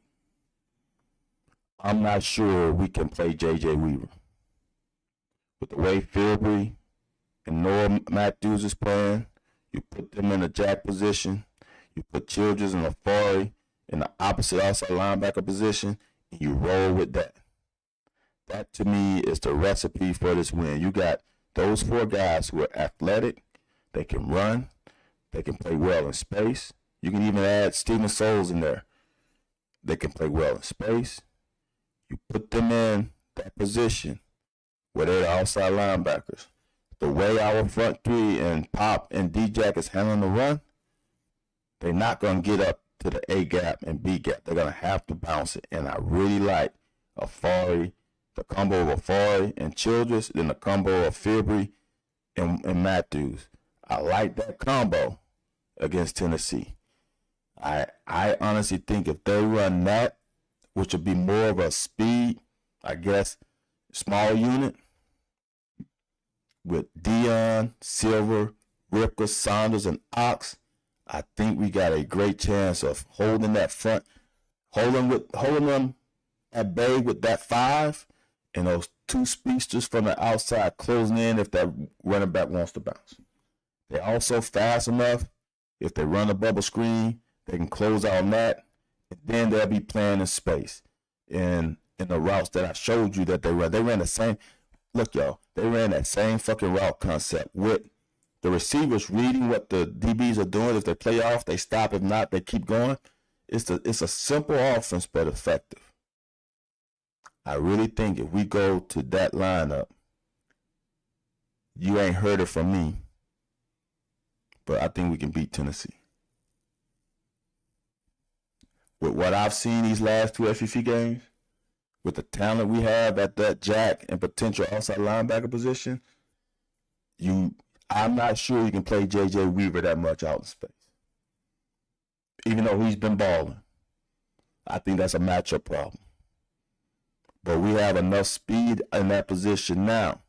I'm not sure we can play J.J. Weaver. With the way Philby and Noah Matthews is playing, you put them in a jack position, you put Childress and Afari in the opposite outside linebacker position, and you roll with that. That, to me, is the recipe for this win. You got those 4 guys who are athletic, they can run, they can play well in space. You can even add Steven Souls in there. They can play well in space. You put them in that position where they're the outside linebackers. The way our front 3 and Pop and D-Jack is handling the run, they're not going to get up to the A gap and B gap. They're going to have to bounce it. And I really like Afari, the combo of Afari and Childress, then the combo of Philby and Matthews. I like that combo against Tennessee. I honestly think if they run that, which would be more of a speed, I guess, small unit with Dion, Silver, Ripker, Saunders, and Ox, I think we got a great chance of holding that front, holding them at bay with that 5, and those 2 speedsters from the outside closing in if that running back wants to bounce. They're also fast enough. If they run a bubble screen, they can close out on that, and then they'll be playing in space. In the routes that I showed you that they ran. They ran the same. Look, y'all, they ran that same fucking route concept with the receivers reading what the DBs are doing. If they play off, they stop. If not, they keep going. It's a simple offense, but effective. I really think if we go to that lineup, you ain't heard it from me, but I think we can beat Tennessee. With what I've seen these last 2 SEC games, with the talent we have at that jack and potential outside linebacker position, I'm not sure you can play J.J. Weaver that much out in space. Even though he's been balling. I think that's a matchup problem. But we have enough speed in that position now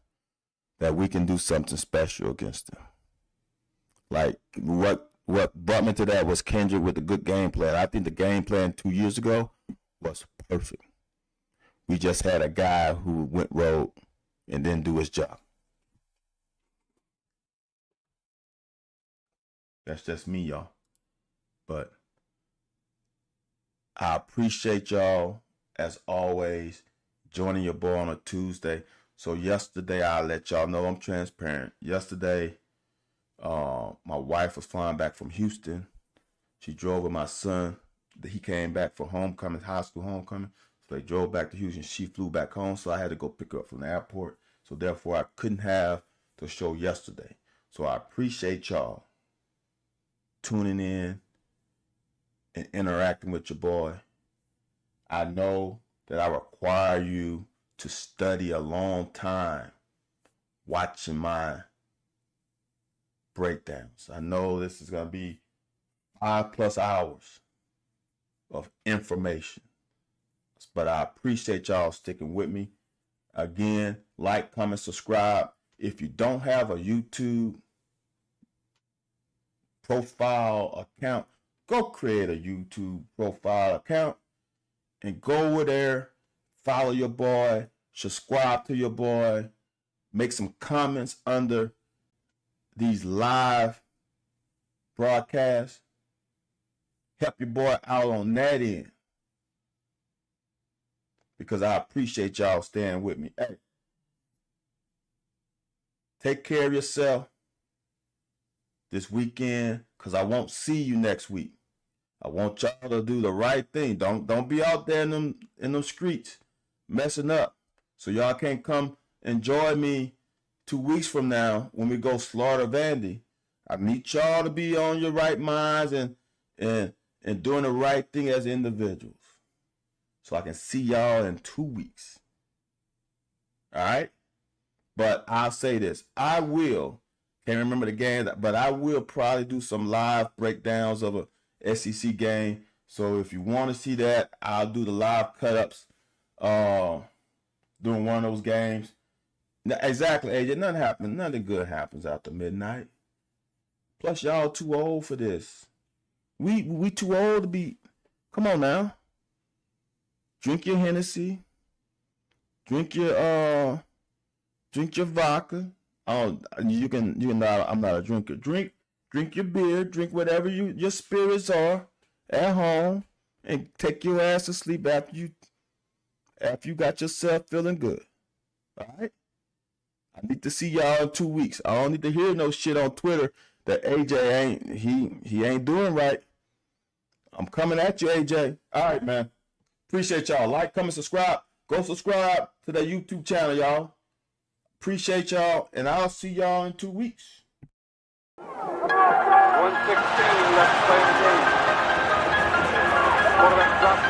that we can do something special against them. Like what brought me to that was Kendrick with the good game plan. I think the game plan 2 years ago was perfect. We just had a guy who went rogue and didn't do his job. That's just me, y'all. But I appreciate y'all, as always, joining your boy on a Tuesday. So yesterday, I'll let y'all know I'm transparent. Yesterday, my wife was flying back from Houston. She drove with my son. He came back for homecoming, high school homecoming. So they drove back to Houston. She flew back home, so I had to go pick her up from the airport. So therefore, I couldn't have the show yesterday. So I appreciate y'all tuning in and interacting with your boy. I know that I require you to study a long time watching my breakdowns. I know this is going to be 5+ hours of information, but I appreciate y'all sticking with me. Again, like, comment, subscribe. If you don't have a YouTube profile account, go create a YouTube profile account and go over there, follow your boy, subscribe to your boy, make some comments under these live broadcasts. Help your boy out on that end, because I appreciate y'all staying with me. Hey, take care of yourself this weekend, because I won't see you next week. I want y'all to do the right thing. Don't be out there in them streets messing up, so y'all can't come enjoy me 2 weeks from now when we go slaughter Vandy. I need y'all to be on your right minds and doing the right thing as individuals, so I can see y'all in 2 weeks. All right? But I'll say this. I will, can't remember the game, but I will probably do some live breakdowns of a SEC game. So if you want to see that, I'll do the live cut-ups during one of those games. Now, exactly, AJ. Nothing good happens after midnight. Plus, y'all too old for this. We too old to be. Come on now. Drink your Hennessy. Drink your vodka. Oh, you can. I'm not a drinker. Drink your beer. Drink whatever your spirits are at home, and take your ass to sleep after you got yourself feeling good. All right. I need to see y'all in 2 weeks. I don't need to hear no shit on Twitter that AJ he ain't doing right. I'm coming at you, AJ. All right, man. Appreciate y'all. Like, comment, subscribe. Go subscribe to the YouTube channel, y'all. Appreciate y'all, and I'll see y'all in 2 weeks. 1:16 left to play in the game. Quarterback drops